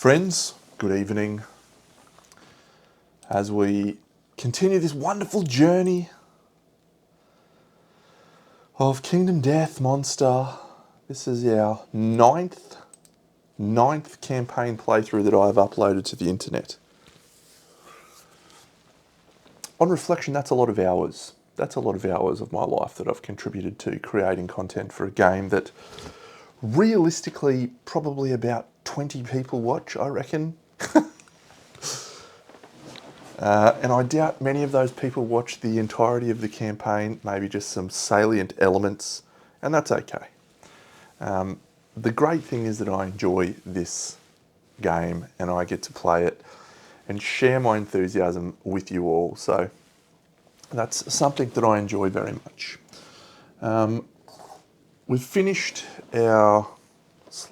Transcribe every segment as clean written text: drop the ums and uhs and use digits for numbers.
Friends, good evening. As we continue this wonderful journey of Kingdom Death Monster, this is our ninth campaign playthrough that I've uploaded to the internet. On reflection, that's a lot of hours. That's a lot of hours of my life that I've contributed to creating content for a game that realistically probably about 20 people watch, I reckon. And I doubt many of those people watch the entirety of the campaign, maybe just some salient elements, and that's okay. The great thing is that I enjoy this game and I get to play it and share my enthusiasm with you all. So that's something that I enjoy very much. We've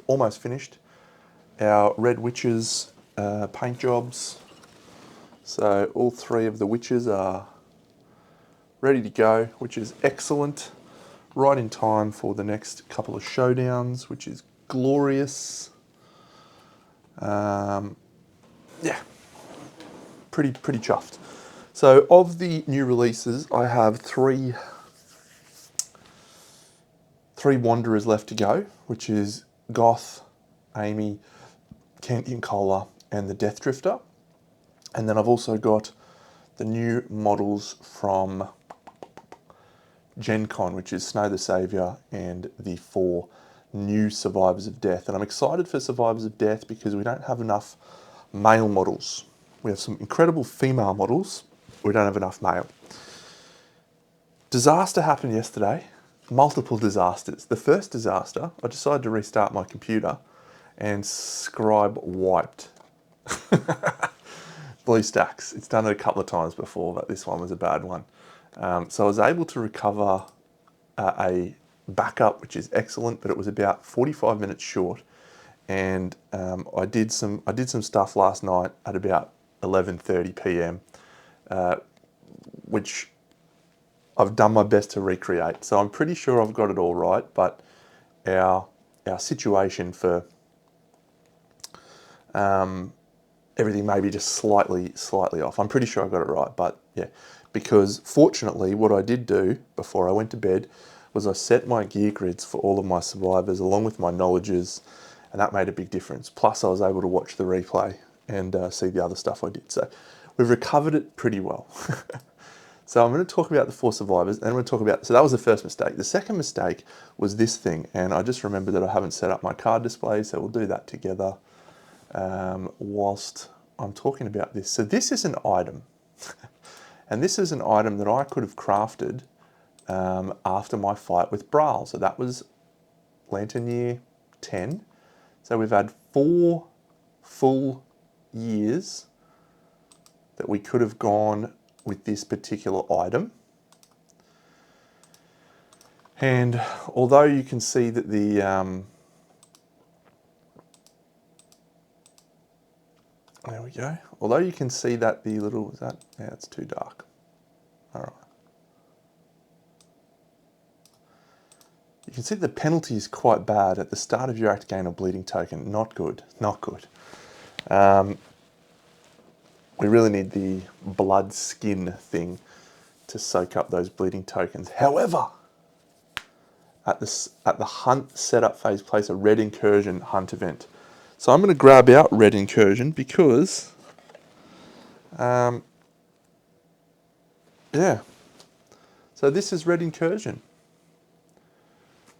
almost finished our Red Witches paint jobs. So all three of the witches are ready to go, which is excellent. Right in time for the next couple of showdowns, which is glorious. Yeah, pretty chuffed. So of the new releases, I have three Wanderers left to go, which is Goth, Amy, Candy and Cola, and the Death Drifter. And then I've also got the new models from Gen Con, which is Snow the Saviour and the 4 new Survivors of Death. And I'm excited for Survivors of Death because we don't have enough male models. We have some incredible female models. We don't have enough male. Disaster happened yesterday. Multiple disasters. The first disaster, I decided to restart my computer and Scribe wiped. BlueStacks. It's done it a couple of times before, but this one was a bad one. So I was able to recover a backup, which is excellent, but it was about 45 minutes short. And I did some stuff last night at about 11:30 p.m, which I've done my best to recreate. So I'm pretty sure I've got it all right, but our situation for everything may be just slightly off. I'm pretty sure I got it right, but yeah. Because fortunately, what I did do before I went to bed was I set my gear grids for all of my survivors along with my knowledges, and that made a big difference. Plus, I was able to watch the replay and see the other stuff I did. So we've recovered it pretty well. So I'm going to talk about the 4 survivors, and I'm going to talk about, so that was the first mistake. The second mistake was this thing, and I just remembered that I haven't set up my card display, so we'll do that together whilst I'm talking about this. So this is an item. And this is an item that I could have crafted after my fight with Brawl. So that was Lantern Year 10. So we've had 4 full years that we could have gone with this particular item. And although you can see that the there we go. Although you can see that the little, yeah, it's too dark. All right. You can see the penalty is quite bad. At the start of your act, gain a bleeding token. Not good, not good. We really need the blood skin thing to soak up those bleeding tokens. However, at the hunt setup phase, place a red incursion hunt event. So I'm going to grab out red incursion because, yeah. So this is red incursion.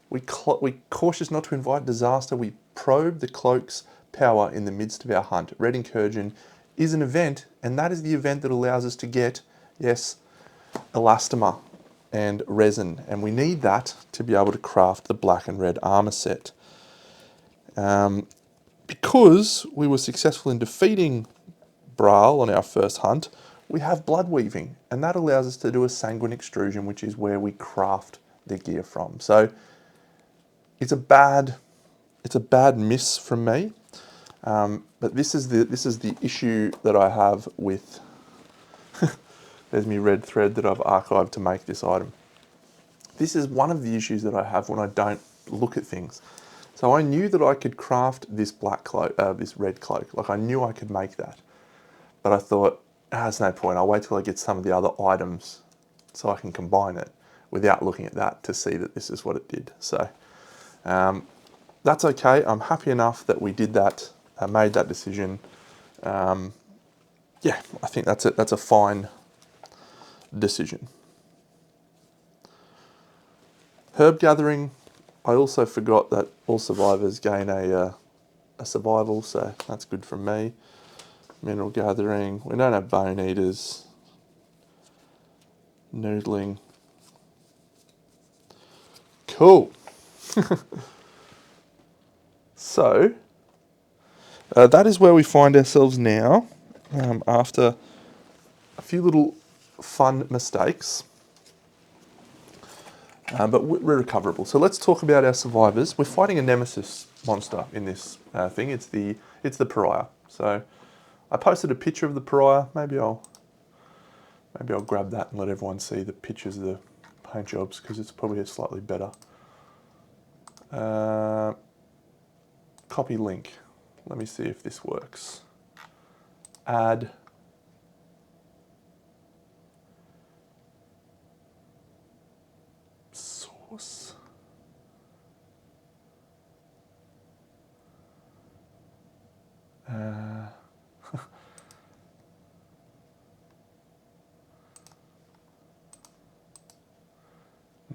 We cautious not to invite disaster. We probe the cloak's power in the midst of our hunt. Red incursion is an event, and that is the event that allows us to get, yes, elastomer and resin, and we need that to be able to craft the black and red armor set. Because we were successful in defeating Brawl on our first hunt, we have blood weaving, and that allows us to do a sanguine extrusion, which is where we craft the gear from. So it's a bad miss from me, but this is the issue that I have with. There's my red thread that I've archived to make this item. This is one of the issues that I have when I don't look at things. So I knew that I could craft this black cloak, this red cloak. Like I knew I could make that. But I thought, there's no point. I'll wait till I get some of the other items so I can combine it without looking at that to see that this is what it did. So that's okay. I'm happy enough that we did that, made that decision. Yeah, I think that's a fine decision. Herb gathering, I also forgot that all survivors gain a survival, so that's good from me. Mineral gathering, we don't have bone eaters. Noodling. Cool. So, that is where we find ourselves now, after a few little fun mistakes. But we're recoverable. So let's talk about our survivors. We're fighting a nemesis monster in this thing. It's the pariah. So I posted a picture of the pariah. Maybe I'll grab that and let everyone see the pictures of the paint jobs because it's probably slightly better. Copy link. Let me see if this works. Add. Source.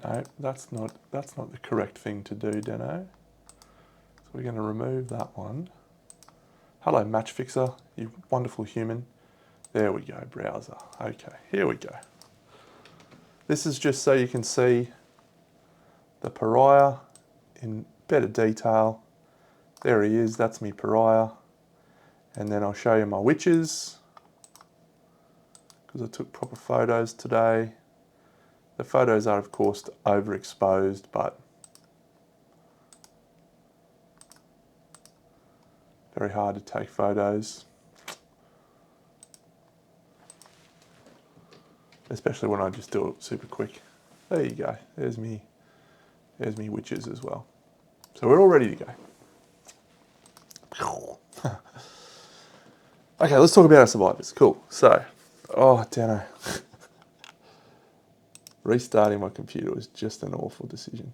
No, that's not the correct thing to do, Deno. So we're going to remove that one. Hello, Match Fixer, you wonderful human. There we go, browser. Okay, here we go. This is just so you can see the pariah in better detail. There he is, that's me pariah. And then I'll show you my witches, because I took proper photos today. The photos are, of course, overexposed, but very hard to take photos. Especially when I just do it super quick. There you go, there's me witches as well. So we're all ready to go. Okay, let's talk about our survivors. Cool. So, oh, Dano. Restarting my computer was just an awful decision.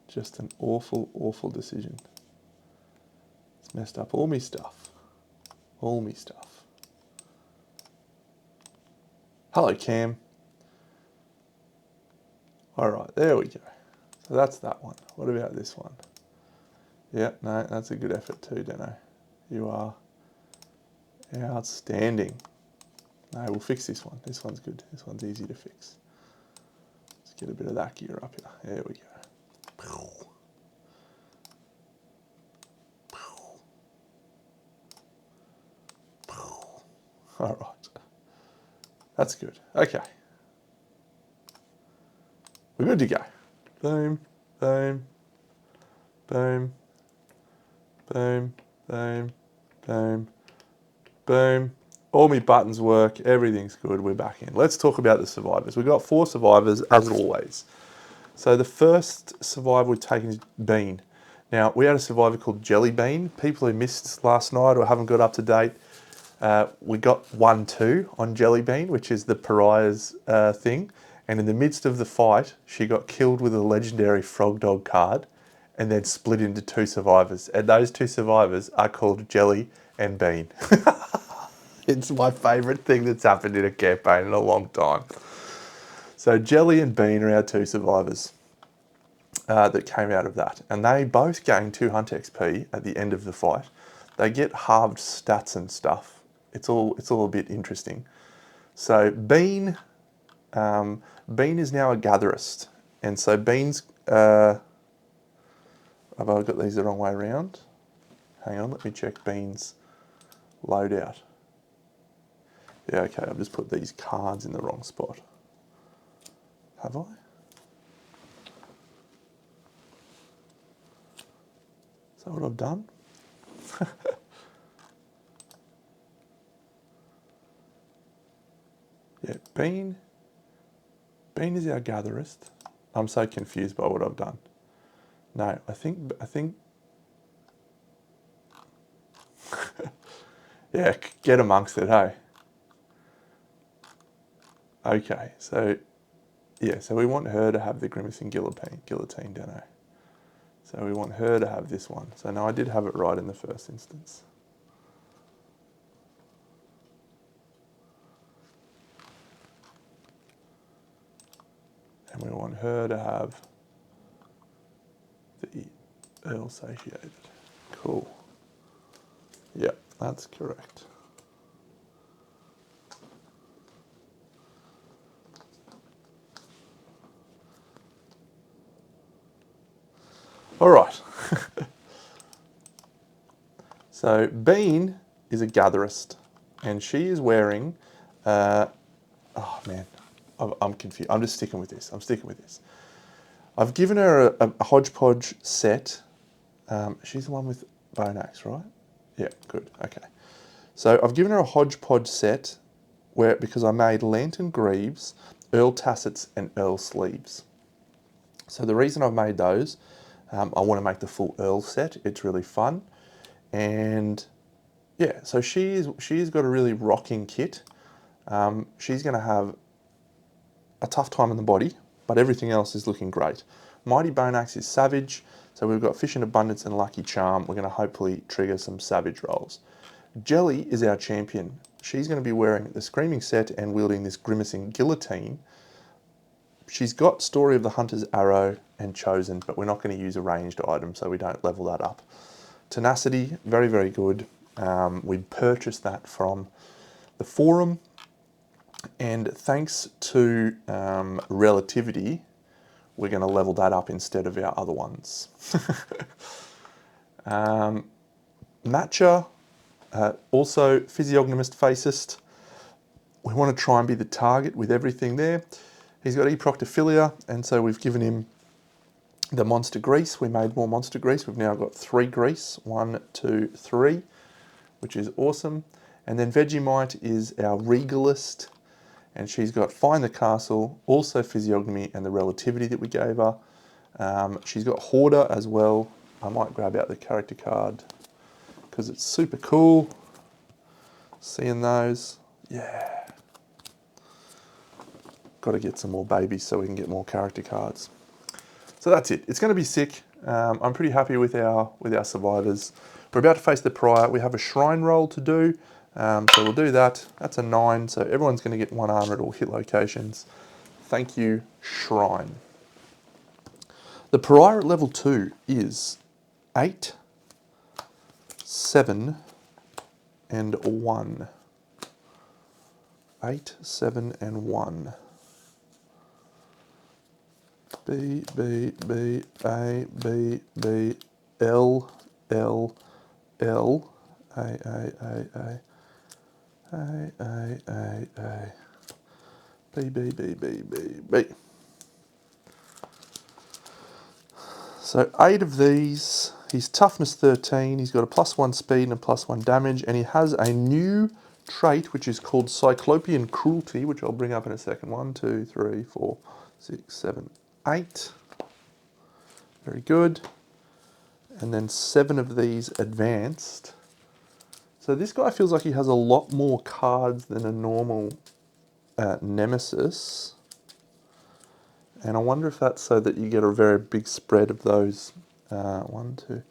Just an awful, awful decision. It's messed up all me stuff. All me stuff. Hello, Cam. All right, there we go. So that's that one. What about this one? Yeah, no, that's a good effort too, Dano. You are outstanding. No, we'll fix this one. This one's good. This one's easy to fix. Let's get a bit of that gear up here. There we go. All right. That's good. Okay. We're good to go. Boom, boom, boom, boom, boom, boom, boom. All my buttons work. Everything's good. We're back in. Let's talk about the survivors. We've got 4 survivors, as always. So the first survivor we've taken is Bean. Now, we had a survivor called Jelly Bean. People who missed last night or haven't got up to date, we got 1-2 on Jelly Bean, which is the pariah's thing. And in the midst of the fight, she got killed with a legendary Frog Dog card and then split into 2 survivors. And those 2 survivors are called Jelly and Bean. It's my favourite thing that's happened in a campaign in a long time. So Jelly and Bean are our 2 survivors that came out of that. And they both gain 2 Hunt XP at the end of the fight. They get halved stats and stuff. It's all a bit interesting. So Bean is now a gatherist. And so Bean's... have I got these the wrong way around? Hang on, let me check Bean's loadout. Yeah, okay, I've just put these cards in the wrong spot. Have I? Is that what I've done? Yeah, Bean is our gatherist. I'm so confused by what I've done. No, I think Yeah, get amongst it, hey? Okay, so, yeah, so we want her to have the grimacing guillotine, don't we? So we want her to have this one. So now I did have it right in the first instance. And we want her to have the Earl satiated. Cool. Yep, that's correct. All right. So Bean is a gatherist, and she is wearing. Oh man, I'm confused. I'm just sticking with this. I'm sticking with this. I've given her a hodgepodge set. She's the one with bone axe, right? Yeah, good. Okay. So I've given her a hodgepodge set where because I made lantern greaves, earl tassets, and earl sleeves. So the reason I've made those, I want to make the full earl set. It's really fun, and yeah. So she's got a really rocking kit. She's going to have a tough time in the body, but everything else is looking great. Mighty Bone Axe is savage, so we've got Fish in Abundance and Lucky Charm. We're going to hopefully trigger some savage rolls. Jelly is our champion. She's going to be wearing the Screaming set and wielding this Grimacing Guillotine. She's got Story of the Hunter's Arrow and Chosen, but we're not going to use a ranged item, so we don't level that up. Tenacity, very, very good. We purchased that from the forum, and thanks to Relativity, we're going to level that up instead of our other ones. Matcha, also physiognomist facist. We want to try and be the target with everything there. He's got eproctophilia, and so we've given him the monster grease. We made more monster grease. We've now got 3 grease, 1, 2, 3, which is awesome. And then Vegemite is our regalist, and she's got Find the Castle, also physiognomy and the relativity that we gave her. She's got Hoarder as well. I might grab out the character card because it's super cool. Seeing those, yeah. Got to get some more babies so we can get more character cards. So that's it. It's going to be sick. I'm pretty happy with our survivors. We're about to face the prior. We have a shrine roll to do, so we'll do that. That's a 9, so everyone's going to get 1 armor at all hit locations. Thank you, shrine. The pariah at level 2 is 8, 7, and 1. 8, 7, and 1. B, B, B, A, B, B, L, L, L, A, A, A, A, A, A, A, A, B, B, B, B, B, B. So 8 of these. He's toughness 13. He's got a +1 speed and a +1 damage, and he has a new trait which is called Cyclopean Cruelty, which I'll bring up in a second. 1, 2, 3, 4, 6, 7, 8. Very good. And then 7 of these advanced. So this guy feels like he has a lot more cards than a normal Nemesis. And I wonder if that's so that you get a very big spread of those 1, 2, 3,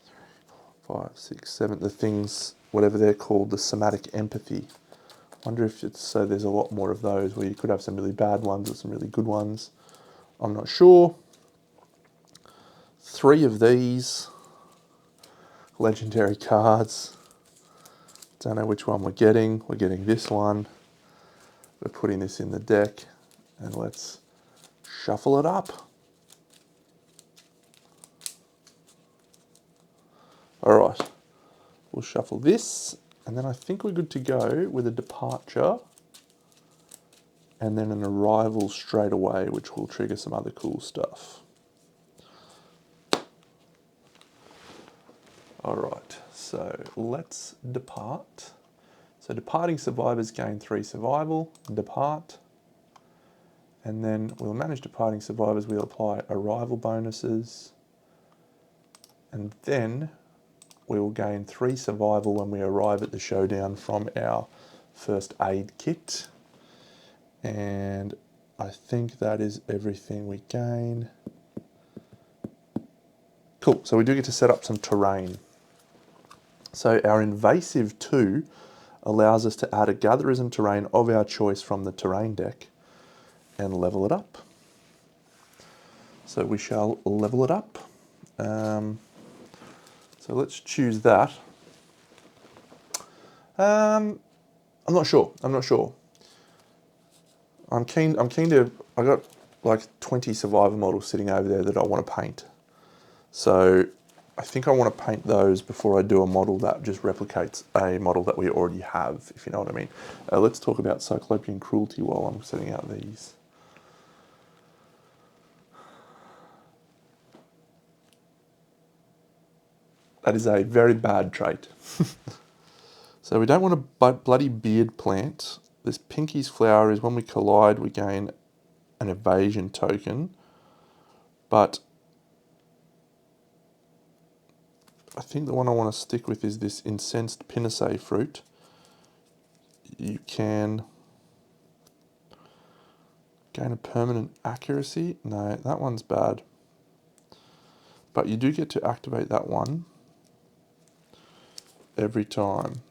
4, 5, 6, 7, the things, whatever they're called, the somatic empathy. I wonder if it's so there's a lot more of those where you could have some really bad ones or some really good ones. I'm not sure. 3 of these legendary cards. Don't know which one we're getting. We're getting this one. We're putting this in the deck, and let's shuffle it up. All right, we'll shuffle this, and then I think we're good to go with a departure, and then an arrival straight away, which will trigger some other cool stuff. All right, so let's depart. So departing survivors gain 3 survival, depart, and then we'll manage departing survivors. We'll apply arrival bonuses, and then we will gain 3 survival when we arrive at the showdown from our first aid kit. And I think that is everything we gain. Cool, so we do get to set up some terrain. So our invasive 2 allows us to add a gatherism terrain of our choice from the terrain deck and level it up. So we shall level it up. So let's choose that. I'm not sure. I'm keen to, I got like 20 survivor models sitting over there that I want to paint. So I think I want to paint those before I do a model that just replicates a model that we already have, if you know what I mean. Let's talk about Cyclopean Cruelty while I'm setting out these. That is a very bad trait. So we don't want a bloody beard plant. This Pinky's flower is when we collide, we gain an evasion token. But I think the one I want to stick with is this incensed pinnace fruit. You can gain a permanent accuracy. No, that one's bad. But you do get to activate that one every time.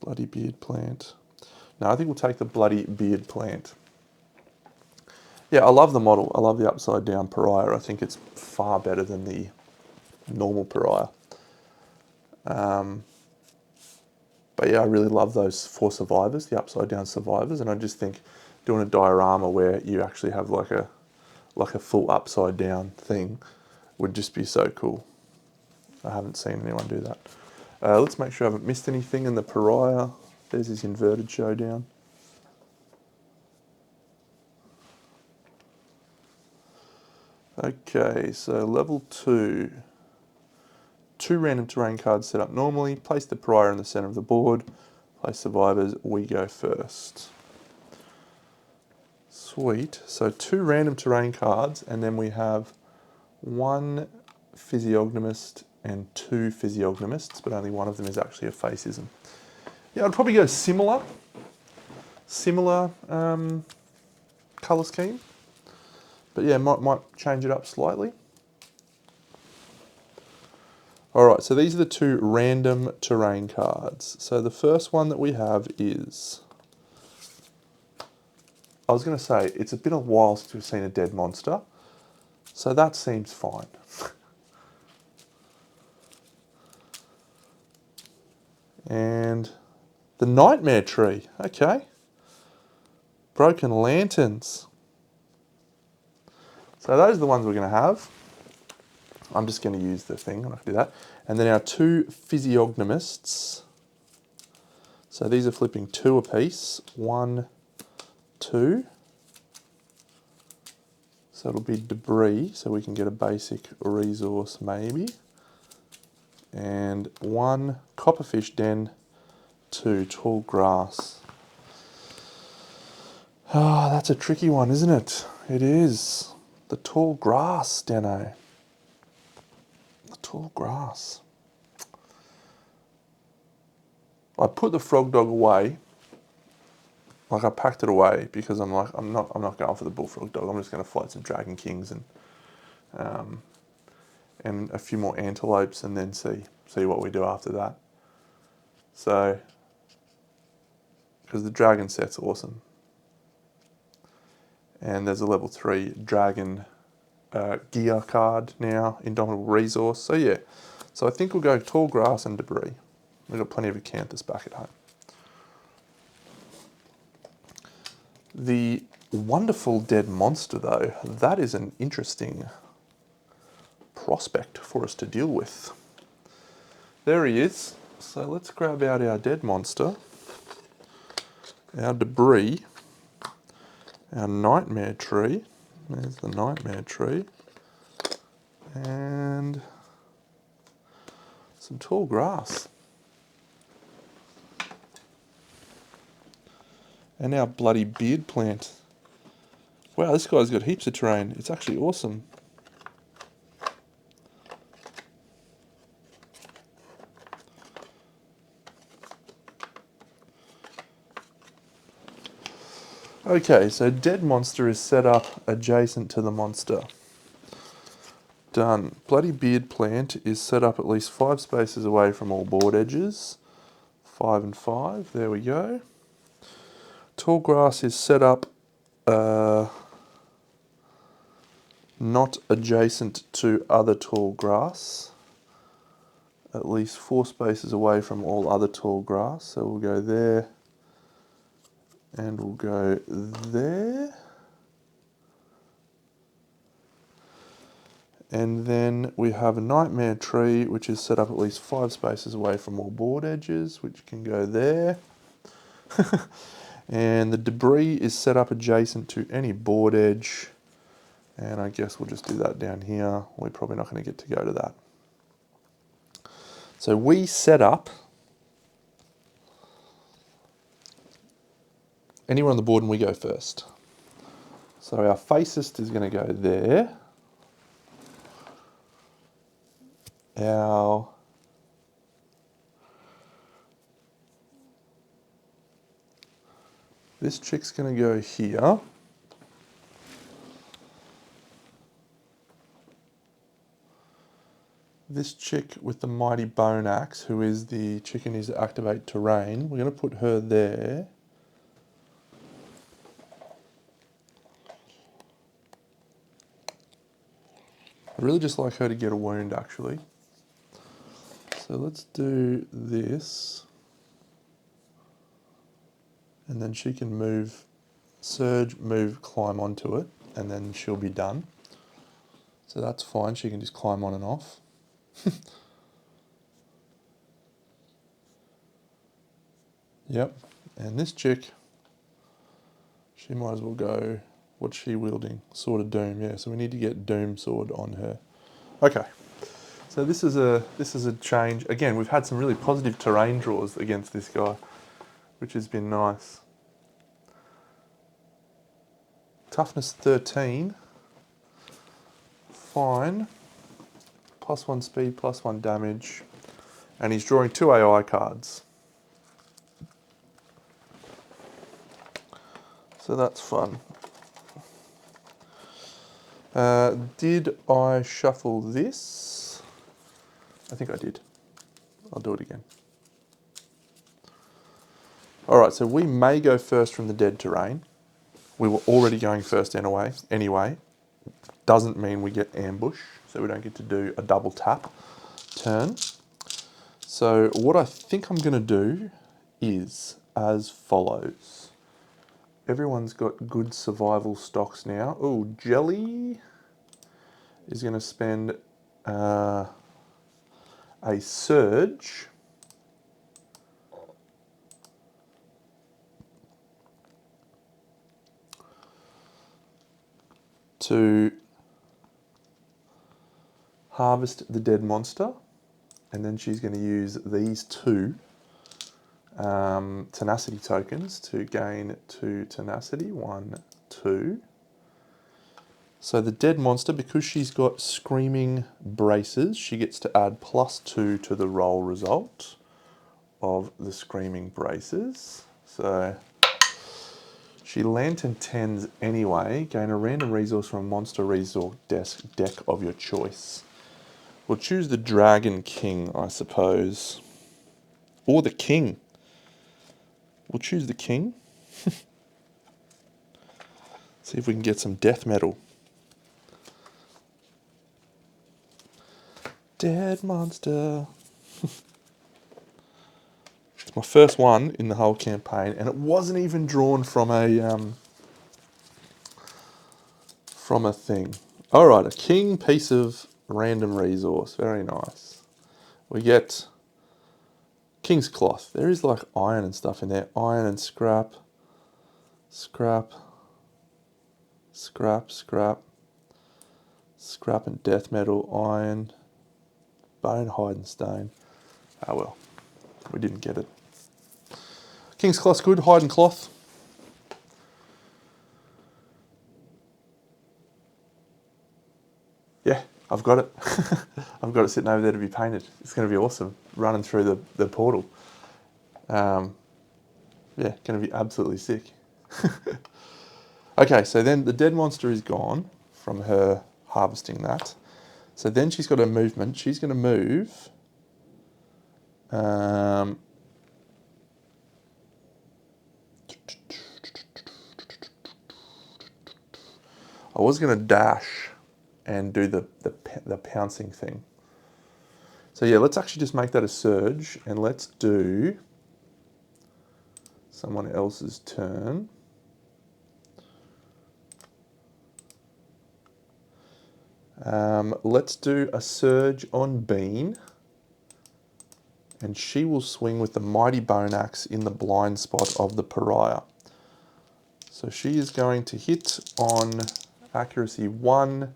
Bloody beard plant. No, I think we'll take the bloody beard plant. Yeah, I love the model. I love the upside down pariah. I think it's far better than the normal pariah. But yeah, I really love those 4 survivors, the upside down survivors, and I just think doing a diorama where you actually have like a full upside down thing would just be so cool. I haven't seen anyone do that. Let's make sure I haven't missed anything in the pariah. There's his inverted showdown. Okay, so level 2. 2 random terrain cards set up normally. Place the pariah in the center of the board. Place survivors. We go first. Sweet. So 2 random terrain cards, and then we have 1 physiognomist and 2 physiognomists, but only one of them is actually a faceism. Yeah, I'd probably go similar colour scheme. But yeah, might change it up slightly. Alright, so these are the 2 random terrain cards. So the first one that we have is... I was going to say, it's been a while since we've seen a dead monster. So that seems fine. And the Nightmare Tree, okay. Broken Lanterns. So those are the ones we're going to have. I'm just going to use the thing, I'm not going to do that. And then our 2 physiognomists. So these are flipping 2 apiece. 1, 2. So it'll be debris, so we can get a basic resource maybe. And 1 copperfish den, 2 tall grass. Ah, that's a tricky one, isn't it? It is. The tall grass, Dano. The tall grass. I put the frog dog away. Like I packed it away because I'm like, I'm not going for the bullfrog dog. I'm just going to fight some dragon kings and a few more antelopes, and then see what we do after that. So, because the dragon set's awesome. And there's a level 3 dragon gear card now, Indomitable Resource. So yeah, so I think we'll go tall grass and debris. We've got plenty of acanthus back at home. The wonderful dead monster though, that is an interesting prospect for us to deal with. There he is. So let's grab out our dead monster, our debris, our nightmare tree. There's the nightmare tree. And some tall grass. And our bloody beard plant. Wow, this guy's got heaps of terrain. It's actually awesome. Okay, so dead monster is set up adjacent to the monster. Done. Bloody beard plant is set up at least 5 spaces away from all board edges. 5 and 5, there we go. Tall grass is set up not adjacent to other tall grass. At least 4 spaces away from all other tall grass. So we'll go there and we'll go there. And then we have a nightmare tree, which is set up at least 5 spaces away from all board edges, which can go there. And the debris is set up adjacent to any board edge. And I guess we'll just do that down here. We're probably not going to get to go to that. So we set up anywhere on the board and we go first. So our facist is going to go there. This chick's going to go here. This chick with the mighty bone axe, who is the chicken who's to activate terrain, we're going to put her there. I really just like her to get a wound, actually. So let's do this. And then she can move, surge, move, climb onto it, and then she'll be done. So that's fine, she can just climb on and off. Yep, and this chick, she might as well go, what's she wielding? Sword of Doom, yeah, so we need to get Doom Sword on her. Okay, so this is a change. Again, we've had some really positive terrain draws against this guy, which has been nice. Toughness 13, fine, +1 speed, +1 damage, and he's drawing 2 AI cards. So that's fun. Did I shuffle this? I think I did. I'll do it again. Alright, so we may go first from the dead terrain. We were already going first anyway. Doesn't mean we get ambush, so we don't get to do a double tap turn. So what I think I'm going to do is as follows. Everyone's got good survival stocks now. Oh, Jelly is going to spend a surge to harvest the dead monster, and then she's going to use these 2 tenacity tokens to gain 2 tenacity. 1, 2. So the dead monster, because she's got screaming braces, she gets to add +2 to the roll result of the screaming braces. So she lantern 10s anyway. Gain a random resource from a monster resource deck of your choice. We'll choose the Dragon King, I suppose. Or the King. We'll choose the King. See if we can get some death metal. Dead monster. It's my first one in the whole campaign, and it wasn't even drawn from a thing. All right, a king piece of random resource. Very nice. We get King's Cloth. There is like iron and stuff in there. Iron and scrap. Scrap. Scrap, scrap. Scrap and death metal, iron. Bone, hide and stone. Ah well, we didn't get it. King's Cloth's good, hide and cloth. I've got it. I've got it sitting over there to be painted. It's going to be awesome, running through the portal. Yeah, going to be absolutely sick. Okay, so then the dead monster is gone from her harvesting that. So then she's got her movement. She's going to move. I was going to dash and do the pouncing thing. So yeah, let's actually just make that a surge, and let's do someone else's turn. Let's do a surge on Bean, and she will swing with the mighty bone axe in the blind spot of the pariah. So she is going to hit on accuracy 1,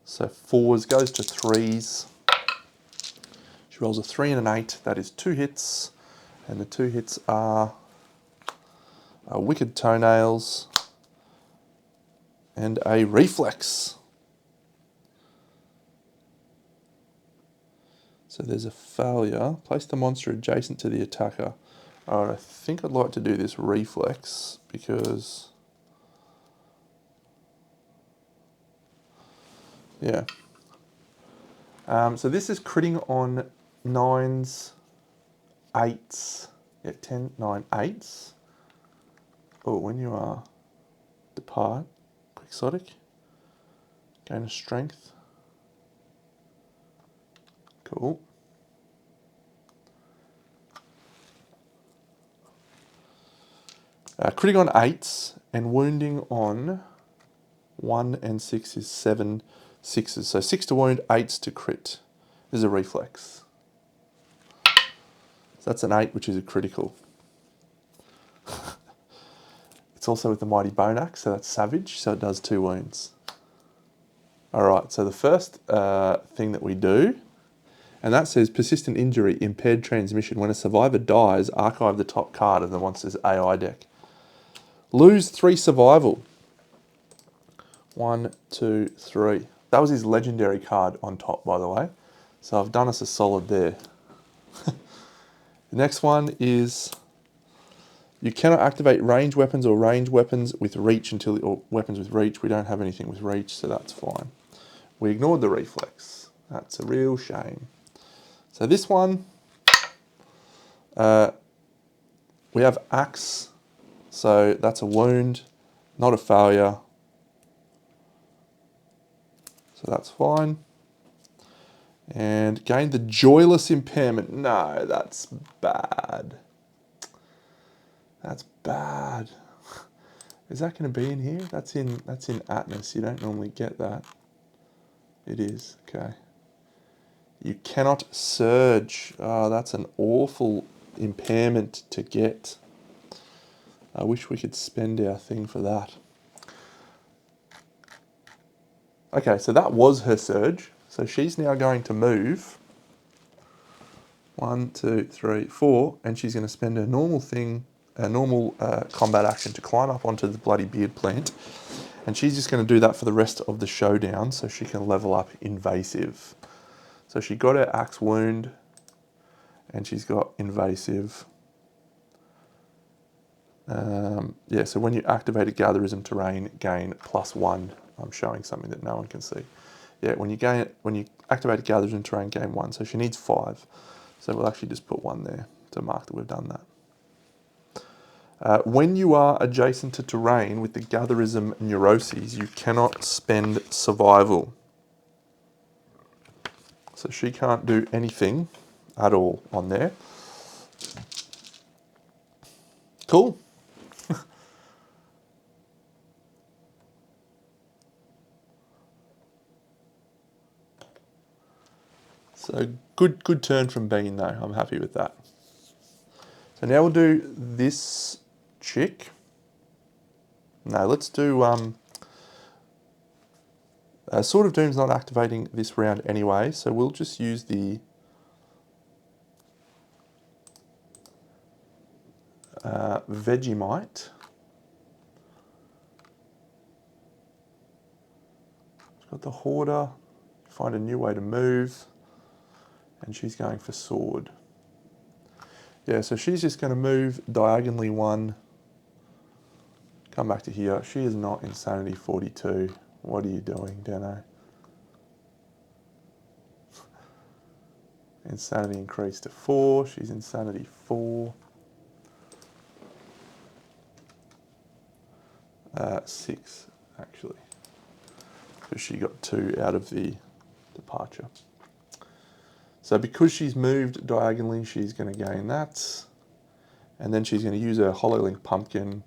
so 4s goes to 3s. She rolls a 3 and an 8, that is 2 hits, and the 2 hits are Wicked Toenails and a Reflex. So there's a failure. Place the monster adjacent to the attacker. All right, I think I'd like to do this Reflex because, yeah. So this is critting on 9s, 8s, yeah, 10, 9, 8s. Oh, when you are depart, quixotic, gain a strength. Cool. Critting on 8s and wounding on 1 and 6 is 7 6s. So 6 to wound, 8s to crit. This is a reflex. So that's an 8, which is a critical. It's also with the mighty bone axe, so that's savage, so it does 2 wounds. All right, so the first thing that we do, and that says persistent injury, impaired transmission. When a survivor dies, archive the top card of the monster's AI deck. Lose 3 survival. 1, 2, 3. That was his legendary card on top, by the way. So I've done us a solid there. The next one is you cannot activate range weapons or range weapons with reach or weapons with reach. We don't have anything with reach, so that's fine. We ignored the reflex. That's a real shame. So this one, we have axe. So that's a wound, not a failure. So that's fine. And gain the joyless impairment. No, that's bad. That's bad. Is that going to be in here? That's in Atmos. You don't normally get that. It is, okay. You cannot surge. Oh, that's an awful impairment to get. I wish we could spend our thing for that. Okay, so that was her surge. So she's now going to move 1, 2, 3, 4, and she's going to spend her normal thing, a normal combat action to climb up onto the bloody beard plant. And she's just going to do that for the rest of the showdown so she can level up invasive. So she got her axe wound, and she's got invasive. Yeah, so when you activate a gatherism terrain, gain +1. I'm showing something that no one can see. Yeah, when you activate a gatherism terrain, gain 1. So she needs 5. So we'll actually just put 1 there to mark that we've done that. When you are adjacent to terrain with the gatherism neuroses, you cannot spend survival. So she can't do anything at all on there. Cool. So good turn from Bean though. I'm happy with that. So now we'll do this chick. No, let's do Sword of Doom's not activating this round anyway, so we'll just use the Vegemite. Got the Hoarder. find a new way to move. And she's going for sword. Yeah, so she's just going to move diagonally 1. Come back to here. She is not Insanity 42. What are you doing, Dano? Insanity increased to 4. She's Insanity 4. 6, actually. Because she got 2 out of the departure. So because she's moved diagonally, she's going to gain that. And then she's going to use her HoloLink Pumpkin.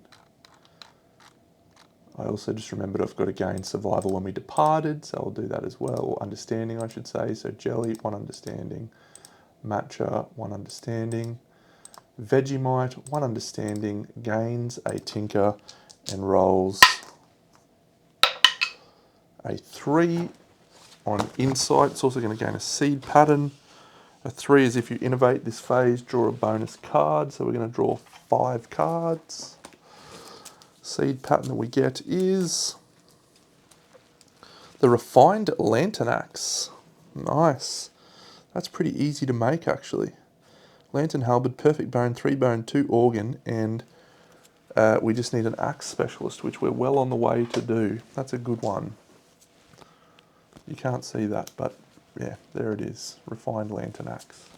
I also just remembered I've got to gain survival when we departed, so I'll do that as well. Or understanding, I should say. So Jelly, 1 understanding. Matcha, 1 understanding. Vegemite, 1 understanding. Gains a Tinker and rolls a 3 on Insight. It's also going to gain a Seed Pattern. A 3 is if you innovate this phase, draw a bonus card. So we're going to draw 5 cards. Seed pattern that we get is the Refined Lantern Axe. Nice. That's pretty easy to make, actually. Lantern Halberd, Perfect Bone, 3 Bone, 2 Organ, and we just need an Axe Specialist, which we're well on the way to do. That's a good one. You can't see that, but yeah, there it is. Refined Lantern Axe.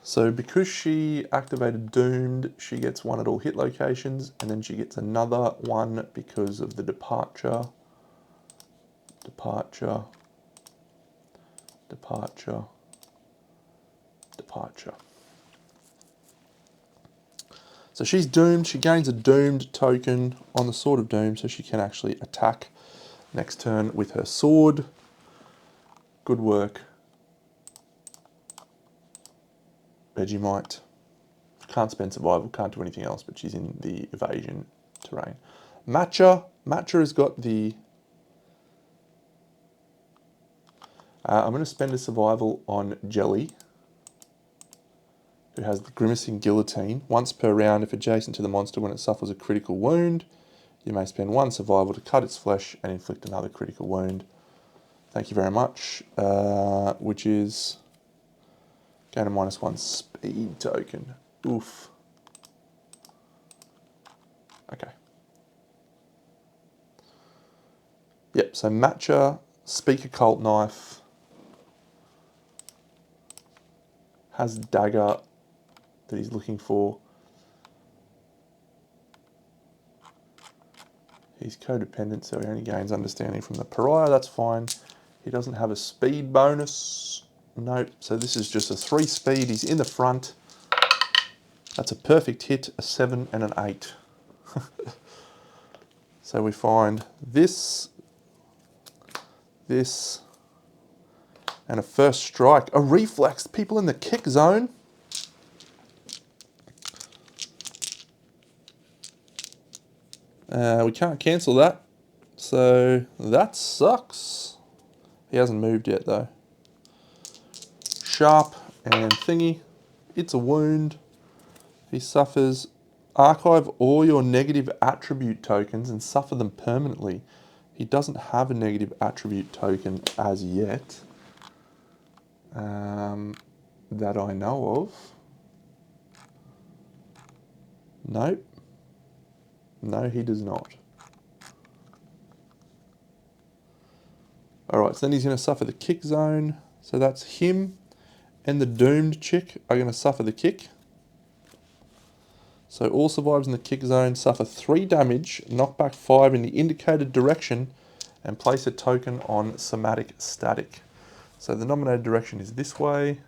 So because she activated Doomed, she gets 1 at all hit locations, and then she gets another 1 because of the departure. Departure. Departure. Departure. So she's doomed. She gains a doomed token on the Sword of Doom, so she can actually attack next turn with her sword. Good work. Vegemite. Can't spend survival, can't do anything else, but she's in the evasion terrain. Matcha. Matcha has got the... I'm going to spend a survival on Jelly, who has the Grimacing Guillotine. Once per round, if adjacent to the monster when it suffers a critical wound, you may spend 1 survival to cut its flesh and inflict another critical wound. Thank you very much. Which is... gain a -1 speed token. Oof. Okay. Yep, so Matcha, Speak Occult Knife, has Dagger that he's looking for. He's codependent, so he only gains understanding from the pariah. That's fine. He doesn't have a speed bonus. Nope. So this is just a 3 speed. He's in the front. That's a perfect hit, a 7 and an 8. So we find this, this, and a first strike. A reflex. People in the kick zone. We can't cancel that. So that sucks. He hasn't moved yet though. Sharp and thingy. It's a wound. He suffers. Archive all your negative attribute tokens and suffer them permanently. He doesn't have a negative attribute token as yet. That I know of. Nope. No, he does not. Alright, so then he's going to suffer the kick zone. So that's him and the doomed chick are going to suffer the kick. So all survivors in the kick zone suffer 3 damage, knock back 5 in the indicated direction, and place a token on somatic static. So the nominated direction is this way.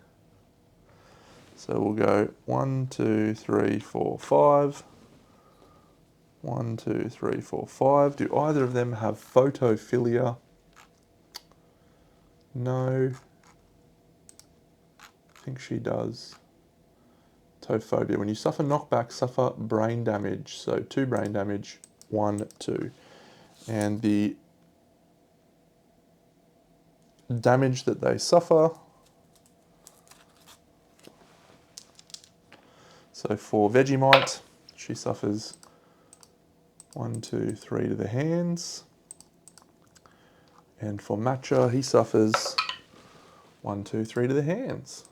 So we'll go 1, 2, 3, 4, 5. 1, 2, 3, 4, 5. Do either of them have photophilia? No. I think she does. Tophobia. When you suffer knockback, suffer brain damage. So 2 brain damage, 1, 2. And the damage that they suffer. So for Vegemite, she suffers 1, 2, 3 to the hands. And for Matcha, he suffers 1, 2, 3 to the hands.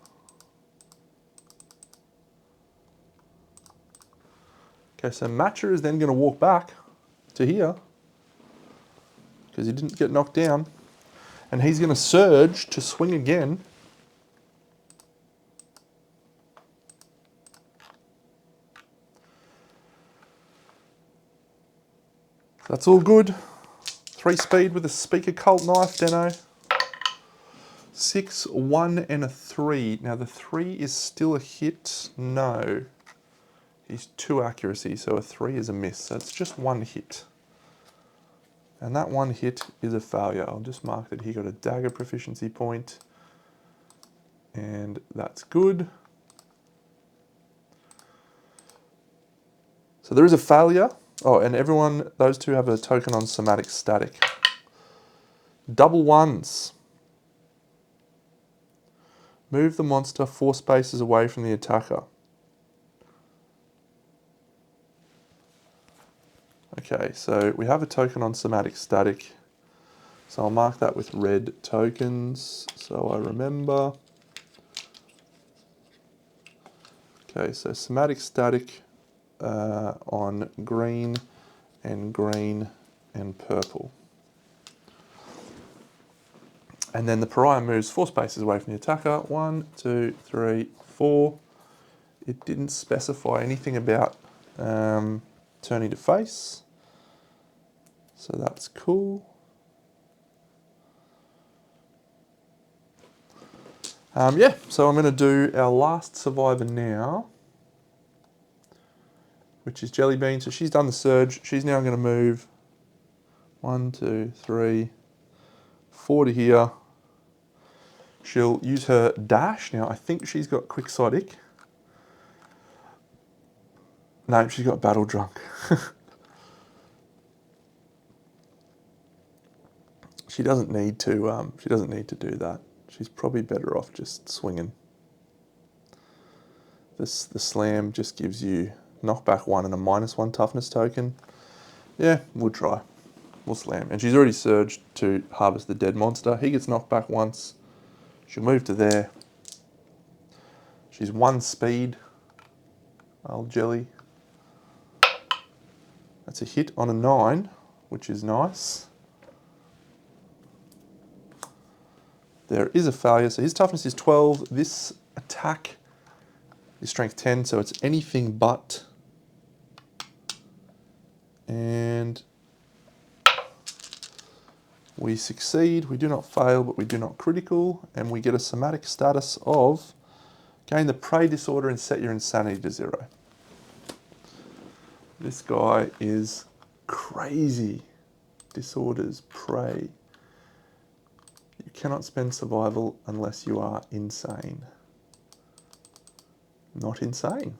Okay, so Matcha is then going to walk back to here because he didn't get knocked down. And he's going to surge to swing again. That's all good. 3 speed with a speaker cult knife, Deno. 6, 1 and a 3. Now the 3 is still a hit. No. He's 2 accuracy, so a 3 is a miss. So it's just 1 hit. And that 1 hit is a failure. I'll just mark that he got a dagger proficiency point. And that's good. So there is a failure. Oh, and everyone, those two have a token on somatic static. Double 1s. Move the monster 4 spaces away from the attacker. Okay, so we have a token on somatic static. So I'll mark that with red tokens, so I remember. Okay, so somatic static on green and purple. And then the pariah moves 4 spaces away from the attacker. 1, 2, 3, 4. It didn't specify anything about turning to face. So that's cool. Yeah, so I'm going to do our last survivor now, which is Jelly Bean. So she's done the surge. She's now going to move 1, 2, 3, 4 to here. She'll use her dash. Now, I think she's got Quixotic. No, she's got Battle Drunk. She doesn't need to. She doesn't need to do that. She's probably better off just swinging. The slam just gives you knockback 1 and a -1 toughness token. Yeah, we'll try. We'll slam. And she's already surged to harvest the dead monster. He gets knocked back once. She'll move to there. She's 1 speed. Old Jelly. That's a hit on a 9, which is nice. There is a failure. So his toughness is 12. This attack is strength 10, so it's anything but. And we succeed. We do not fail, but we do not critical. And we get a somatic status of gain the prey disorder and set your insanity to 0. This guy is crazy. Disorders, prey. You cannot spend survival unless you are insane. Not insane.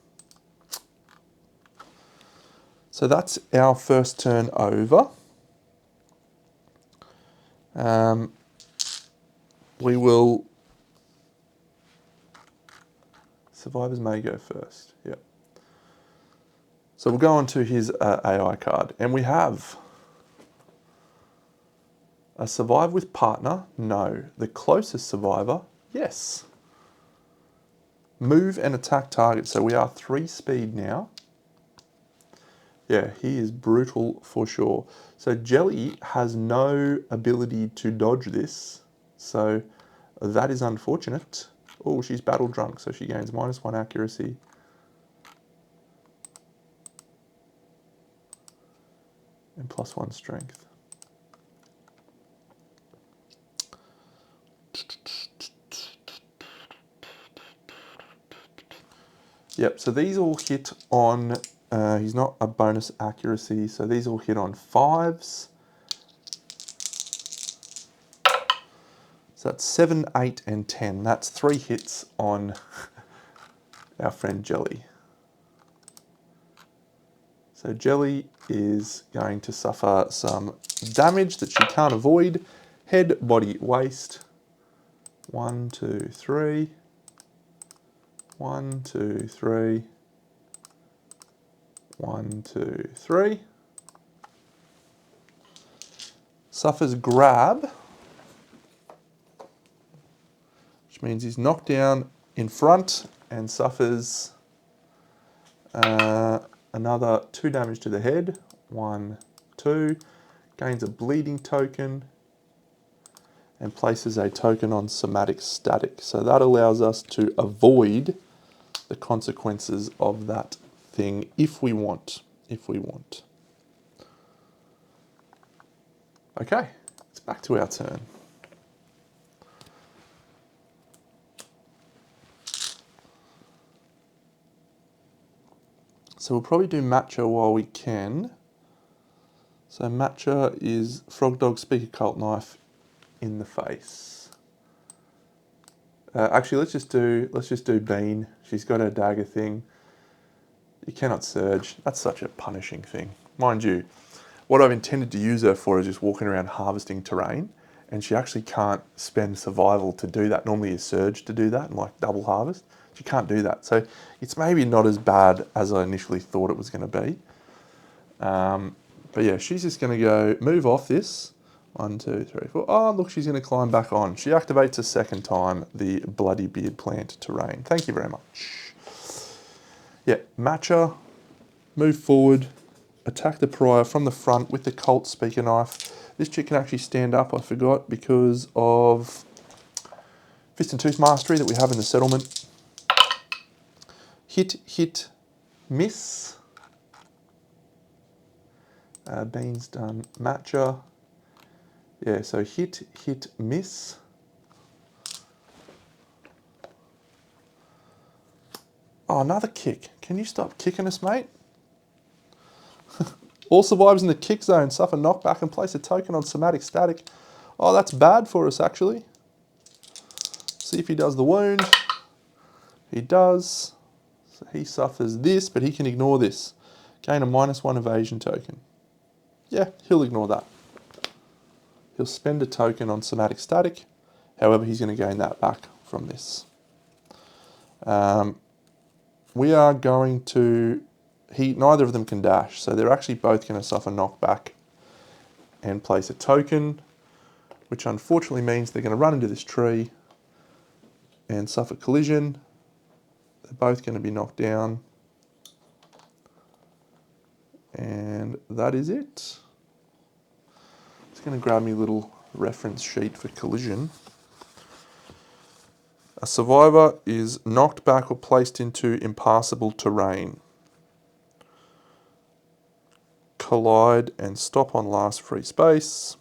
So that's our first turn over. We will... Survivors may go first. Yep. So we'll go on to his AI card. And we have a survive with partner. No. The closest survivor. Yes. Move and attack target. So we are 3 speed now. Yeah, he is brutal for sure. So Jelly has no ability to dodge this. So that is unfortunate. Oh, she's battle drunk, so she gains -1 accuracy. And +1 strength. Yep, so these all hit on, he's not a bonus accuracy, so these all hit on 5s. So that's 7, 8, and 10. That's 3 hits on our friend Jelly. So Jelly is going to suffer some damage that she can't avoid. Head, body, waist. 1, 2, 3. 1, 2, 3. 1, 2, 3. suffers grab, which means he's knocked down in front and suffers another 2 damage to the head. 1, 2. Gains a bleeding token and places a token on somatic static. So that allows us to avoid the consequences of that thing if we want. Okay, it's back to our turn. So we'll probably do Matcha while we can. So Matcha is Frog Dog Speaker Cult Knife in the face. Actually, let's just do Bean. She's got her dagger thing. You cannot surge. That's such a punishing thing, mind you. What I've intended to use her for is just walking around harvesting terrain, and she actually can't spend survival to do that. Normally you surge to do that and like double harvest. She can't do that. So it's maybe not as bad as I initially thought it was going to be. But yeah, she's just going to go move off this. 1, 2, 3, 4. Oh, look, she's going to climb back on. She activates a second time the Bloody Beard Plant terrain. Thank you very much. Yeah, Matcha, move forward, attack the pariah from the front with the Cult Speaker Knife. This chick can actually stand up, I forgot, because of Fist and Tooth Mastery that we have in the settlement. Hit, hit, miss. Bean's done Matcha. Yeah, so hit, hit, miss. Oh, another kick. Can you stop kicking us, mate? All survivors in the kick zone suffer knockback and place a token on somatic static. Oh, that's bad for us, actually. See if he does the wound. He does. So he suffers this, but he can ignore this. Gain a -1 evasion token. Yeah, he'll ignore that. He'll spend a token on somatic static. However, he's going to gain that back from this. We are going to... Neither of them can dash, so they're actually both going to suffer knockback and place a token, which unfortunately means they're going to run into this tree and suffer collision. They're both going to be knocked down. And that is it. Just going to grab me a little reference sheet for collision. A survivor is knocked back or placed into impassable terrain. Collide and stop on last free space.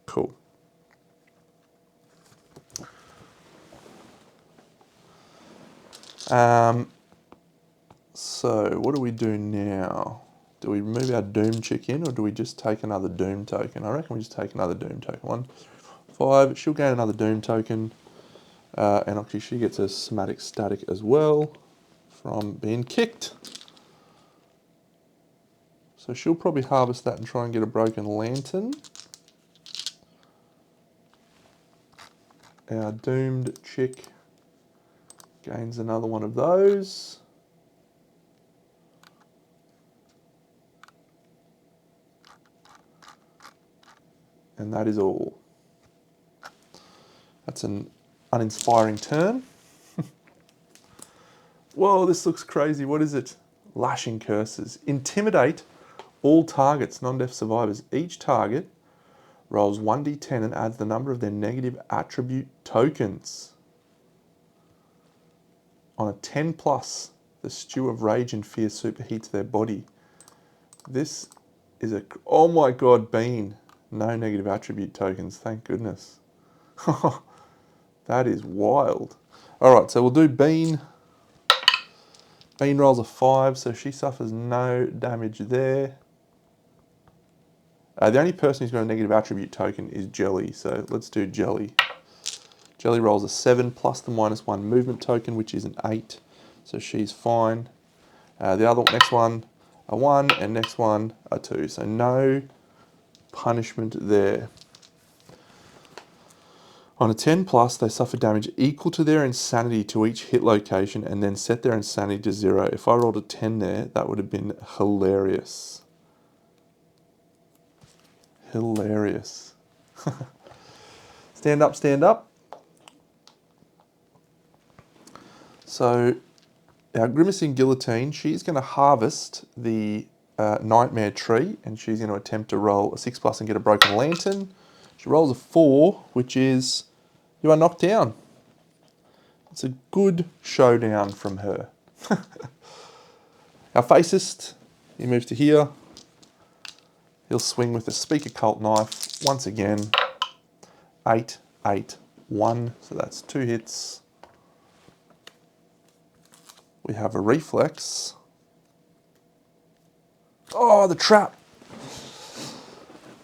Cool. So what do we do now? Do we move our Doom chick in, or do we just take another Doom token? I reckon we just take another Doom token. 1, 5. She'll gain another Doom token. And actually she gets a somatic static as well from being kicked. So she'll probably harvest that and try and get a broken lantern. Our doomed chick gains another one of those. And that is all. That's an uninspiring turn. Whoa, this looks crazy. What is it? Lashing curses. Intimidate all targets, non-deaf survivors. Each target rolls 1d10 and adds the number of their negative attribute tokens. On a 10 plus, the stew of rage and fear superheats their body. This is a... Oh my god, Bean. No negative attribute tokens, thank goodness. That is wild. Alright, so we'll do Bean. Bean rolls a 5, so she suffers no damage there. The only person who's got a negative attribute token is Jelly, so let's do Jelly. Jelly rolls a 7 plus the -1 movement token, which is an 8, so she's fine. Next one, a 1, and next one, a 2, so no punishment there. On a 10 plus, they suffer damage equal to their insanity to each hit location and then set their insanity to 0. If I rolled a 10 there, that would have been hilarious. Hilarious. Stand up, stand up. So our Grimacing Guillotine, she's going to harvest the Nightmare Tree, and she's going to attempt to roll a 6+ and get a Broken Lantern. She rolls a 4, which is you are knocked down. It's a good showdown from her. Our Facist, he moves to here. He'll swing with the Speaker Cult Knife once again. 8, 8, 1. So that's 2 hits. We have a Reflex. Oh, the trap.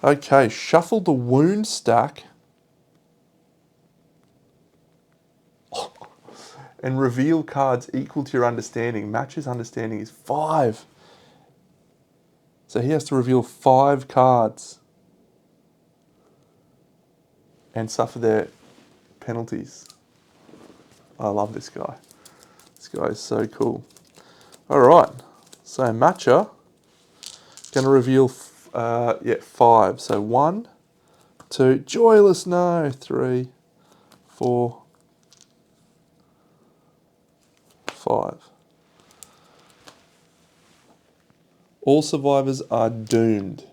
Okay, shuffle the wound stack. And reveal cards equal to your understanding. Match's understanding is 5. So he has to reveal 5 cards and suffer their penalties. I love this guy. This guy is so cool. All right, so Matcha going to reveal 5. So 1, 2, Joyless, no, 3, 4, 5. All survivors are doomed.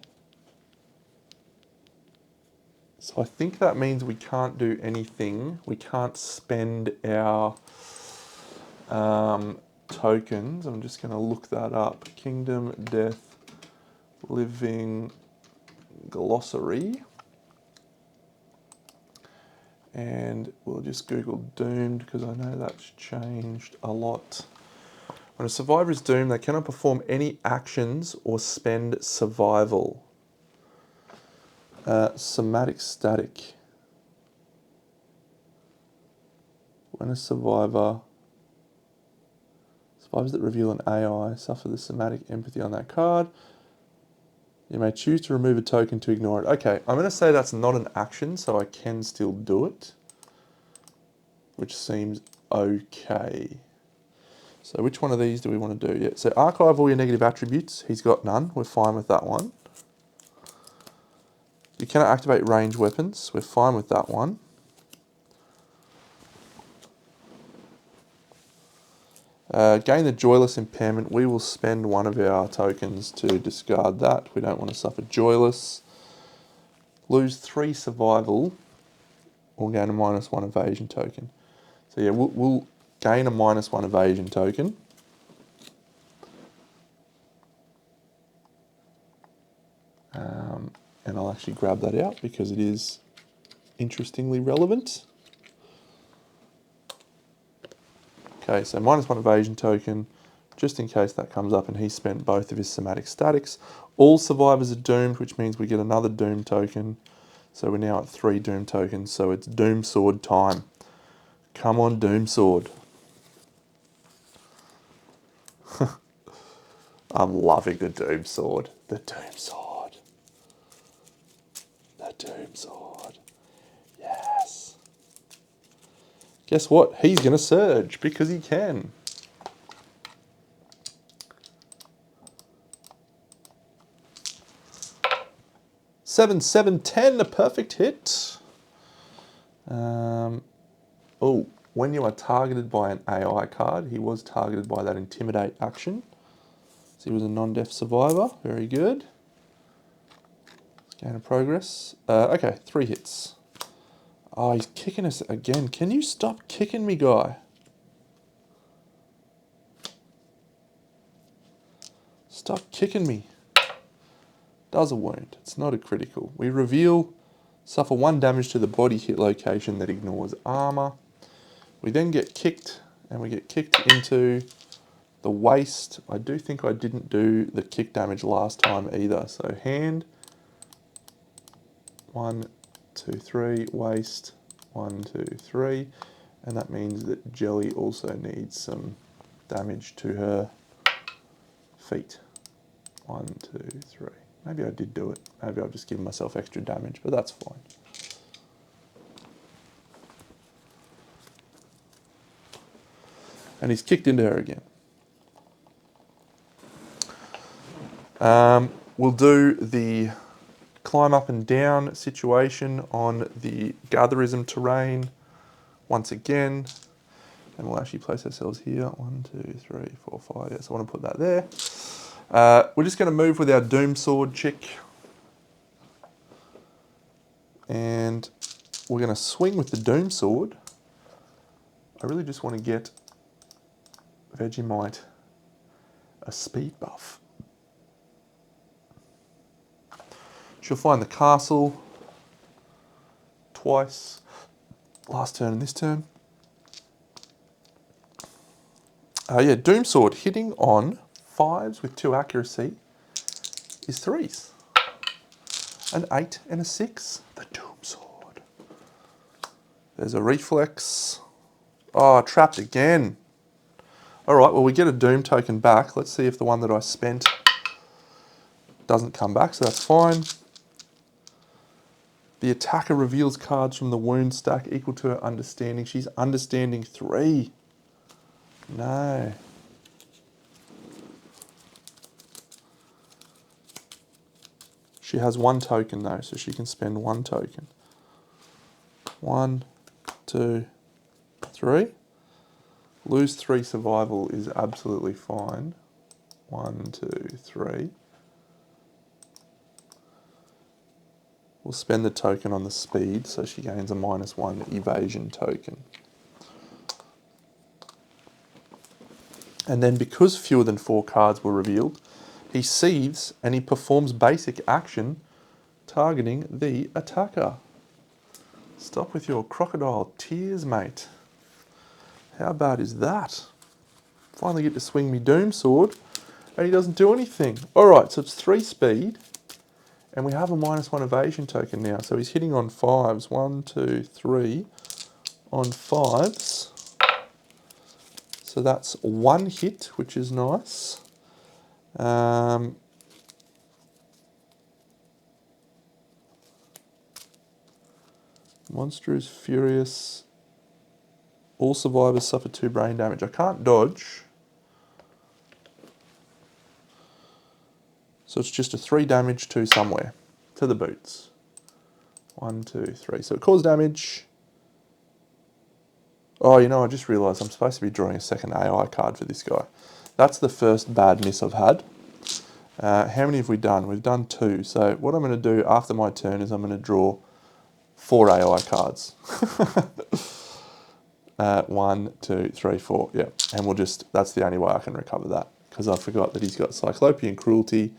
So I think that means we can't do anything. We can't spend our tokens. I'm just going to look that up. Kingdom, Death, Living, Glossary. And we'll just Google doomed because I know that's changed a lot. When a survivor is doomed, they cannot perform any actions or spend survival. Somatic static. When a survivors that reveal an AI suffer the somatic empathy on that card, you may choose to remove a token to ignore it. Okay, I'm going to say that's not an action, so I can still do it, which seems okay. So which one of these do we want to do? Yeah, so archive all your negative attributes. He's got none. We're fine with that one. You cannot activate range weapons. We're fine with that one. Gain the Joyless impairment. We will spend one of our tokens to discard that. We don't want to suffer Joyless. Lose 3 survival or gain a -1 evasion token. So yeah, we'll gain a -1 evasion token. And I'll actually grab that out because it is interestingly relevant. Okay, so -1 evasion token, just in case that comes up and he spent both of his somatic statics. All survivors are doomed, which means we get another doom token. So we're now at 3 doom tokens, so it's Doom Sword time. Come on, Doom Sword. I'm loving the Doom Sword. The Doom Sword. The Doom Sword. Yes. Guess what? He's going to surge because he can. Seven, 7, 10, a perfect hit. Oh, when you are targeted by an AI card, he was targeted by that Intimidate action. So he was a non-deaf survivor. Very good. Gain of progress. Okay, 3 hits. Oh, he's kicking us again. Can you stop kicking me, guy? Stop kicking me. Does a wound. It's not a critical. We reveal, suffer 1 damage to the body hit location that ignores armor. We then get kicked, and we get kicked into the waist. I do think I didn't do the kick damage last time either. So hand, 1, 2, 3, waist, 1, 2, 3. And that means that Jelly also needs some damage to her feet. 1, 2, 3. Maybe I did do it. Maybe I've just given myself extra damage, but that's fine. And he's kicked into her again. We'll do the climb up and down situation on the Gatherism terrain once again. And we'll actually place ourselves here. 1, 2, 3, 4, 5. Yes, I want to put that there. We're just going to move with our Doom Sword chick. And we're going to swing with the Doom Sword. I really just want to get Vegemite a speed buff. She'll find the castle twice. Last turn and this turn. Yeah, Doom Sword hitting on 5s with 2 accuracy is 3s. An 8 and a 6. The Doom Sword. There's a reflex. Oh, trapped again. All right, well, we get a Doom token back. Let's see if the one that I spent doesn't come back, so that's fine. The attacker reveals cards from the wound stack equal to her understanding. She's understanding 3. No. She has 1 token though, so she can spend 1 token. 1, 2, 3. Lose 3 survival is absolutely fine. 1, 2, 3. We'll spend the token on the speed, so she gains a -1 evasion token. And then because fewer than 4 cards were revealed, he seethes and he performs basic action targeting the attacker. Stop with your crocodile tears, mate. How bad is that? Finally get to swing me Doom Sword and he doesn't do anything. Alright, so it's 3 speed and we have a -1 evasion token now. So he's hitting on 5s. 1, 2, 3 on 5s. So that's 1 hit, which is nice. Monster is furious. All survivors suffer 2 brain damage. I can't dodge. So it's just a 3 damage to somewhere. To the boots. 1, 2, 3. So it caused damage. Oh, you know, I just realised I'm supposed to be drawing a second AI card for this guy. That's the first bad miss I've had. How many have we done? We've done 2. So what I'm going to do after my turn is I'm going to draw 4 AI cards. 1, 2, 3, 4. Yeah, and we'll just, that's the only way I can recover that. Because I forgot that he's got Cyclopean Cruelty.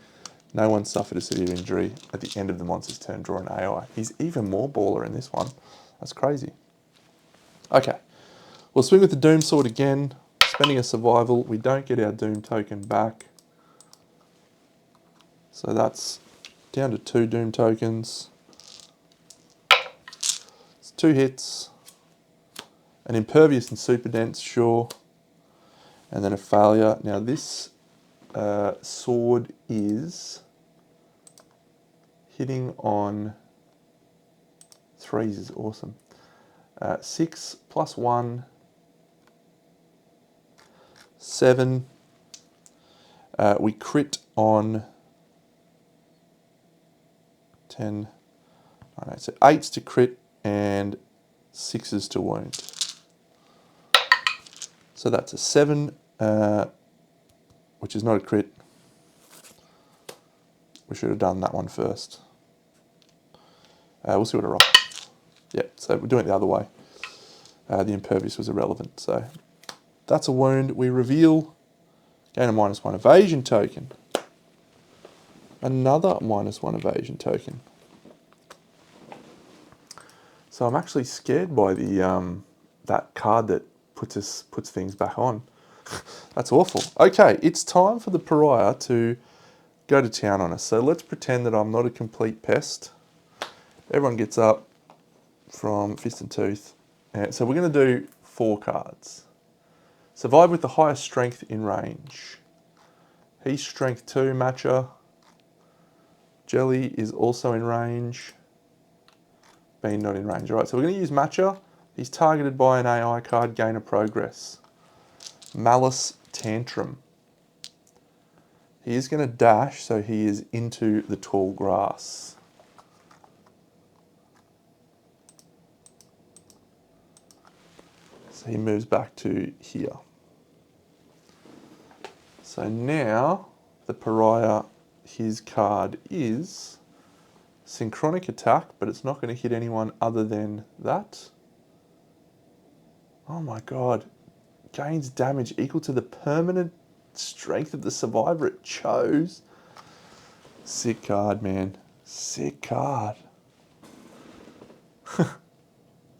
No one suffered a severe injury. At the end of the monster's turn, draw an AI. He's even more baller in this one. That's crazy. Okay. We'll swing with the Doom Sword again, spending a survival. We don't get our Doom token back. So that's down to 2 Doom tokens. It's 2 hits. An Impervious and Super Dense, sure. And then a failure. Now this sword is hitting on 3s is awesome. 6 plus 1. 7. We crit on 10. Alright, so 8s to crit and 6s to wound. So that's a 7, which is not a crit. We should have done that one first. We'll see what I roll. Yeah, so we're doing it the other way. The Impervious was irrelevant, so that's a wound. We reveal, gain a -1 evasion token. Another -1 evasion token. So I'm actually scared by the that card that puts things back on. That's awful. Okay, it's time for the pariah to go to town on us. So let's pretend that I'm not a complete pest. Everyone gets up from Fist and Tooth. And so we're going to do 4 cards. Survive with the highest strength in range. He's strength 2, Matcher. Jelly is also in range. Bean not in range. All right, so we're going to use Matcher. He's targeted by an AI card, gain a progress. Malice Tantrum. He is going to dash, so he is into the tall grass. So he moves back to here. So now the pariah, his card is synchronic attack, but it's not going to hit anyone other than that. Oh my god. Gains damage equal to the permanent strength of the survivor it chose. Sick card, man. Sick card.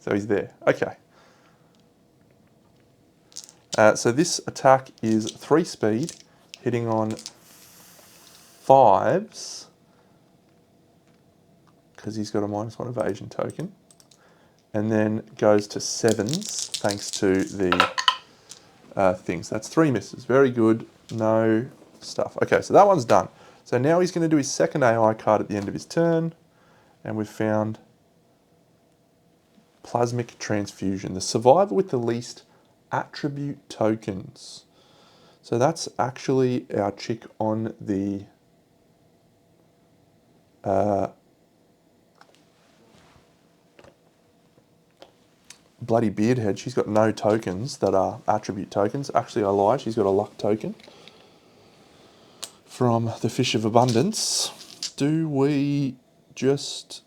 So he's there. Okay. So this attack is 3 speed, hitting on 5s, because he's got a -1 evasion token, and then goes to 7s thanks to the things. That's 3 misses. Very good. No stuff. Okay, so that one's done. So now he's going to do his second AI card at the end of his turn, and we've found Plasmic Transfusion, the survivor with the least attribute tokens. So that's actually our chick on the bloody Beardhead. She's got no tokens that are attribute tokens. Actually, I lied. She's got a luck token from the Fish of Abundance. Do we just...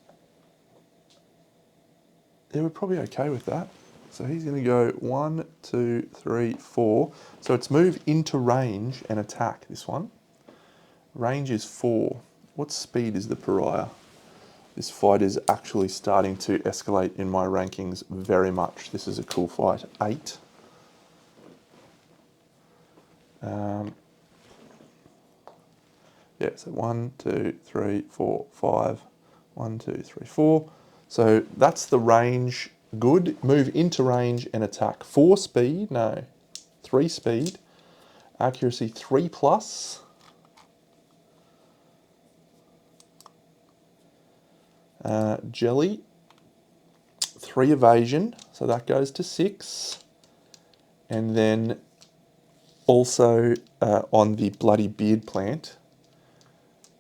Yeah, we're probably okay with that. So he's going to go 1, 2, 3, 4. So it's move into range and attack, this one. Range is 4. What speed is the pariah? This fight is actually starting to escalate in my rankings very much. This is a cool fight. 8. Yeah, so 1, 2, 3, 4, 5. 1, 2, 3, 4. So that's the range. Good. Move into range and attack. 4 speed. No. 3 speed. Accuracy 3 plus. Jelly. 3 evasion. So that goes to 6. And then also on the bloody beard plant,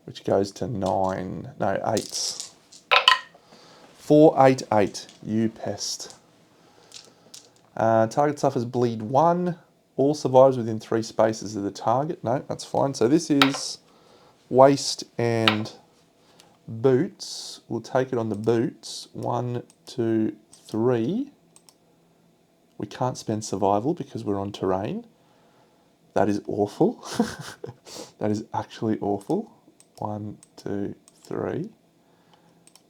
which goes to 9. No, 8s. 4, 8, 8. You pest. Target suffers bleed 1. All survivors within 3 spaces of the target. No, that's fine. So this is waist and boots. We'll take it on the boots. 1, 2, 3. We can't spend survival because we're on terrain. That is awful. That is actually awful. 1, 2, 3.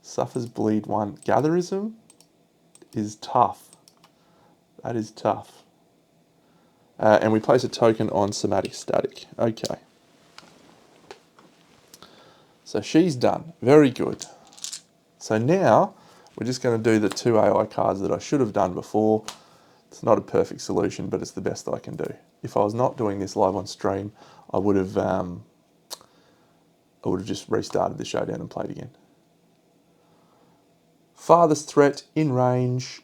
Suffers bleed 1. Gatherism is tough. That is tough. And we place a token on somatic static. Okay. So she's done. Very good. So now we're just going to do the 2 AI cards that I should have done before. It's not a perfect solution, but it's the best I can do. If I was not doing this live on stream, I would have just restarted the showdown and played again. Farthest threat in range.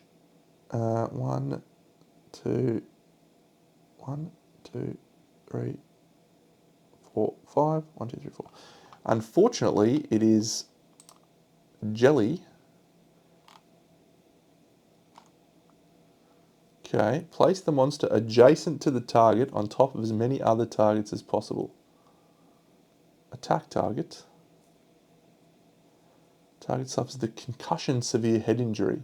1, 2, 1, 2, 3, 4, 5. 1, 2, 3, 4. Unfortunately, it is Jelly. Okay, place the monster adjacent to the target on top of as many other targets as possible. Attack target. Target suffers the concussion severe head injury.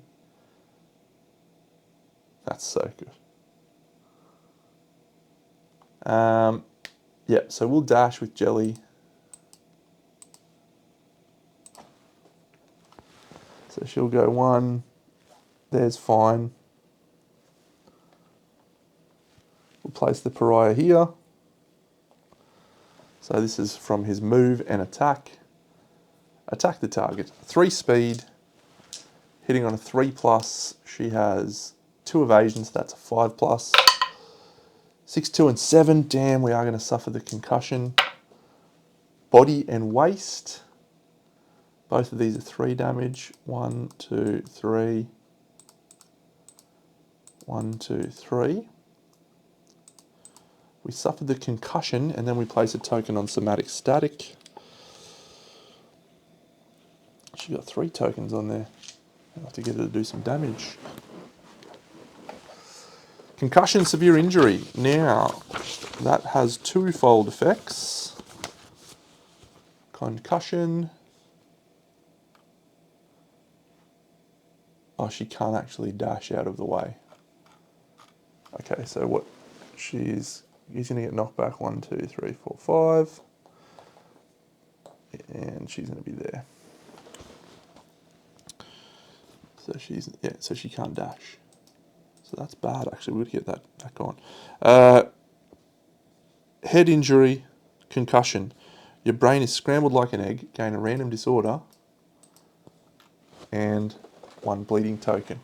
That's so good. Yeah, so we'll dash with Jelly. So she'll go 1. There's fine. We'll place the pariah here. So this is from his move and attack. Attack the target. 3 speed. Hitting on a 3 plus. She has 2 evasions. That's a 5 plus. 6, 2, and 7. Damn, we are going to suffer the concussion. Body and waist. Both of these are 3 damage. 1, 2, 3. 1, 2, 3. We suffered the concussion, and then we place a token on somatic static. She got 3 tokens on there. I'll have to get her to do some damage. Concussion, severe injury. Now, that has twofold effects. Concussion. Oh, she can't actually dash out of the way. Okay, so what she's going to get knocked back 1, 2, 3, 4, 5. And she's going to be there. So so she can't dash. So that's bad, actually. We've got to get that back on. Head injury, concussion. Your brain is scrambled like an egg, gain a random disorder, and 1 bleeding token.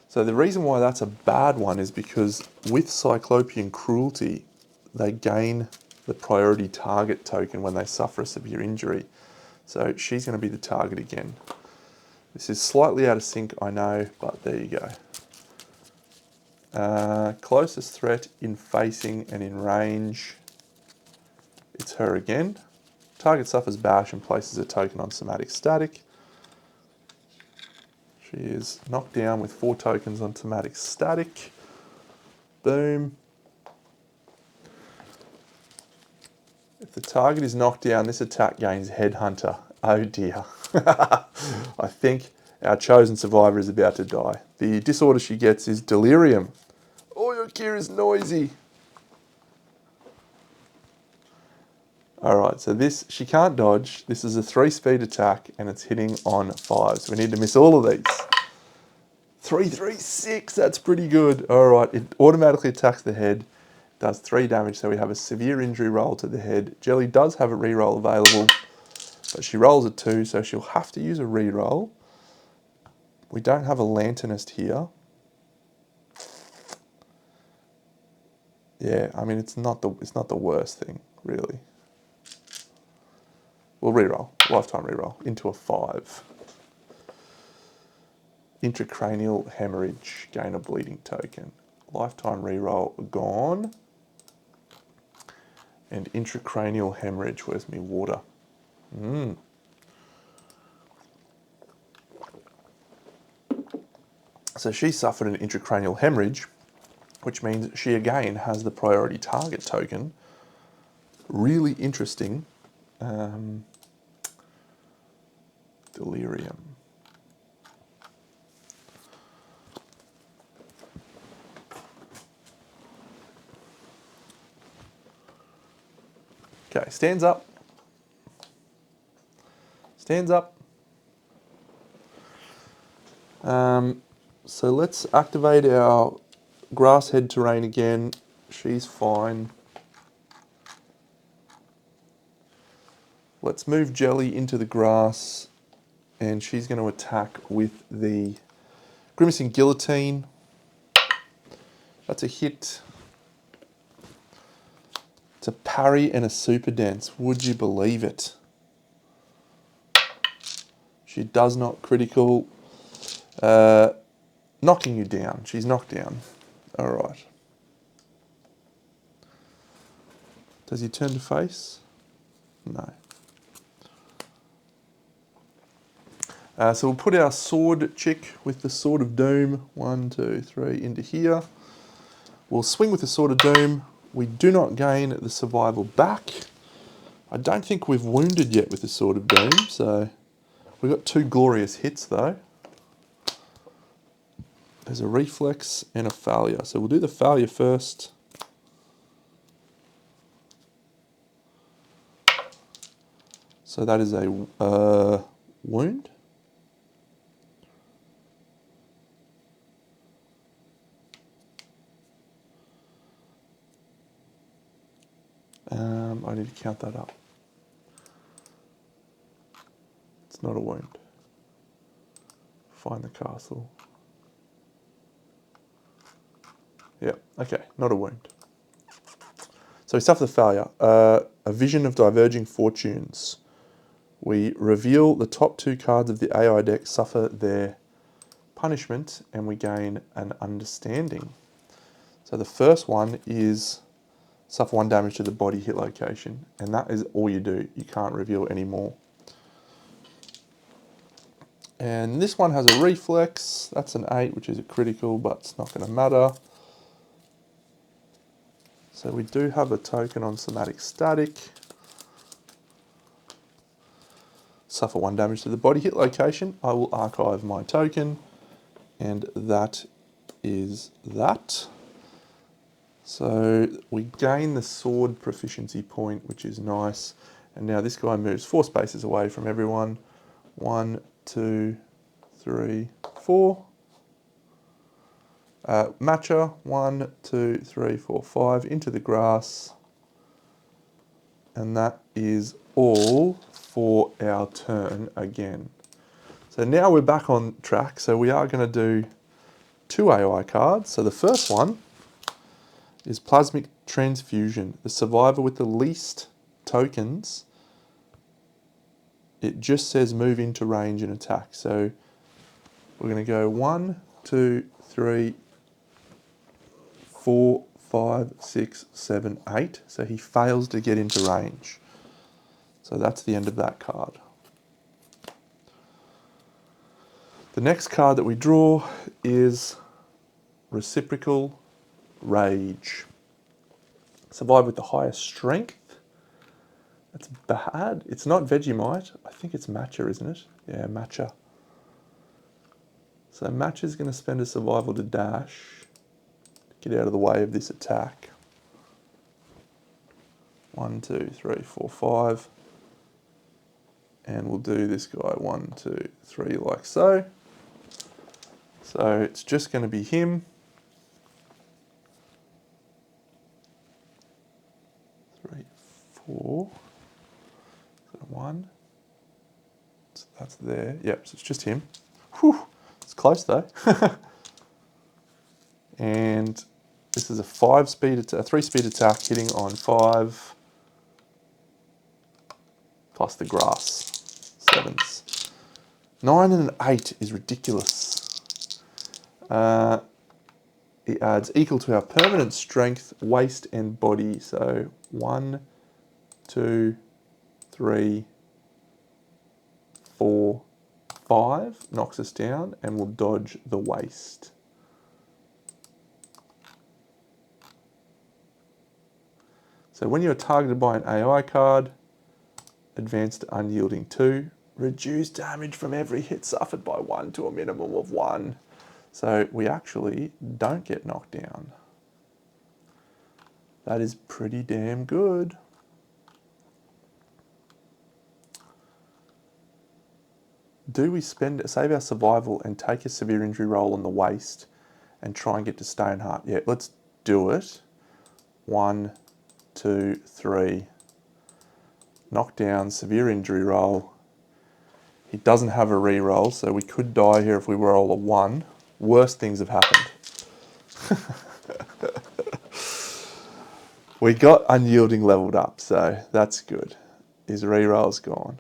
So the reason why that's a bad one is because with Cyclopean cruelty, they gain the priority target token when they suffer a severe injury. So she's going to be the target again. This is slightly out of sync, I know, but there you go. Closest threat in facing and in range. It's her again. Target suffers bash and places a token on somatic static. She is knocked down with 4 tokens on somatic static. Boom. If the target is knocked down, this attack gains Headhunter. Oh dear. I think our chosen survivor is about to die. The disorder she gets is delirium. Oh, your gear is noisy. Alright, so this, she can't dodge. This is a 3-speed attack and it's hitting on 5. So we need to miss all of these. 3, 3, 6, that's pretty good. Alright, it automatically attacks the head. Does 3 damage, so we have a severe injury roll to the head. Jelly does have a reroll available, but she rolls a 2, so she'll have to use a reroll. We don't have a lanternist here. Yeah, I mean it's not the worst thing, really. We'll reroll, lifetime reroll, into a 5. Intracranial hemorrhage, gain a bleeding token. Lifetime reroll gone. And intracranial hemorrhage, where's me water? So she suffered an intracranial hemorrhage, which means she again has the priority target token. Really interesting. Delirium. Okay, stands up. Stands up. So let's activate our grass head terrain again. She's fine. Let's move Jelly into the grass and she's going to attack with the Grimacing Guillotine. That's a hit. It's a parry and a super dance. Would you believe it? She does not critical. Knocking you down. She's knocked down. All right. Does he turn to face? No. So we'll put our sword chick with the Sword of Doom, 1, 2, 3, into here. We'll swing with the Sword of Doom. We do not gain the survival back. I don't think we've wounded yet with the Sword of Doom, so we've got 2 glorious hits though. There's a reflex and a failure. So we'll do the failure first. So that is a wound. I need to count that up. It's not a wound. Find the castle. Yeah, okay, not a wound. So we suffer the failure. A vision of diverging fortunes. We reveal the top 2 cards of the AI deck, suffer their punishment, and we gain an understanding. So the first one is suffer 1 damage to the body hit location, and that is all you do. You can't reveal any more. And this one has a reflex. That's an 8, which is a critical, but it's not going to matter. So we do have a token on somatic static. Suffer 1 damage to the body hit location. I will archive my token, and that is that. So we gain the sword proficiency point, which is nice. And now this guy moves 4 spaces away from everyone. 1, 2, 3, 4. Matcha, 1, 2, 3, 4, 5, into the grass. And that is all for our turn again. So now we're back on track. So we are going to do 2 AI cards. So the first one is Plasmic Transfusion. The survivor with the least tokens, it just says move into range and attack. So we're going to go 1, 2, 3, 4, 5, 6, 7, 8. So he fails to get into range. So that's the end of that card. The next card that we draw is Reciprocal Rage. Survive with the highest strength. That's bad. It's not Vegemite. I think it's Matcha, isn't it? Yeah, Matcha. So Matcha's going to spend a survival to dash. Get out of the way of this attack. 1, 2, 3, 4, 5. And we'll do this guy 1, 2, 3 like so. So it's just going to be him. 3, 4. So 1. So that's there. Yep, so it's just him. Whew, it's close though. And this is a 3-speed attack hitting on 5 plus the grass. 7s. 9 and an 8 is ridiculous. It adds equal to our permanent strength, waist, and body. So 1, 2, 3, 4, 5 knocks us down, and we'll dodge the waist. So when you're targeted by an AI card, advance to unyielding 2, reduce damage from every hit suffered by 1 to a minimum of 1. So we actually don't get knocked down. That is pretty damn good. Do we save our survival and take a severe injury roll on the waist and try and get to Stoneheart? Yeah, let's do it. 1, 2, 3. Knockdown, severe injury roll. He doesn't have a re-roll, so we could die here if we roll a 1. Worst things have happened. We got unyielding leveled up, so that's good. His re-roll's gone.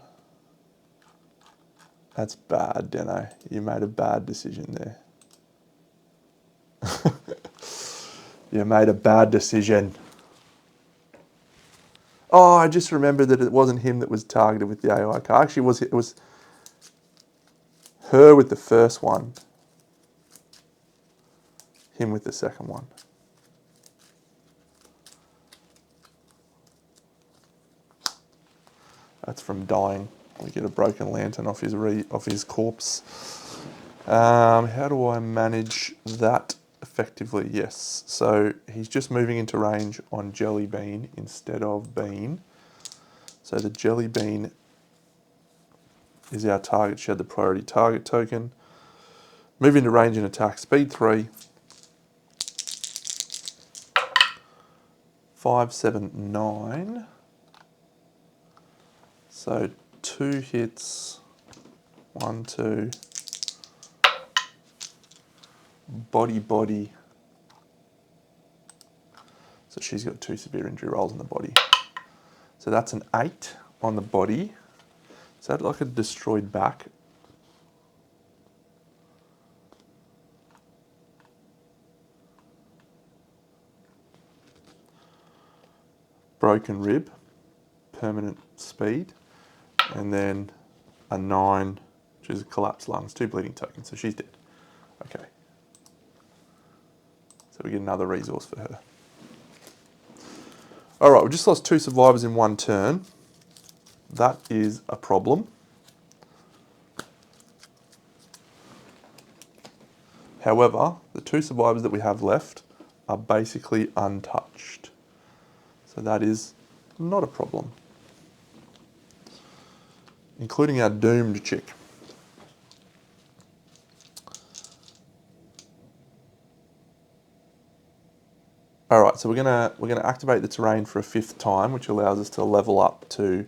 That's bad, Deno. You made a bad decision there. You made a bad decision. Oh, I just remembered that it wasn't him that was targeted with the AI card. Actually, it was her with the first one. Him with the second one. That's from dying. We get a broken lantern off his corpse. How do I manage that effectively? Yes. So he's just moving into range on Jelly Bean instead of Bean. So the Jelly Bean is our target. She had the priority target token. Move into range and attack. Speed 3. 5, 7, 9. So 2 hits. 1, 2. Body. So she's got 2 severe injury rolls in the body. So that's an 8 on the body. Is that like a destroyed back? Broken rib, permanent speed, and then a 9, which is a collapsed lungs, 2 bleeding tokens, so she's dead. Okay. So we get another resource for her. All right, we just lost 2 survivors in 1 turn. That is a problem. However, the 2 survivors that we have left are basically untouched. So that is not a problem. Including our doomed chick. All right, so we're gonna activate the terrain for a 5th time, which allows us to level up to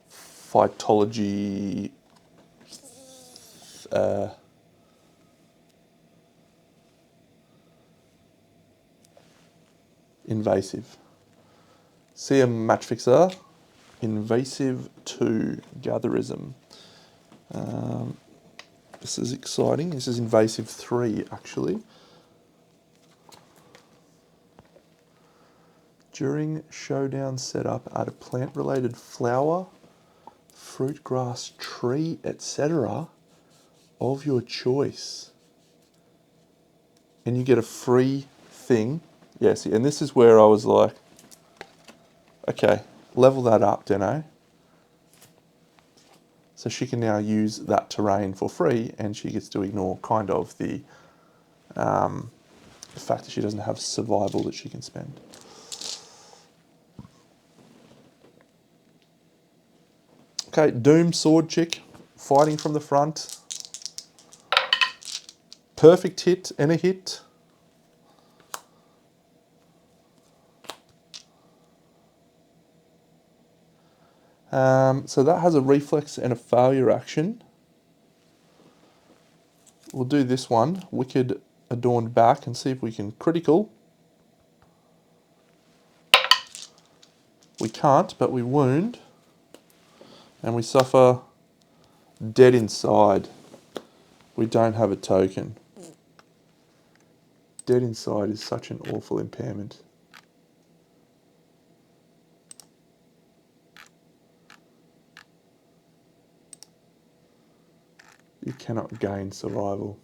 phytology. Invasive. See a match fixer. Invasive 2 Gatherism. This is exciting. This is invasive 3 actually. During showdown setup, add a plant-related flower, fruit, grass, tree, etc. of your choice. And you get a free thing. Yeah, see, and this is where I was like, okay, level that up, Deno. So she can now use that terrain for free, and she gets to ignore kind of the fact that she doesn't have survival that she can spend. Okay, Doom Sword Chick, fighting from the front. Perfect hit and a hit. So that has a reflex and a failure action. We'll do this one, Wicked Adorned Back, and see if we can critical. We can't, but we wound. And we suffer Dead Inside. We don't have a token. Dead Inside is such an awful impairment. You cannot gain survival.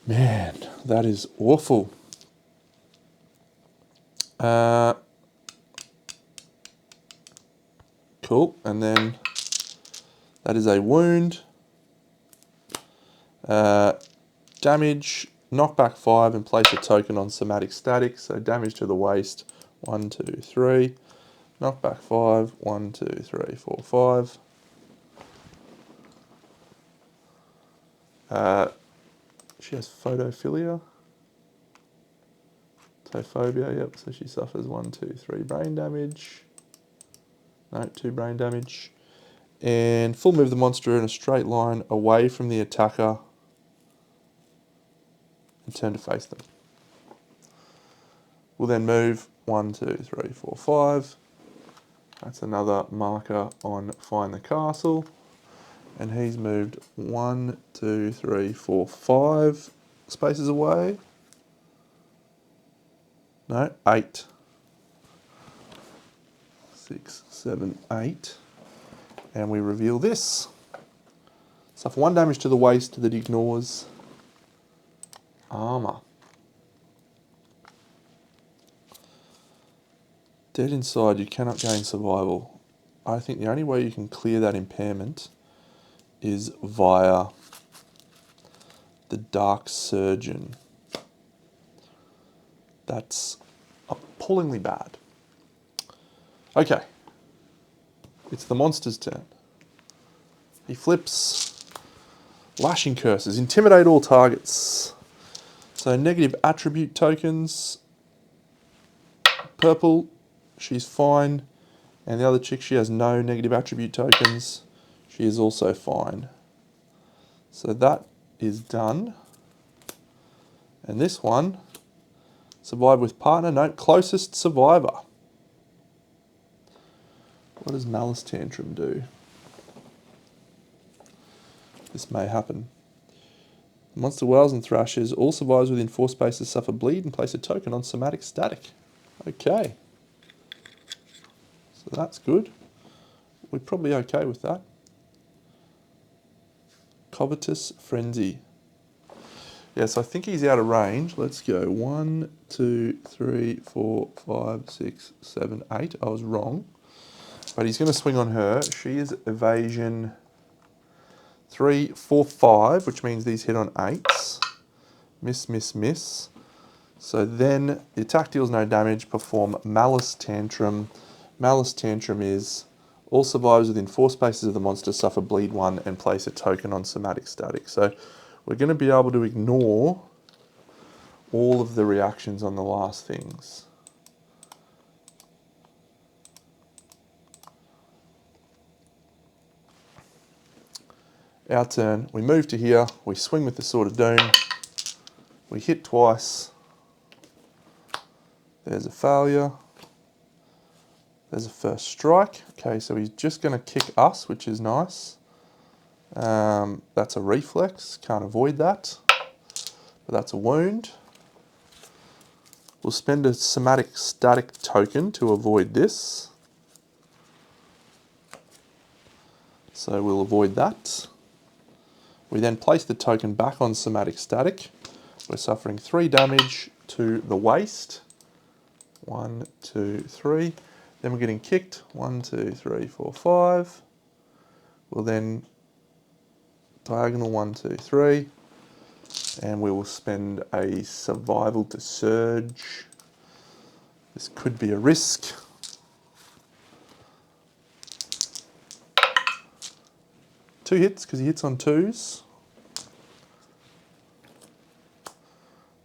Man, that is awful. Cool, and then that is a wound. Damage, knockback 5 and place a token on somatic static. So damage to the waist, 1, 2, 3. Knockback 5, 1, 2, 3, 4, 5. She has photophilia. Tophobia, yep, so she suffers 1, 2, 3 brain damage. No, 2 brain damage. And full move the monster in a straight line away from the attacker and turn to face them. We'll then move 1, 2, 3, 4, 5. That's another marker on Find the Castle. And he's moved 1, 2, 3, 4, 5 spaces away. No, 8. 6, 7, 8. And we reveal this. Suffer 1 damage to the waist that ignores armor. Dead Inside, you cannot gain survival. I think the only way you can clear that impairment is via the Dark Surgeon. That's appallingly bad. Okay. It's the monster's turn. He flips Lashing Curses. Intimidate all targets. So negative attribute tokens. Purple, she's fine. And the other chick, she has no negative attribute tokens. She is also fine. So that is done. And this one, survive with partner. No, closest survivor. What does Malice Tantrum do? This may happen. Monster wails and thrashes. All survivors within 4 spaces suffer bleed and place a token on somatic static. Okay. So that's good. We're probably okay with that. Covetous Frenzy. Yes, I think he's out of range. Let's go. 1, 2, 3, 4, 5, 6, 7, 8. I was wrong. But he's going to swing on her. She is evasion 3, 4, 5, which means these hit on 8s. Miss, miss, miss. So then the attack deals no damage. Perform Malice Tantrum. Malice Tantrum is all survivors within 4 spaces of the monster suffer bleed 1 and place a token on somatic static. So we're going to be able to ignore all of the reactions on the last things. Our turn. We move to here. We swing with the Sword of Doom. We hit twice. There's a failure. There's a first strike. Okay, so he's just going to kick us, which is nice. That's a reflex. Can't avoid that. But that's a wound. We'll spend a somatic static token to avoid this. So we'll avoid that. We then place the token back on somatic static. We're suffering 3 damage to the waist. 1, 2, 3. Then we're getting kicked. 1, 2, 3, 4, 5. We'll then diagonal 1, 2, 3. And we will spend a survival to surge. This could be a risk. Two hits, because he hits on 2s.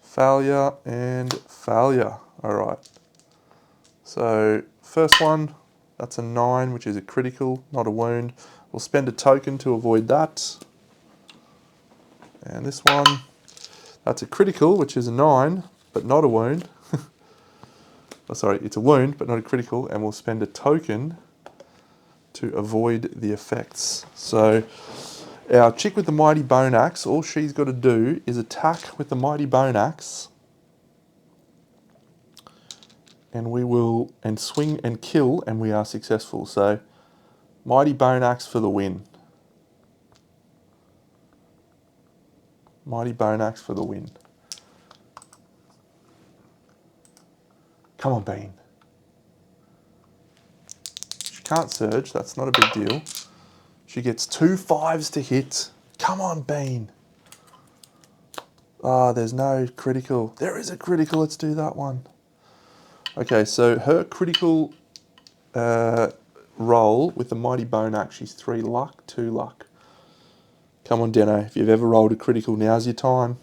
Failure and failure. Alright. So, first one, that's a 9, which is a critical, not a wound. We'll spend a token to avoid that. And this one, that's a critical, which is a 9, but not a wound. Oh, sorry, it's a wound, but not a critical, and we'll spend a token to avoid the effects. So our chick with the Mighty Bone Axe, all she's got to do is attack with the Mighty Bone Axe, and we will, and swing and kill, and we are successful. So Mighty Bone Axe for the win. Mighty Bone Axe for the win. Come on, Bean. She can't surge, that's not a big deal. She gets 2 5s to hit. Come on, Bean. Ah, there's no critical. There is a critical, let's do that one. Okay, so her critical roll with the Mighty Bone Axe, she's 3 luck, 2 luck. Come on, Deno, if you've ever rolled a critical, now's your time.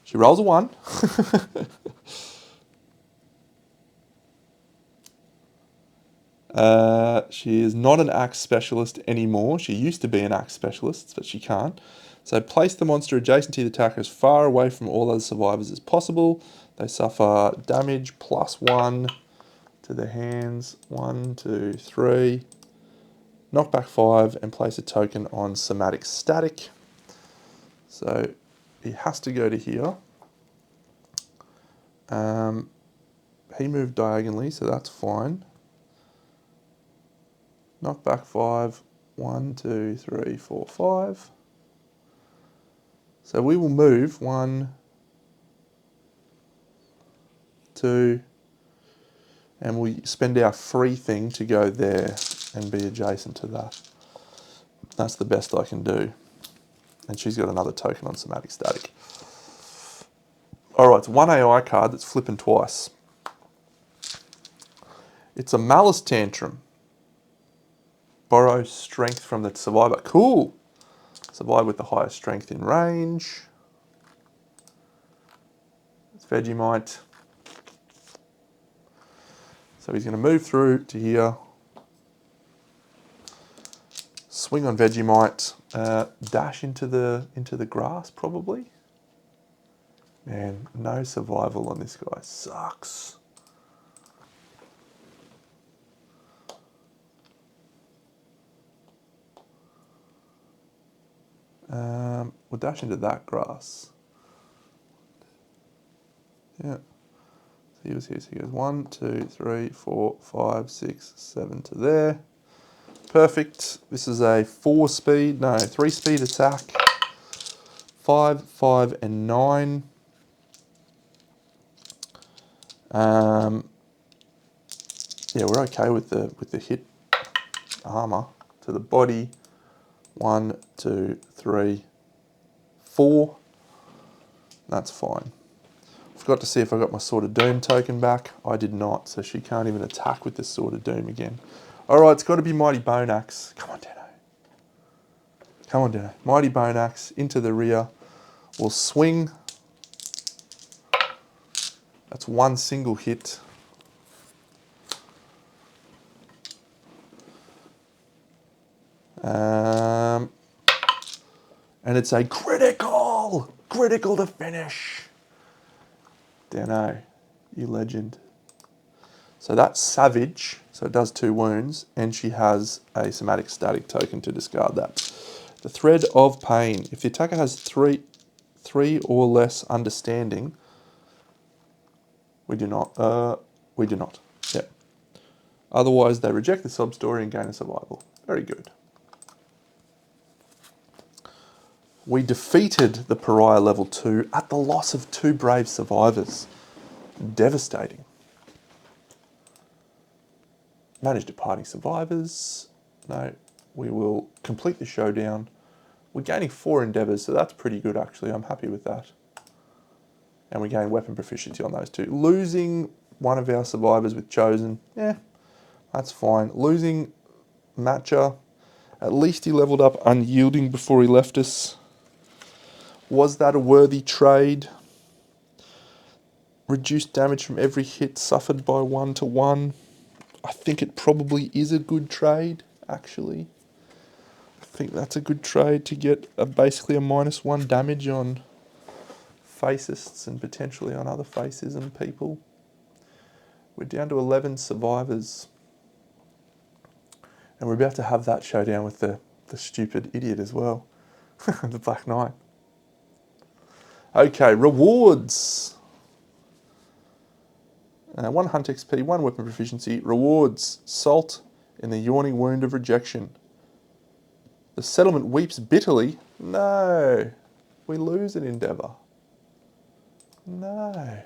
She rolls a 1. She is not an axe specialist anymore. She used to be an axe specialist, but she can't. So place the monster adjacent to the attacker as far away from all other survivors as possible. They suffer damage +1 to their hands. 1, 2, 3. Knockback 5 and place a token on somatic static. So he has to go to here. He moved diagonally, so that's fine. Knockback 5, 1, 2, 3, 4, 5. So we will move 1, 2, and we spend our free thing to go there and be adjacent to that. That's the best I can do. And she's got another token on somatic static. Alright, it's 1 AI card that's flipping twice. It's a Malice Tantrum. Borrow strength from the survivor. Cool! Survive with the highest strength in range. It's Vegemite. So he's going to move through to here. Swing on Vegemite. Dash into the grass, probably. Man, no survival on this guy. Sucks. We'll dash into that grass. Yeah. So he was here. So he goes 1, 2, 3, 4, 5, 6, 7 to there. Perfect. This is a 3 speed attack. 5, 5, and 9. Yeah, we're okay with the hit armor to the body. 1, 2, 3, 4. That's fine. Forgot to see if I got my Sword of Doom token back. I did not, so she can't even attack with the Sword of Doom again. Alright, it's got to be Mighty Bone Axe. Come on, Dano. Come on, Dano. Mighty Bone Axe into the rear. We'll swing. That's one single hit. And it's a critical! Critical to finish. Dano, you legend. So that's Savage, so it does 2 wounds, and she has a Somatic Static token to discard that. The Thread of Pain. If the attacker has 3 or less understanding, we do not. Yep. Otherwise, they reject the sub-story and gain a survival. Very good. We defeated the Pariah level 2 at the loss of 2 brave survivors. Devastating. Manage departing survivors. No, we will complete the showdown. We're gaining 4 endeavours, so that's pretty good actually. I'm happy with that. And we gain weapon proficiency on those 2. Losing one of our survivors with Chosen, yeah, that's fine. Losing Matcha, at least he leveled up Unyielding before he left us. Was that a worthy trade? Reduced damage from every hit suffered by 1-1. I think it probably is a good trade, actually. I think that's a good trade to get basically a -1 damage on Facists and potentially on other Facism people. We're down to 11 survivors. And we're about to have that showdown with the stupid idiot as well. The Black Knight. Okay, rewards. 1 Hunt XP, 1 Weapon Proficiency. Rewards. Salt in the Yawning Wound of Rejection. The settlement weeps bitterly. No. We lose an endeavour. No.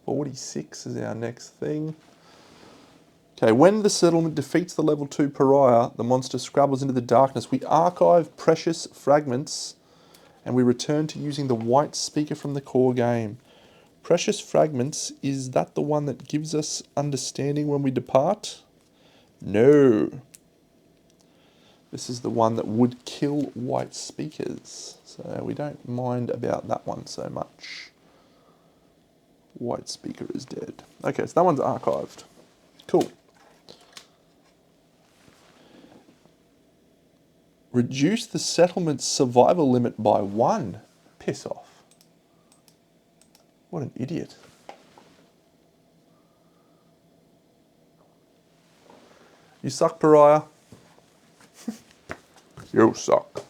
46 is our next thing. Okay, when the settlement defeats the level 2 pariah, the monster scrabbles into the darkness. We archive precious fragments and we return to using the white speaker from the core game. Precious fragments, is that the one that gives us understanding when we depart? No. This is the one that would kill white speakers. So we don't mind about that one so much. White speaker is dead. Okay, so that one's archived. Cool. Reduce the settlement's survival limit by 1. Piss off. What an idiot. You suck, pariah. You suck.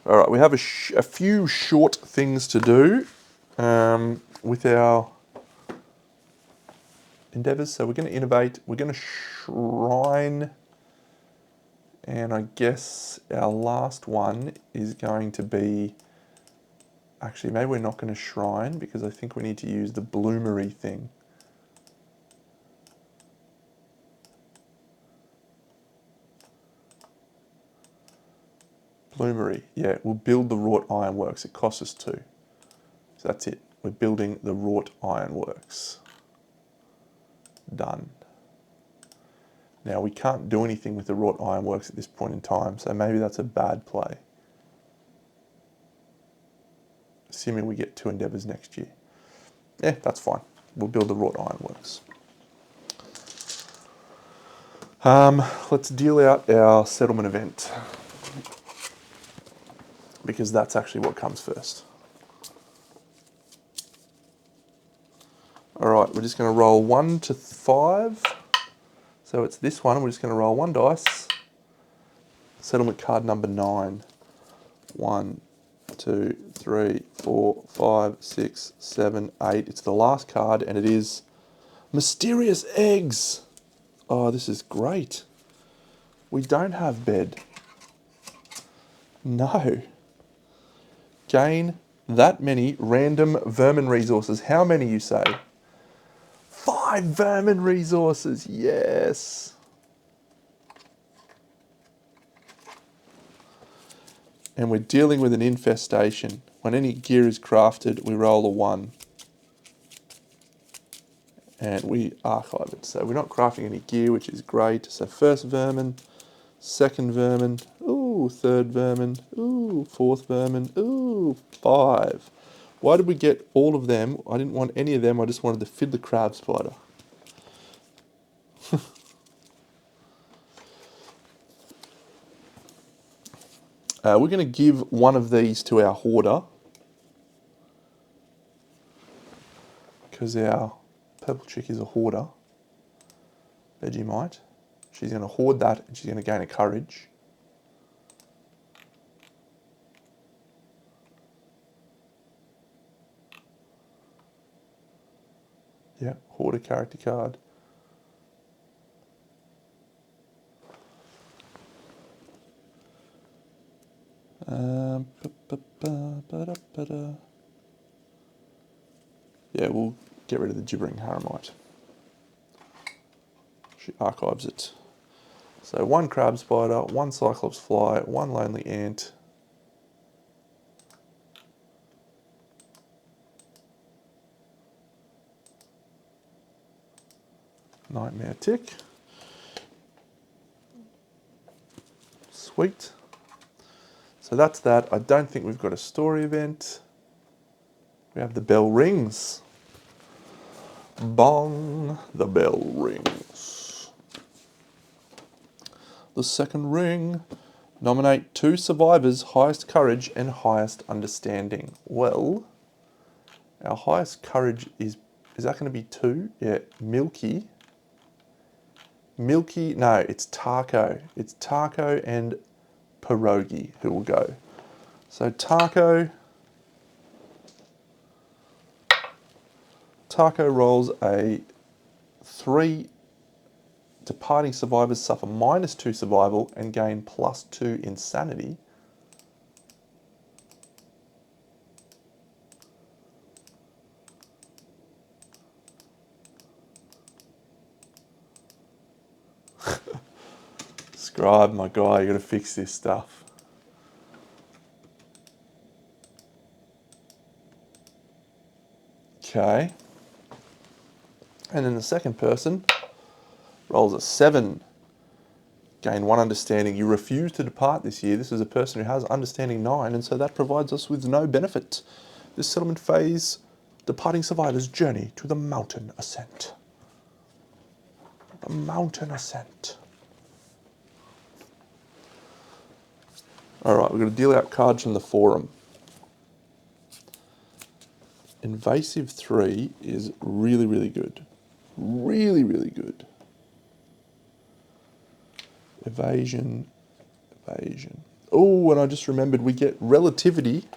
All right, we have a few short things to do with our endeavours. So we're going to innovate. We're going to shrine. And I guess our last one is going to be... Actually, maybe we're not going to shrine because I think we need to use the bloomery thing. Bloomery, yeah, we'll build the wrought ironworks. It costs us 2. So that's it. We're building the wrought ironworks. Done. Now we can't do anything with the wrought ironworks at this point in time, so maybe that's a bad play. Assuming we get 2 endeavours next year. Yeah, that's fine. We'll build the wrought ironworks. Let's deal out our settlement event, because that's actually what comes first. All right, we're just going to roll 1 to 5. So it's this one. We're just going to roll 1 dice. Settlement card number 9. 1, 2, 3, 4, 5, 6, 7, 8. It's the last card, and it is Mysterious eggs. Oh, this is great. We don't have bed. No. Gain that many random vermin resources. How many, you say? 5 vermin resources. Yes. And we're dealing with an infestation. When any gear is crafted, we roll a 1. And we archive it. So we're not crafting any gear, which is great. So first vermin, second vermin, ooh, third vermin, ooh, fourth vermin, ooh, 5. Why did we get all of them? I didn't want any of them, I just wanted the fiddler crab spider. We're going to give one of these to our hoarder, because our purple chick is a hoarder. Vegemite. She's going to hoard that and she's going to gain a courage. Yeah, hoarder character card. Yeah, we'll get rid of the gibbering haramite. She archives it. So 1 crab spider, 1 cyclops fly, 1 lonely ant. Nightmare tick. Sweet. So that's that. I don't think we've got a story event. We have the bell rings. Bong, the bell rings. The second ring. Nominate 2 survivors, highest courage and highest understanding. Well, our highest courage is that going to be 2? Yeah, Milky. Milky, no, it's Taco. It's Taco and Pierogi who will go. So Taco rolls a 3. Departing survivors suffer -2 survival and gain +2 insanity. Scribe, my guy, you gotta fix this stuff. Okay. And then the second person rolls a 7. Gain 1 understanding. You refuse to depart this year. This is a person who has understanding 9, and so that provides us with no benefit. This settlement phase, departing survivors journey to the mountain ascent. The mountain ascent. Alright, we're going to deal out cards from the forum. Invasive 3 is really, really good. Really, really good. Evasion. Oh, and I just remembered we get relativity.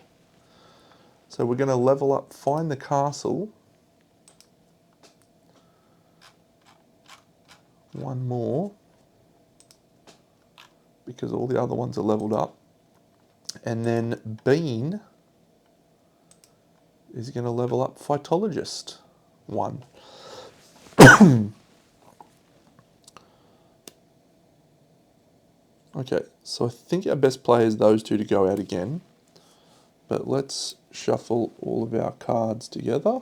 So we're going to level up, find the castle. 1 more. Because all the other ones are leveled up. And then Bean is going to level up Phytologist 1. Okay, so I think our best play is those 2 to go out again. But let's shuffle all of our cards together.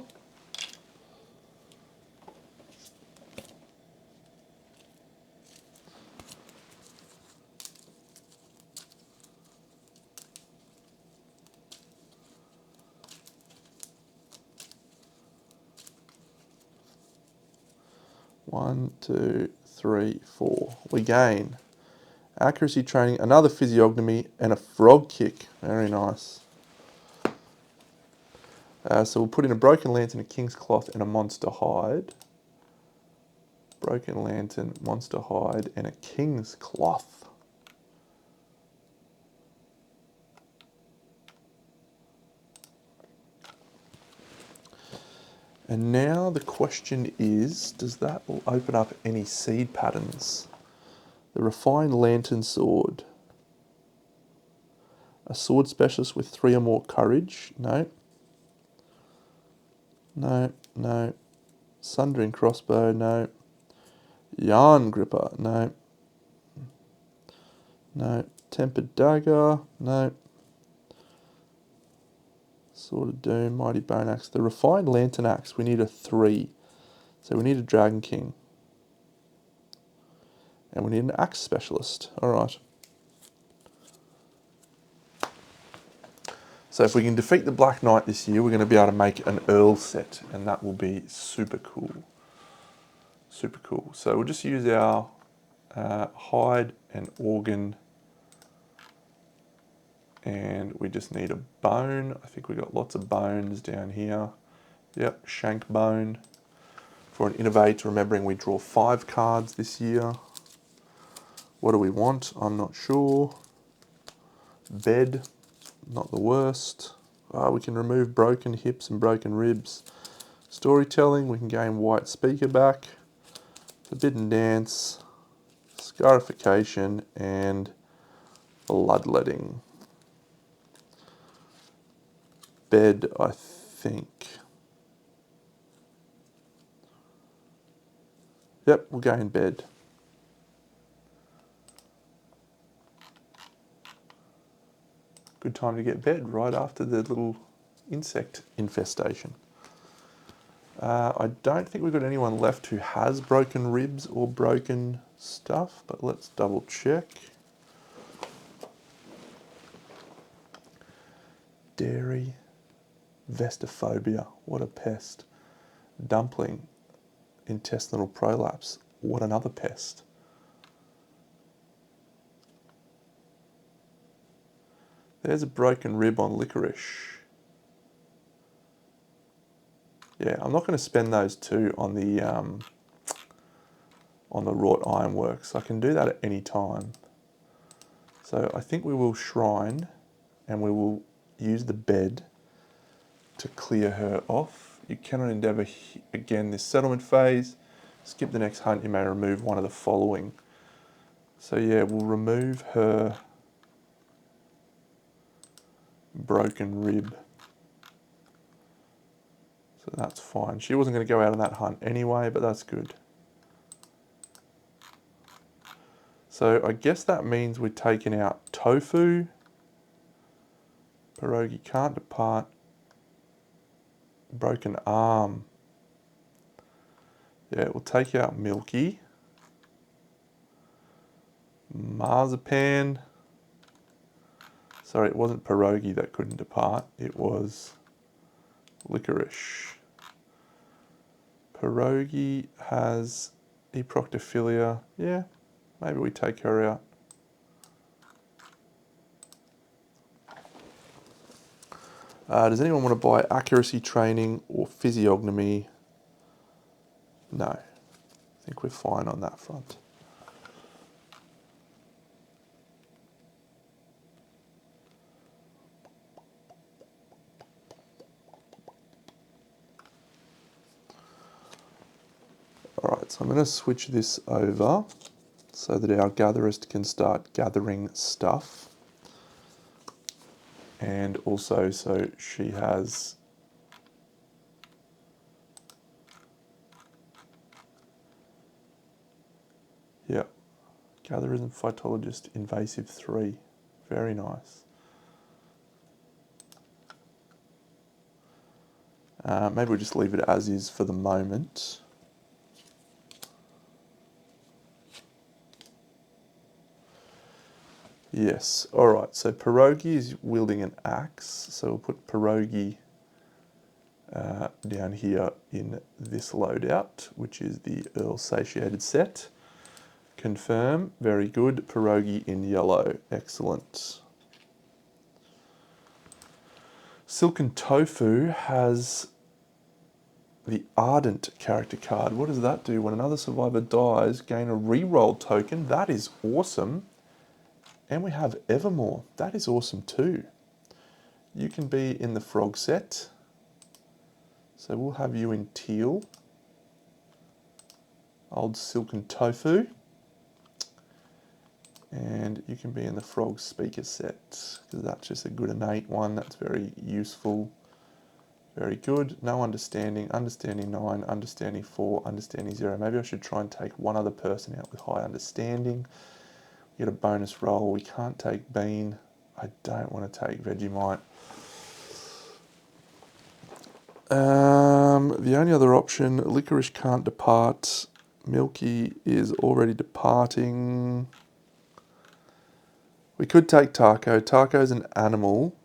One, 2, 3, 4. We gain accuracy training, another physiognomy, and a frog kick. Very nice. So we'll put in a broken lantern, a king's cloth, and a monster hide. Broken lantern, monster hide, and a king's cloth. And now the question is, does that open up any seed patterns? The Refined Lantern Sword. A sword specialist with 3 or more courage. No. No, no. Sundering Crossbow. No. Yarn Gripper. No. No. Tempered Dagger. No. Sword of Doom. Mighty Bone Axe. The Refined Lantern Axe. We need a 3. So we need a Dragon King. And we need an Axe Specialist. Alright. So if we can defeat the Black Knight this year, we're going to be able to make an Earl set. And that will be super cool. Super cool. So we'll just use our hide and organ. And we just need a bone. I think we got lots of bones down here. Yep, shank bone. For an innovate, remembering we draw 5 cards this year. What do we want? I'm not sure. Bed, not the worst. We can remove broken hips and broken ribs. Storytelling, we can gain white speaker back. Forbidden dance, scarification, and bloodletting. Bed, I think. Yep, we'll gain bed. Good time to get bed right after the little insect infestation. I don't think we've got anyone left who has broken ribs or broken stuff, but let's double check. Dairy, vestophobia, what a pest. Dumpling, intestinal prolapse, what another pest. There's a broken rib on licorice. Yeah, I'm not going to spend those 2 on the wrought ironworks. I can do that at any time. So I think we will shrine, and we will use the bed to clear her off. You cannot endeavour again this settlement phase. Skip the next hunt. You may remove one of the following. So yeah, we'll remove her broken rib. So that's fine. She wasn't going to go out on that hunt anyway, but that's good. So I guess that means we're taking out Tofu. Pierogi can't depart. Broken arm. Yeah, we'll take out Milky. Marzipan. Sorry, it wasn't pierogi that couldn't depart. It was licorice. Pierogi has eproctophilia. Yeah, maybe we take her out. Does anyone want to buy accuracy training or physiognomy? No. I think we're fine on that front. Alright, so I'm going to switch this over so that our gatherist can start gathering stuff. And also so she has gatherism, phytologist, invasive 3. Very nice. Maybe we'll just leave it as is for the moment. Yes, alright, so Pierogi is wielding an axe, so we'll put Pierogi down here in this loadout, which is the Earl Satiated set. Confirm, very good. Pierogi in yellow, excellent. Silken Tofu has the Ardent character card. What does that do? When another survivor dies, gain a reroll token. That is awesome. And we have Evermore. That is awesome too. You can be in the frog set. So we'll have you in teal. Old silken tofu. And you can be in the frog speaker set, because that's just a good innate one. That's very useful. Very good. No understanding. Understanding 9, understanding 4, understanding 0. Maybe I should try and take one other person out with high understanding. You get a bonus roll. We can't take bean. I don't want to take Vegemite. The only other option, licorice can't depart. Milky is already departing. We could take Taco. Taco's an animal.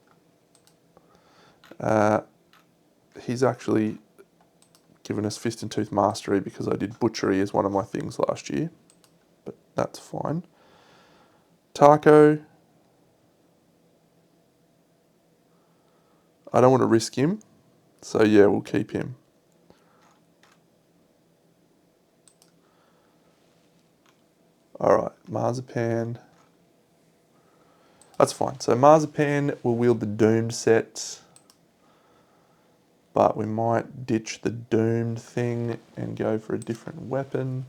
He's actually given us Fist and Tooth Mastery because I did Butchery as one of my things last year. But that's fine. Taco. I don't want to risk him. So yeah, we'll keep him. Alright, Marzipan. That's fine. So Marzipan will wield the Doomed set. But we might ditch the Doomed thing and go for a different weapon.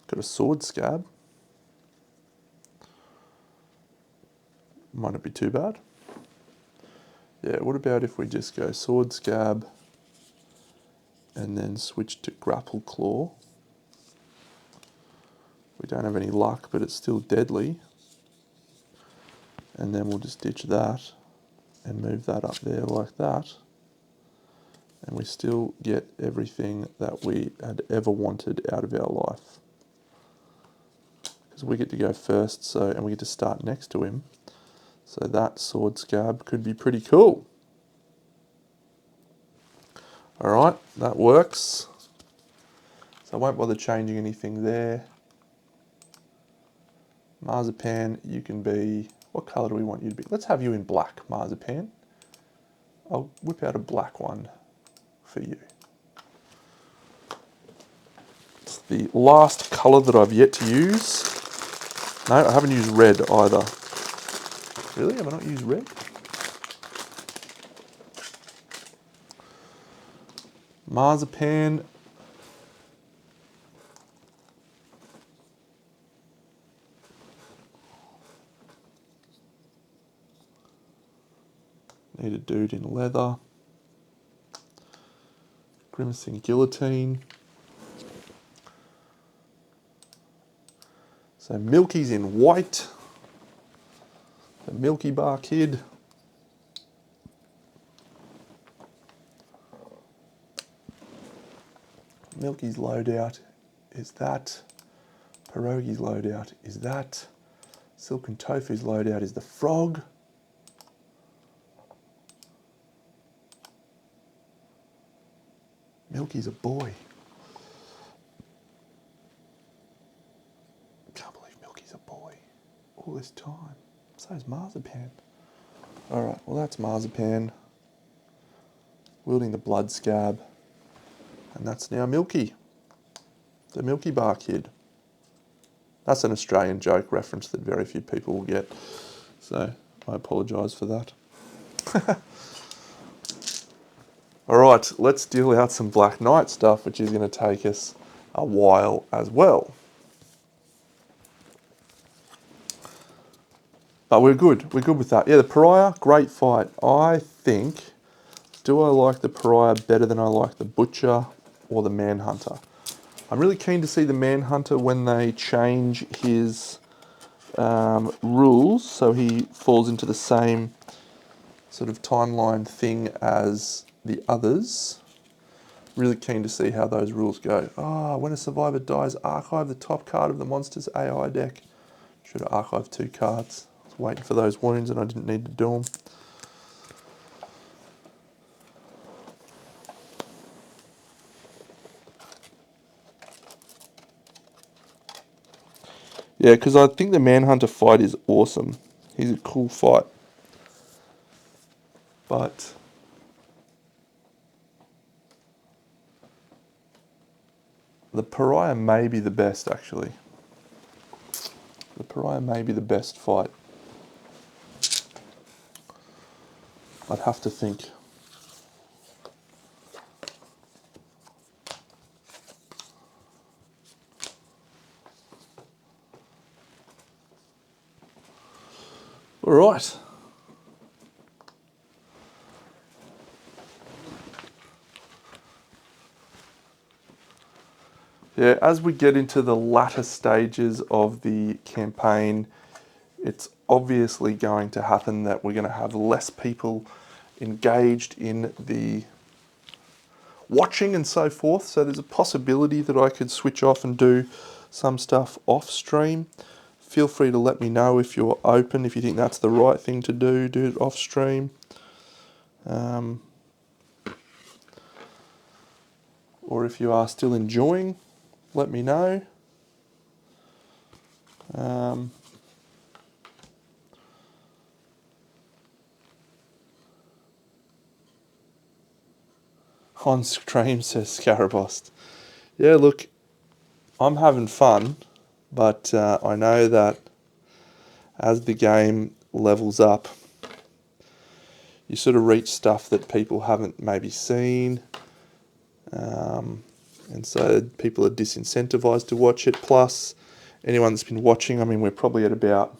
Got a Sword Scab. Might not be too bad. Yeah, what about if we just go Sword Scab and then switch to Grapple Claw? We don't have any luck, but it's still deadly. And then we'll just ditch that and move that up there like that. And we still get everything that we had ever wanted out of our life. Because we get to go first, so and we get to start next to him. So that Sword Scab could be pretty cool. Alright, that works. So I won't bother changing anything there. Marzipan, you can be... What colour do we want you to be? Let's have you in black, Marzipan. I'll whip out a black one for you. It's the last colour that I've yet to use. No, I haven't used red either. Really? Have I not used red? Marzipan. Need a dude in leather. Grimacing Guillotine. So Milky's in white. The Milky Bar Kid. Milky's loadout is that. Pierogi's loadout is that. Silken Tofu's loadout is the frog. Milky's a boy. Can't believe Milky's a boy. All this time. So is Marzipan. Alright, well that's Marzipan. Wielding the blood scab. And that's now Milky. The Milky Bar Kid. That's an Australian joke reference that very few people will get. So I apologise for that. Alright, let's deal out some Black Knight stuff, which is going to take us a while as well. But we're good with that. Yeah, the Pariah, great fight. I think, do I like the Pariah better than I like the Butcher or the Manhunter? I'm really keen to see the Manhunter when they change his rules so he falls into the same sort of timeline thing as the others. Really keen to see how those rules go. When a survivor dies, archive the top card of the monster's AI deck. Should have archived 2 cards. I was waiting for those wounds and I didn't need to do them. Yeah, because I think the Manhunter fight is awesome. He's a cool fight. But the Pariah may be the best, actually. The pariah may be the best fight. I'd have to think. All right. Yeah, as we get into the latter stages of the campaign, it's obviously going to happen that we're going to have less people engaged in the watching and so forth. So there's a possibility that I could switch off and do some stuff off stream. Feel free to let me know if you're open, if you think that's the right thing to do it off stream. Or if you are still enjoying, let me know. On stream, says Scarabost. Yeah, look, I'm having fun, but I know that as the game levels up, you sort of reach stuff that people haven't maybe seen. And so people are disincentivized to watch it. Plus, anyone that's been watching, I mean, we're probably at about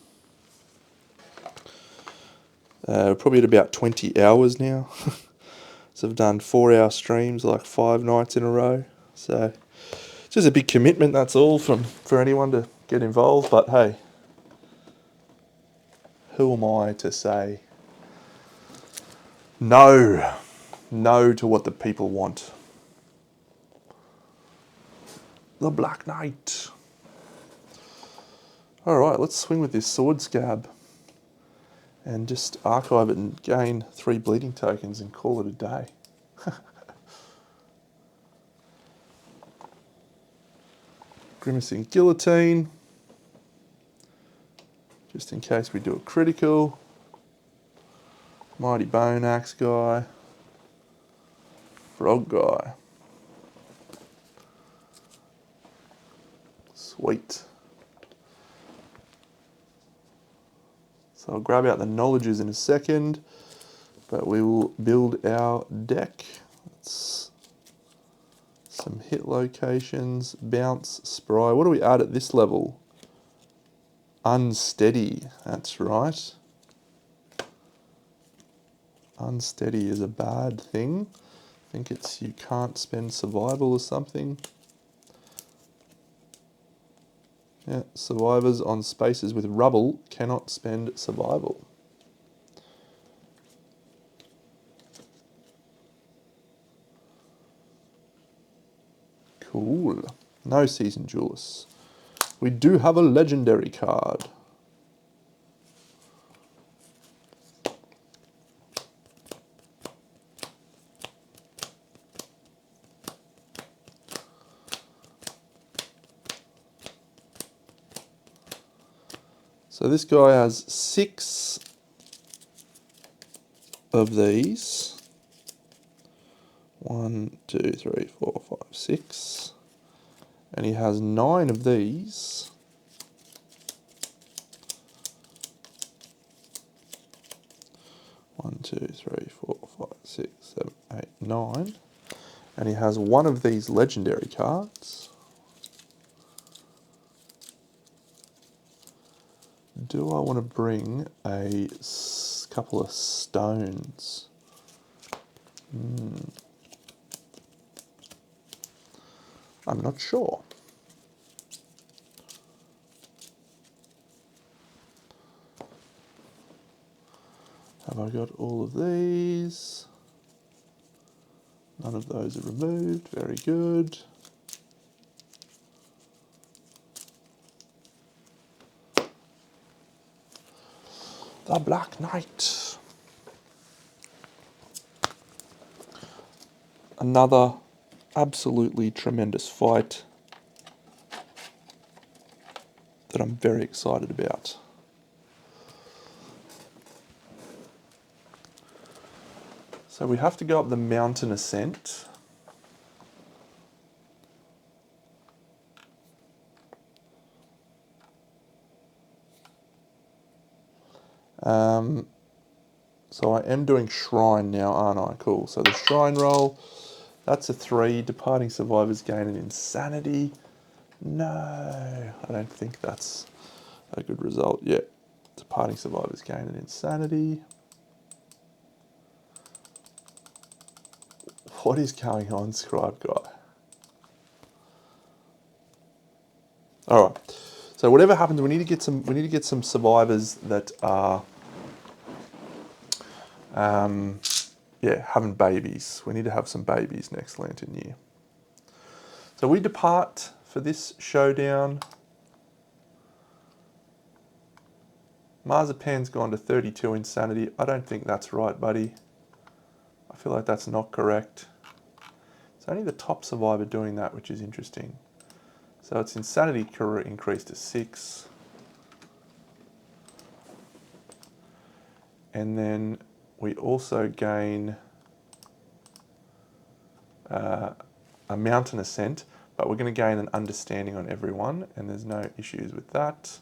20 hours now. So I've done 4-hour streams like 5 nights in a row. So it's just a big commitment, that's all, for anyone to get involved. But hey, who am I to say no to what the people want? The Black Knight. Alright, let's swing with this sword scab and just archive it and gain 3 bleeding tokens and call it a day. Grimacing Guillotine, just in case we do a critical. Mighty Bone Axe guy. Frog guy. Sweet. So I'll grab out the knowledges in a second, but we will build our deck. Let's some hit locations, bounce, spry. What do we add at this level? Unsteady, that's right. Unsteady is a bad thing. I think it's you can't spend survival or something. Yeah, survivors on spaces with rubble cannot spend survival. Cool. No Season Duelists. We do have a legendary card. So this guy has 6 of these. 1, 2, 3, 4, 5, 6. And he has 9 of these. 1, 2, 3, 4, 5, 6, 7, 8, 9. And he has 1 of these legendary cards. Do I want to bring a couple of stones? I'm not sure. Have I got all of these? None of those are removed. Very good. The Black Knight. Another absolutely tremendous fight that I'm very excited about. So we have to go up the mountain ascent. So I am doing Shrine now, aren't I? Cool. So the Shrine roll, that's a 3. Departing survivors gain an Insanity. No, I don't think that's a good result yet. Departing survivors gain an Insanity. What is going on, Scribe Guy? All right. So whatever happens, we need to get some survivors that are, yeah, having babies. We need to have some babies next Lantern Year. So we depart for this showdown. Marzipan's gone to 32 Insanity. I don't think that's right, buddy. I feel like that's not correct. It's only the top survivor doing that, which is interesting. So its Insanity increased to 6. And then we also gain a Mountain Ascent, but we're going to gain an Understanding on everyone, and there's no issues with that.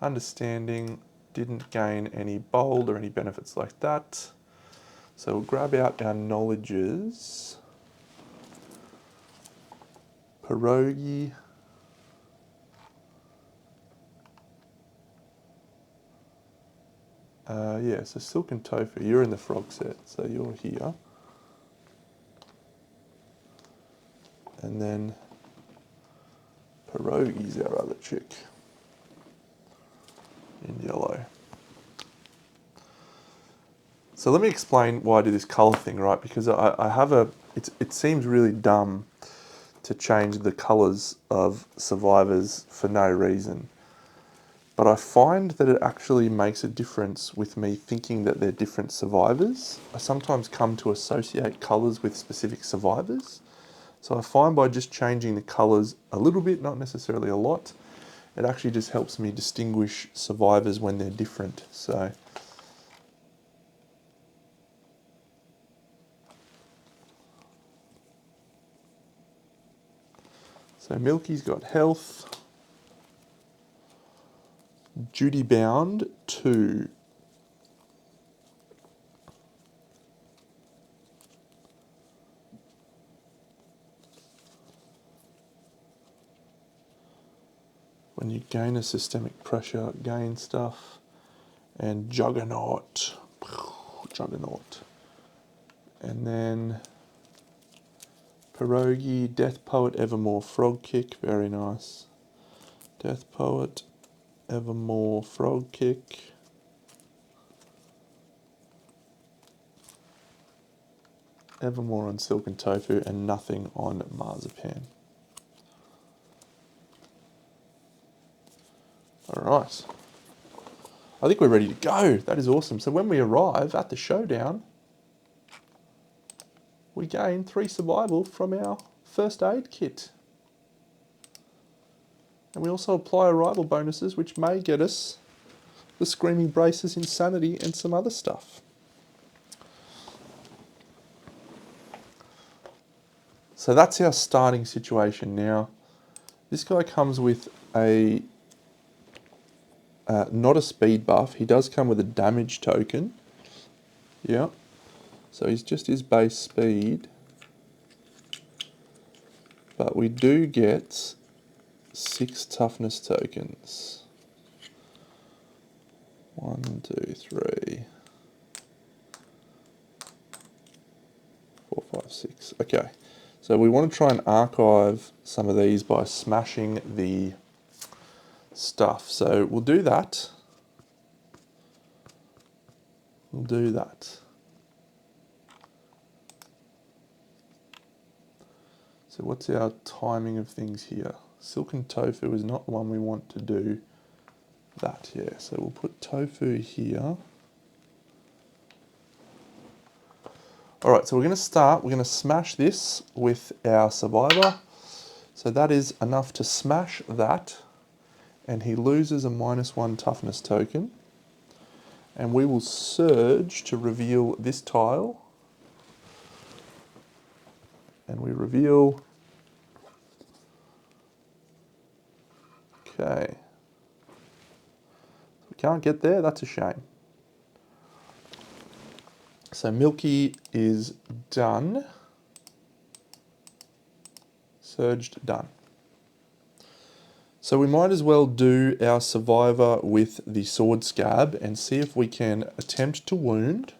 Understanding, didn't gain any bold or any benefits like that. So we'll grab out our knowledges. Pierogi. Yeah, so Silk and Tofu, you're in the frog set, so you're here. And then Pierogi's our other chick in yellow. So let me explain why I do this colour thing, right? Because I have it seems really dumb to change the colours of survivors for no reason. But I find that it actually makes a difference with me thinking that they're different survivors. I sometimes come to associate colours with specific survivors. So I find by just changing the colours a little bit, not necessarily a lot, it actually just helps me distinguish survivors when they're different. So Milky's got health. Duty bound 2. When you gain a systemic pressure, gain stuff. And Juggernaut. Juggernaut. And then Pierogi, Death Poet, Evermore, Frog Kick, very nice. Death Poet, Evermore, Frog Kick. Evermore on Silk and Tofu, and nothing on Marzipan. Alright. I think we're ready to go. That is awesome. So when we arrive at the showdown, we gain 3 survival from our first aid kit. And we also apply arrival bonuses, which may get us the Screaming Braces, Insanity, and some other stuff. So that's our starting situation now. This guy comes with a not a speed buff. He does come with a damage token. Yeah. So he's just his base speed. But we do get 6 toughness tokens. 1, 2, 3, 4, 5, 6. Okay. So we want to try and archive some of these by smashing the stuff. So we'll do that. We'll do that. So what's our timing of things here? Silk and Tofu is not the one we want to do that, yeah. So we'll put Tofu here. All right, so we're going to smash this with our survivor. So that is enough to smash that. And he loses a -1 toughness token. And we will surge to reveal this tile. And we reveal... Okay. We can't get there, that's a shame. So Milky is done. Surged, done. So we might as well do our survivor with the sword scab and see if we can attempt to wound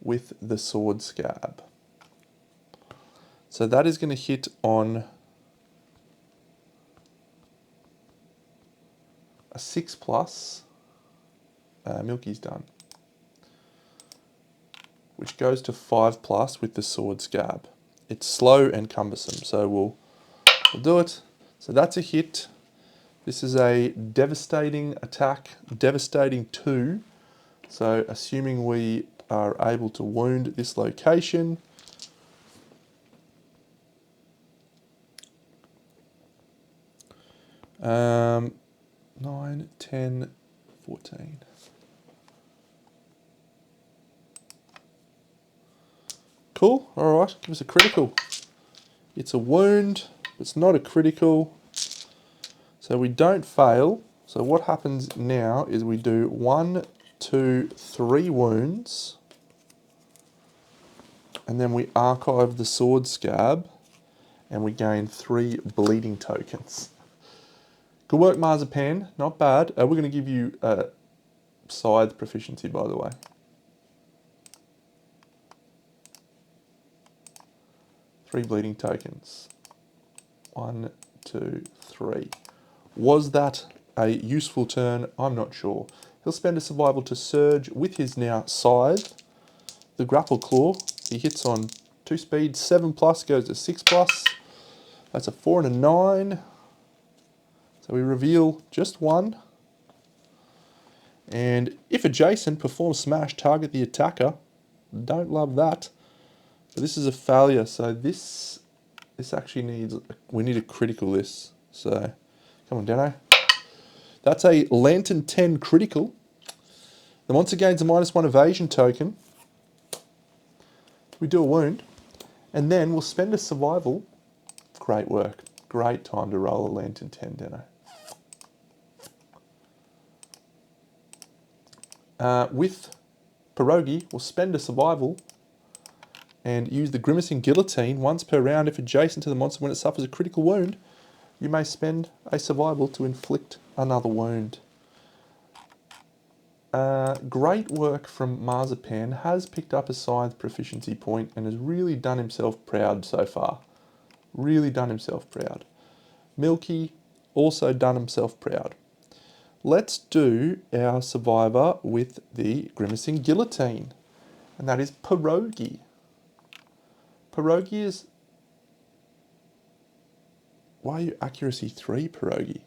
with the sword scab. So that is going to hit on a 6+. Milky's done. Which goes to 5+ with the sword scab. It's slow and cumbersome, so we'll do it. So that's a hit. This is a devastating attack, devastating 2. So assuming we are able to wound this location. Um, 9, 10, 14. Cool, alright, give us a critical. It's a wound, it's not a critical. So we don't fail. So what happens now is we do 1, 2, 3 wounds. And then we archive the sword scab. And we gain 3 bleeding tokens. Good work, Marzipan. Not bad. We're going to give you scythe proficiency, by the way. 3 bleeding tokens. 1, 2, 3. Was that a useful turn? I'm not sure. He'll spend a survival to surge with his now scythe. The grapple claw. He hits on 2 speed. 7+ goes to 6+. That's a 4 and a 9. So we reveal just 1. And if adjacent, perform smash, target the attacker. Don't love that. But this is a failure, so this actually needs, we need a critical this. So, come on, Dano. That's a Lantern 10 critical. The monster gains a -1 evasion token. We do a wound. And then we'll spend a survival. Great work. Great time to roll a Lantern 10, Dano. With Pierogi, we'll spend a survival and use the Grimacing Guillotine once per round. If adjacent to the monster when it suffers a critical wound, you may spend a survival to inflict another wound. Great work from Marzipan. Has picked up a scythe proficiency point and has really done himself proud so far. Really done himself proud. Milky also done himself proud. Let's do our survivor with the Grimacing Guillotine. And that is Pierogi. Pierogi is... Why are you accuracy 3, Pierogi?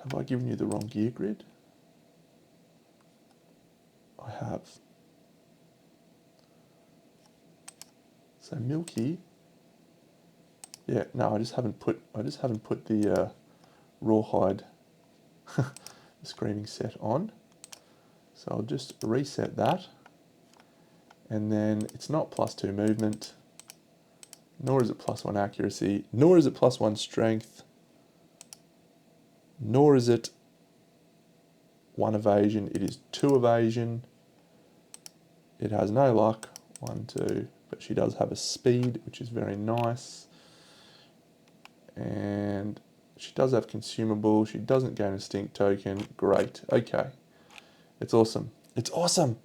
Have I given you the wrong gear grid? I have. So Milky... Yeah, no, I just haven't put the rawhide the screaming set on. So I'll just reset that. And then it's not +2 movement, nor is it +1 accuracy, nor is it +1 strength, nor is it 1 evasion. It is 2 evasion. It has no luck, 1, 2, but she does have a speed, which is very nice. And she does have consumable. She doesn't gain a stink token. Great. Okay. It's awesome. It's awesome.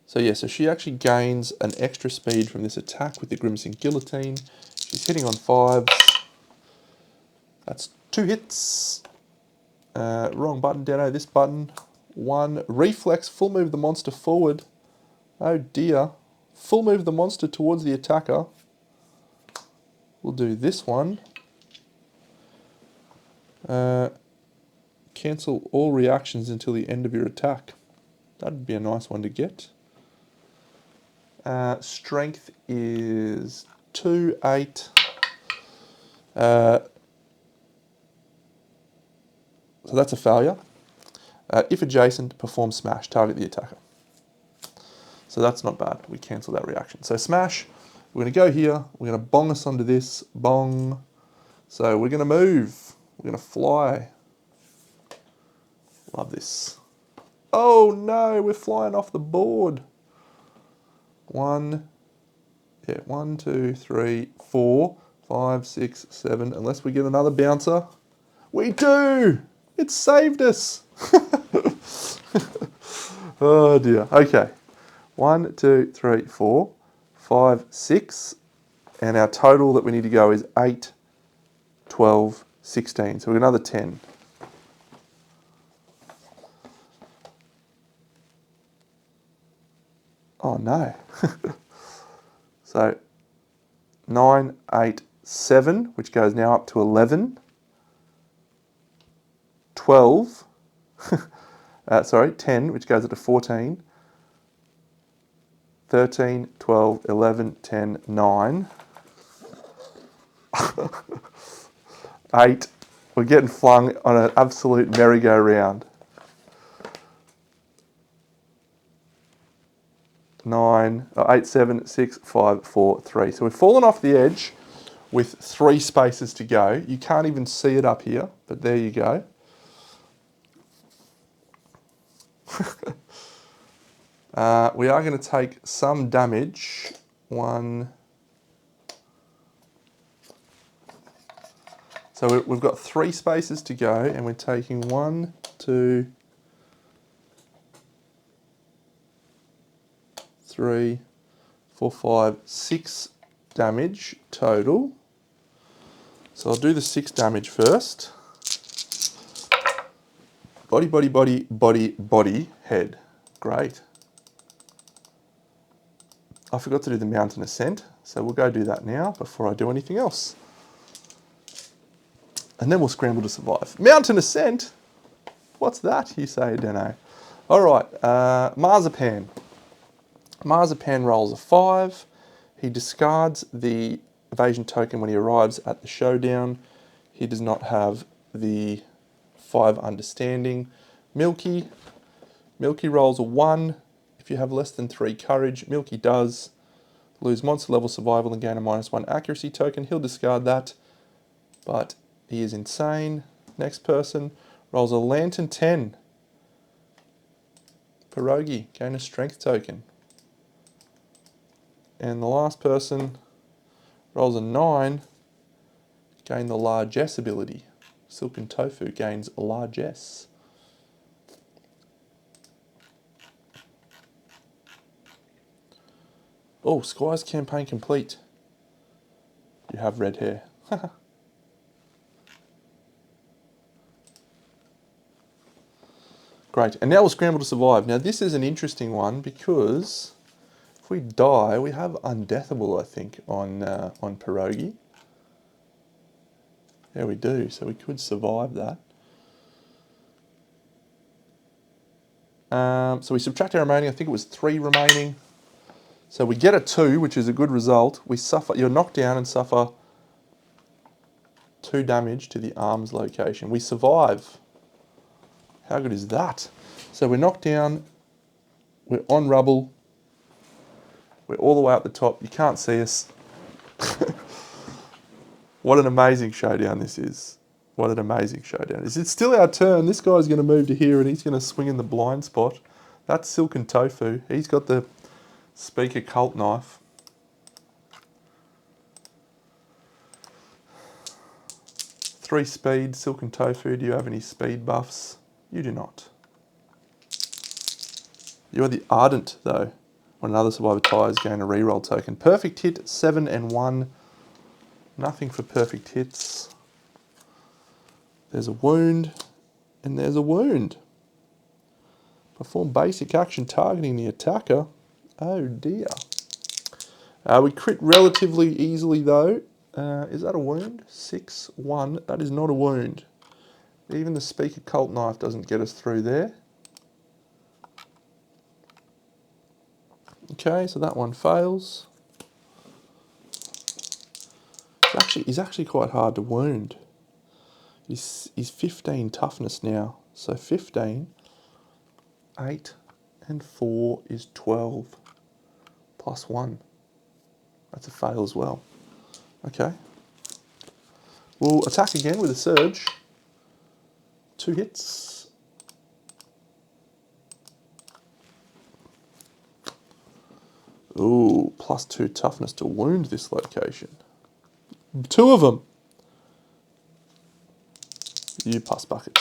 So yeah, so she actually gains an extra speed from this attack with the Grimacing Guillotine. She's hitting on 5s. That's 2 hits. Wrong button, Dano. This button. 1. Reflex. Full move the monster forward. Oh dear. Full move the monster towards the attacker. We'll do this one. Cancel all reactions until the end of your attack. That'd be a nice one to get. Strength is 2, 8. So that's a failure. If adjacent, perform smash, target the attacker. So that's not bad. We cancel that reaction. So smash, We're going to go here. We're going to bong us onto this. Bong. So we're going to move. We're going to fly. Love this. Oh no, we're flying off the board. 1, 2, 3, 4, 5, 6, 7. Unless we get another bouncer. We do! It saved us. Oh dear. Okay. 1, 2, 3, 4, 5, 6. And our total that we need to go is 8, 12, 16. So we've got another 10. Oh no. So 9, 8, 7, which goes now up to 11. 12. 10, which goes up to 14. 13, 12, 11, 10, 9. 8. We're getting flung on an absolute merry-go-round. 8, 7, 6, 5, 4, 3. So we've fallen off the edge with 3 spaces to go. You can't even see it up here, but there you go. We are going to take some damage. 1. So we've got 3 spaces to go, and we're taking 1, 2, 3, 4, 5, 6 damage total. So I'll do the 6 damage first. Body, body, body, body, body, head. Great. I forgot to do the mountain ascent, so we'll go do that now before I do anything else. And then we'll scramble to survive. Mountain ascent? What's that, you say, Deno? All right, Marzipan. Marzipan rolls a 5. He discards the evasion token when he arrives at the showdown. He does not have the 5 understanding. Milky rolls a 1. If you have less than 3 courage, Milky does lose monster level survival and gain a -1 accuracy token. He'll discard that, but he is insane. Next person rolls a Lantern 10. Pierogi, gain a strength token. And the last person rolls a 9, gain the Largesse ability. Silken Tofu gains Largesse. Oh, Squire's campaign complete. You have red hair. Great, and now we'll scramble to survive. Now this is an interesting one because if we die, we have Undeathable, I think, on Pierogi. Yeah, we do, so we could survive that. So we subtract our remaining, I think it was 3 remaining. So we get a 2, which is a good result. We suffer, you're knocked down and suffer 2 damage to the arms location. We survive. How good is that? So we're knocked down, we're on rubble, we're all the way up the top, you can't see us. What an amazing showdown this is. What an amazing showdown. It's still our turn. This guy's going to move to here and he's going to swing in the blind spot. That's Silken Tofu. He's got the Speaker Cult Knife. Three speed, Silken Tofu. Do you have any speed buffs? You do not. You are the Ardent, though. When another survivor tires, gain a reroll token. Perfect hit, 7 and 1. Nothing for perfect hits. There's a wound, and there's a wound. Perform basic action targeting the attacker. Oh dear. We crit relatively easily though. Is that a wound? 6, 1. That is not a wound. Even the Speaker Cult Knife doesn't get us through there. Okay, so that one fails. He's actually quite hard to wound. He's 15 toughness now. So 15, 8 and 4 is 12 plus 1. That's a fail as well. Okay. We'll attack again with a surge. 2 hits. Ooh, +2 toughness to wound this location. 2 of them. You pus bucket.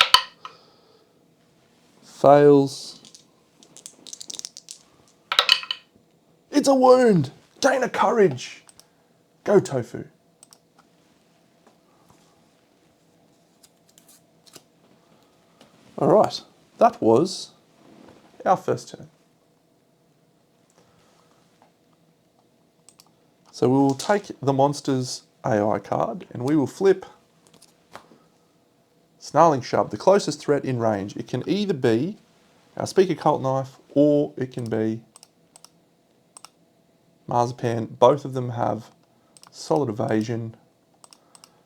Fails. It's a wound. Gain a courage. Go, Tofu. All right. That was our first turn. So we will take the monster's AI card and we will flip Snarling Shove, the closest threat in range. It can either be our Speaker Cult Knife or it can be Marzipan. Both of them have solid evasion.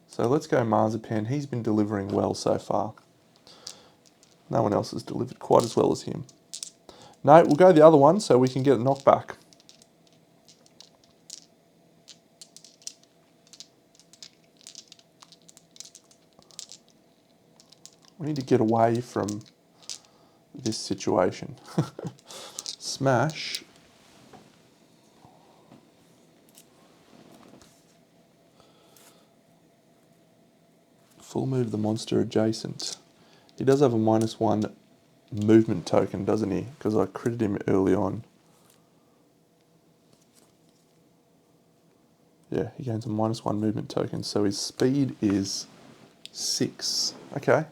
So let's go Marzipan. He's been delivering well so far. No one else has delivered quite as well as him. No, we'll go the other one so we can get a knockback. We need to get away from this situation. Smash. Full move the monster adjacent. He does have a -1 movement token, doesn't he? Because I critted him early on. Yeah, he gains a -1 movement token, so his speed is 6. Okay.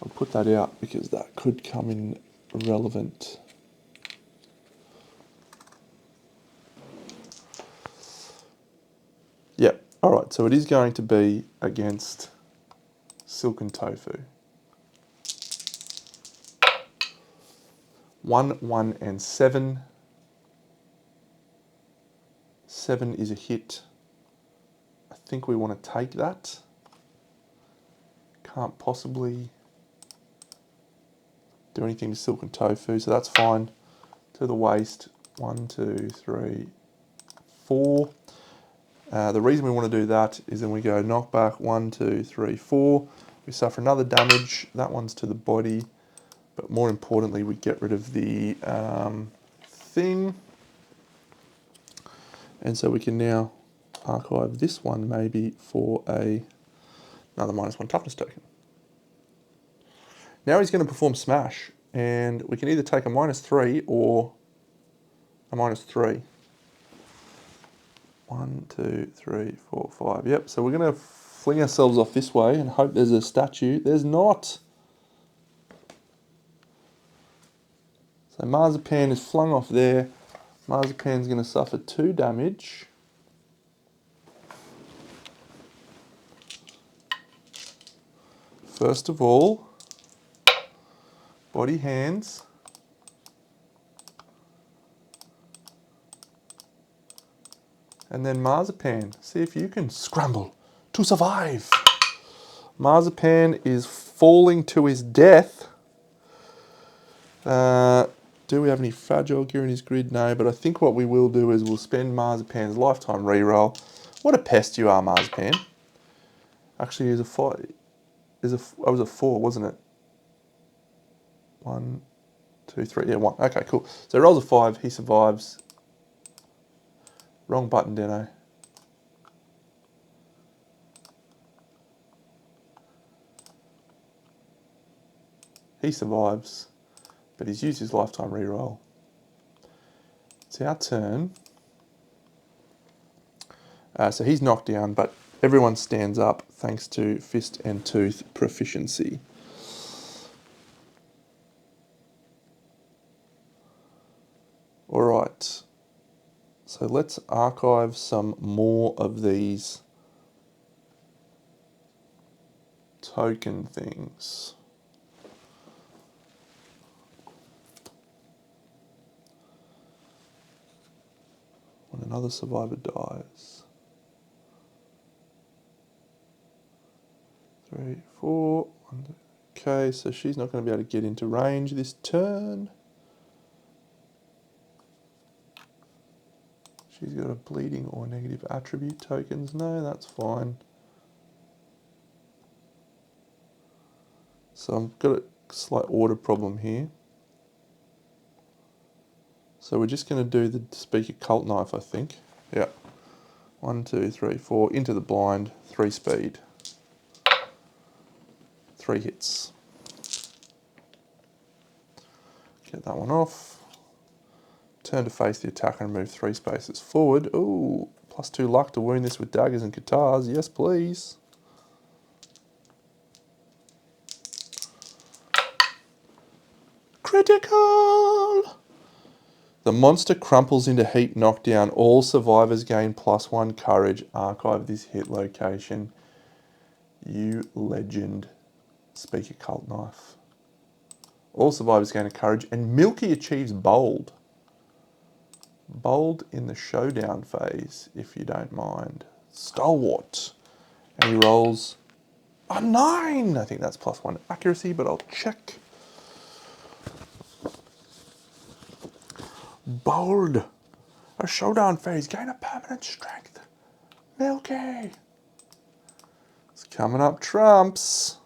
I'll put that out because that could come in relevant. Yep. Alright, so it is going to be against Silken Tofu. 1, 1, and 7. 7 is a hit. I think we want to take that. Can't possibly do anything to Silken Tofu, so that's fine. To the waist. 1, 2, 3, 4. The reason we want to do that is then we go knockback 1, 2, 3, 4. We suffer another damage. That one's to the body. But more importantly, we get rid of the thing. And so we can now archive this one maybe for another -1 toughness token. Now he's going to perform Smash. And we can either take a -3 or a -3. 1, 2, 3, 4, 5. Yep, so we're going to fling ourselves off this way and hope there's a statue. There's not. So Marzipan is flung off there. Marzipan's going to suffer 2 damage. First of all, body hands. And then Marzipan. See if you can scramble to survive. Marzipan is falling to his death. Do we have any fragile gear in his grid? No, but I think what we will do is we'll spend Marzipan's lifetime reroll. What a pest you are, Marzipan. Actually, it was a 5. I was a 4, wasn't it? 1, 2, 3. Yeah, 1. Okay, cool. So he rolls a 5. He survives. Wrong button, Deno. He survives, but he's used his lifetime reroll. It's our turn. So he's knocked down, but everyone stands up thanks to Fist and Tooth proficiency. All right. So let's archive some more of these token things. When another survivor dies. 3, 4. Okay, so she's not going to be able to get into range this turn. She's got a bleeding or negative attribute tokens. No, that's fine. So I've got a slight order problem here. So we're just going to do the Speaker Cult Knife, I think. Yeah. 1, 2, 3, 4. Into the blind. 3 speed. 3 hits. Get that one off. Turn to face the attacker and move 3 spaces forward. Ooh, +2 luck to wound this with daggers and guitars. Yes, please. Critical! The monster crumples into heap knockdown. All survivors gain +1 courage. Archive this hit location. You legend. Speaker Cult Knife. All survivors gain a courage. And Milky achieves bold. Bold in the showdown phase, if you don't mind. Stalwart. And he rolls a 9. I think that's +1 accuracy, but I'll check. Bold. A showdown phase. Gain a permanent strength. Milky. It's coming up trumps.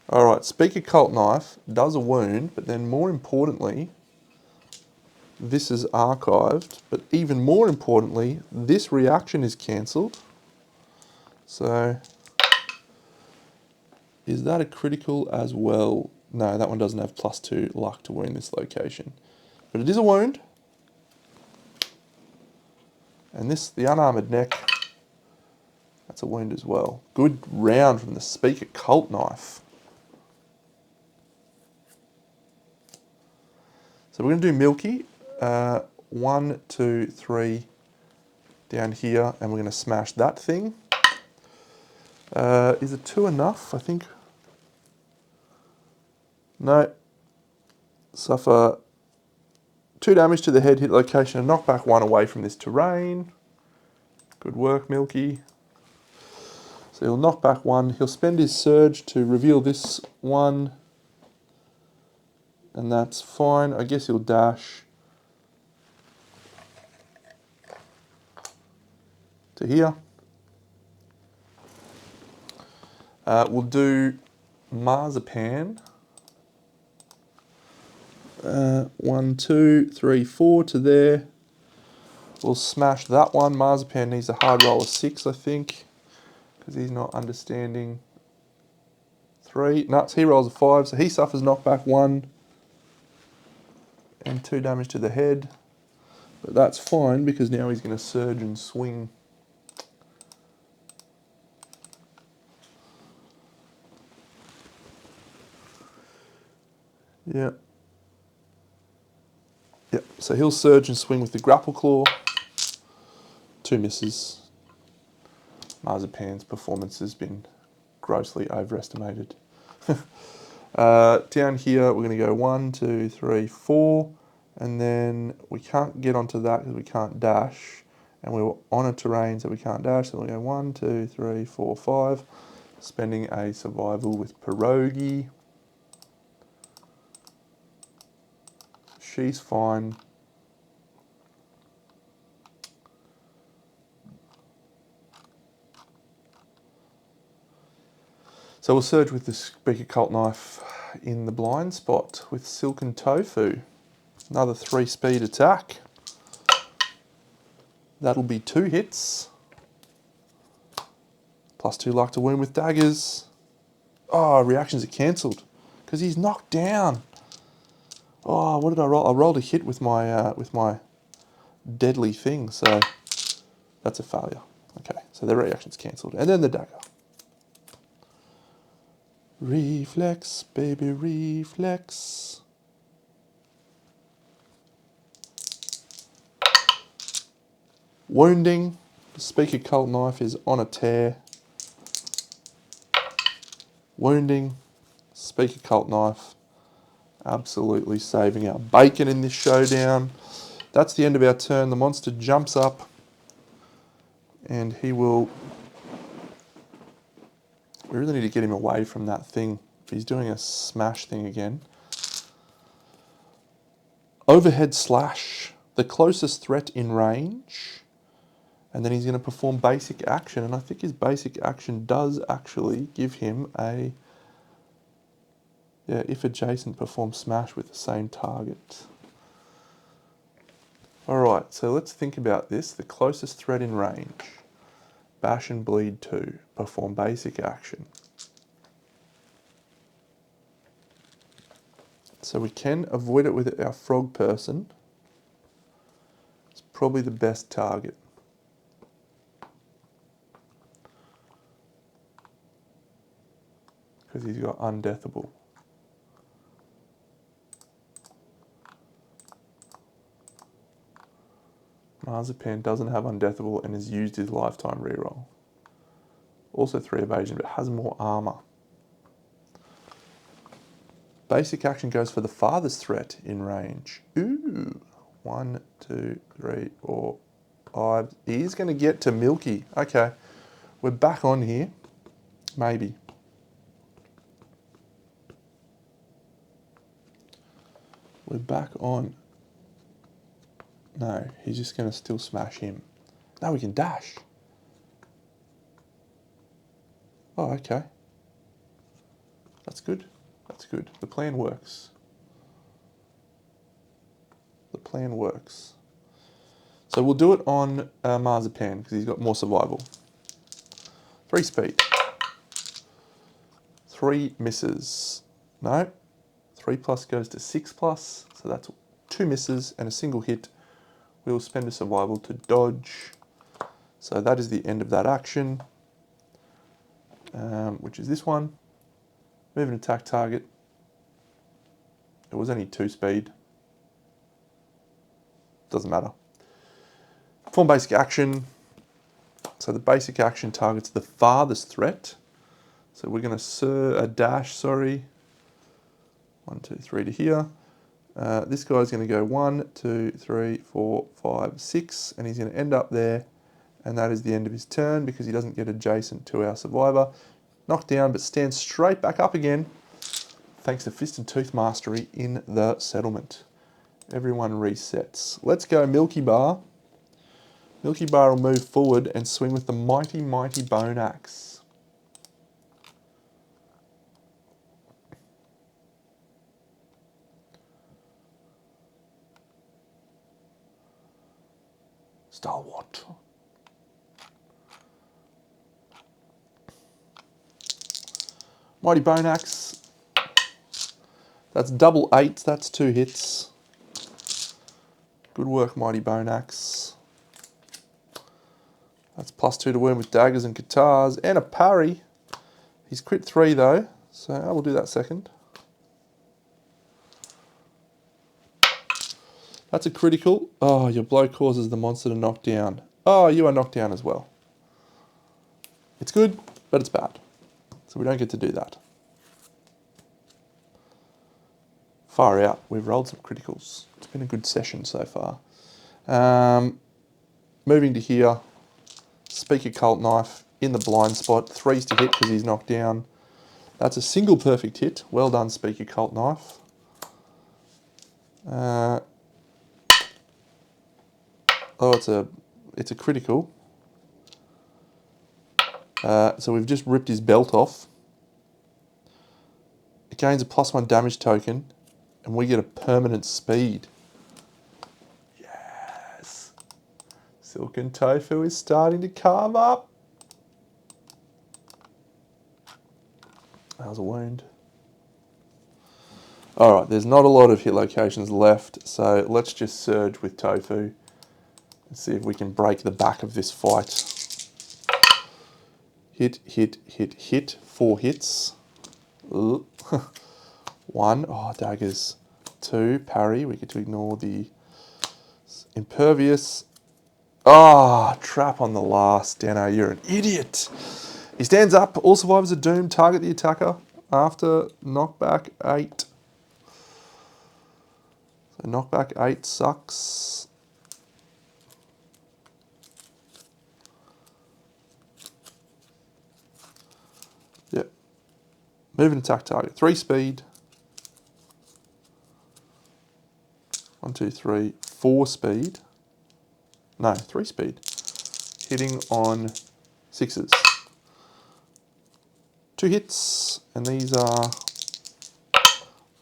Alright, Speaker Cult Knife does a wound, but then more importantly, this is archived, but even more importantly, this reaction is cancelled. So, is that a critical as well? No, that one doesn't have +2 luck to wound this location. But it is a wound. And this, the unarmoured neck, that's a wound as well. Good round from the Speaker Cult Knife. So we're going to do Milky. 1, 2, 3 down here, and we're going to smash that thing. Is it 2 enough? I think. No. Suffer 2 damage to the head hit location and knock back 1 away from this terrain. Good work, Milky. So he'll knock back 1. He'll spend his surge to reveal this one. And that's fine. I guess he'll dash to here. We'll do Marzipan. 1, 2, 3, 4 to there. We'll smash that one. Marzipan needs a hard roll of 6, I think, because he's not understanding 3. Nuts, he rolls a 5, so he suffers knockback 1 and 2 damage to the head. But that's fine because now he's going to surge and swing. Yeah. Yep, so he'll surge and swing with the grapple claw. 2 misses. Marzipan's performance has been grossly overestimated. Down here, we're going to go 1, 2, 3, 4, and then we can't get onto that because we can't dash, and we're on a terrain, so we can't dash, so we'll go 1, 2, 3, 4, 5, spending a survival with Pierogi. She's fine. So we'll surge with the Speaker Cult Knife in the blind spot with Silken Tofu. Another 3 speed attack. That'll be 2 hits. +2 luck to wound with daggers. Oh, reactions are cancelled because he's knocked down. Oh, what did I roll? I rolled a hit with my deadly thing, so that's a failure. Okay, so the reaction's cancelled. And then the dagger. Reflex, baby, reflex. Wounding. The Speaker Cult Knife is on a tear. Wounding. Speaker Cult Knife. Absolutely saving our bacon in this showdown. That's the end of our turn. The monster jumps up and he will... We really need to get him away from that thing. If he's doing a smash thing again. Overhead slash. the closest threat in range, and then he's going to perform basic action, and I think his basic action does actually give him a, yeah, if adjacent, perform smash with the same target. Alright, so let's think about this. The closest threat in range, bash and bleed 2, perform basic action. So we can avoid it with our frog person. It's probably the best target. Because he's got undeathable. Marzipan doesn't have undeathable and has used his lifetime reroll. Also 3 evasion, but has more armor. Basic action goes for the farthest threat in range. Ooh, 1, 2, 3, 4, 5. He's going to get to Milky. Okay, we're back on here. Maybe. We're back on. No, he's just going to still smash him. No, we can dash. Oh, okay. That's good. That's good. The plan works. The plan works. So we'll do it on Marzipan because he's got more survival. 3 speed. 3 misses. No. 3 plus goes to 6 plus. So that's 2 misses and a single hit. We'll spend a survival to dodge. So that is the end of that action, which is this one. Move and attack target. It was only 2 speed. Doesn't matter. Perform basic action. So the basic action targets the farthest threat. So we're going to dash, sorry. 1, 2, 3 to here. This guy's going to go 1, 2, 3, 4, 5, 6, and he's going to end up there. And that is the end of his turn because he doesn't get adjacent to our survivor. Knocked down, but stands straight back up again, thanks to Fist and Tooth Mastery in the settlement. Everyone resets. Let's go Milky Bar. Milky Bar will move forward and swing with the mighty, mighty Bone Axe. Stalwart. Mighty Bone Axe. That's double 8. That's 2 hits. Good work, Mighty Bone Axe. That's +2 to wound with daggers and guitars and a parry. He's crit 3 though, so I will do that second. That's a critical. Oh, your blow causes the monster to knock down. Oh, you are knocked down as well. It's good, but it's bad. So we don't get to do that. Far out. We've rolled some criticals. It's been a good session so far. Moving to here. Speaker Cult Knife in the blind spot. 3s to hit because he's knocked down. That's a single perfect hit. Well done, Speaker Cult Knife. Oh, it's a critical. So we've just ripped his belt off. It gains a +1 damage token, and we get a permanent speed. Yes! Silken Tofu is starting to come up. That was a wound. Alright, there's not a lot of hit locations left, so let's just surge with Tofu and see if we can break the back of this fight. Hit, hit, hit, hit. 4 hits. 1. Oh, daggers. 2. Parry. We get to ignore the impervious. Ah, trap on the last. Dano, you're an idiot. He stands up. All survivors are doomed. Target the attacker after knockback 8. So knockback 8 sucks. Yep. Move and attack target. 3 speed. 1, 2, 3, 4 speed. No, 3 speed. Hitting on 6s. 2 hits, and these are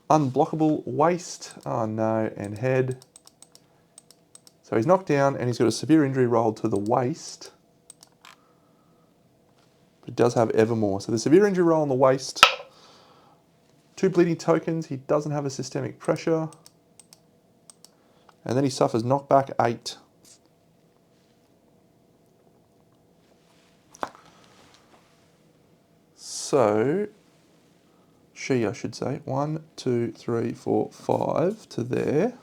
unblockable waist. Oh no, and head. So he's knocked down and he's got a severe injury roll to the waist. But he does have Evermore. So the severe injury roll on the waist. 2 bleeding tokens. He doesn't have a systemic pressure. And then he suffers knockback 8. So, I should say. 1, 2, 3, 4, 5 to there.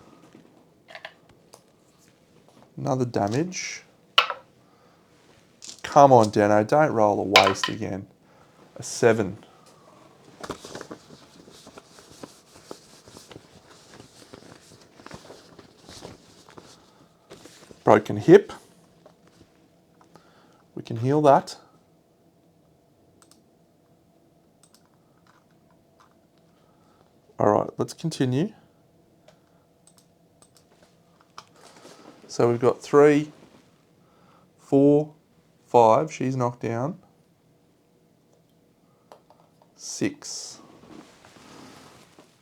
Another damage. Come on, Dano, don't roll a waste again. A 7. Broken hip. We can heal that. All right, let's continue. So we've got 3, 4, 5. She's knocked down. 6.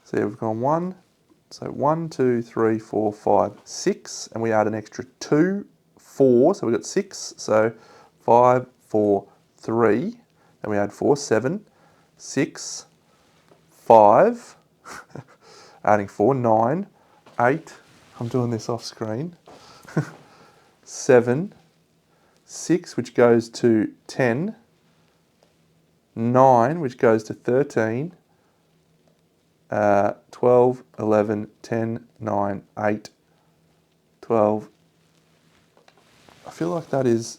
So we've gone 1. So 1, 2, 3, 4, 5, 6. And we add an extra 2, 4. So we've got 6. So 5, 4, 3. Then we add 4, 7, 6, 5. Adding 4, 9, 8. I'm doing this off screen. 7, 6, which goes to 10. 9, which goes to 13. 12, 11, 10, 9, 8, 12. I feel like that is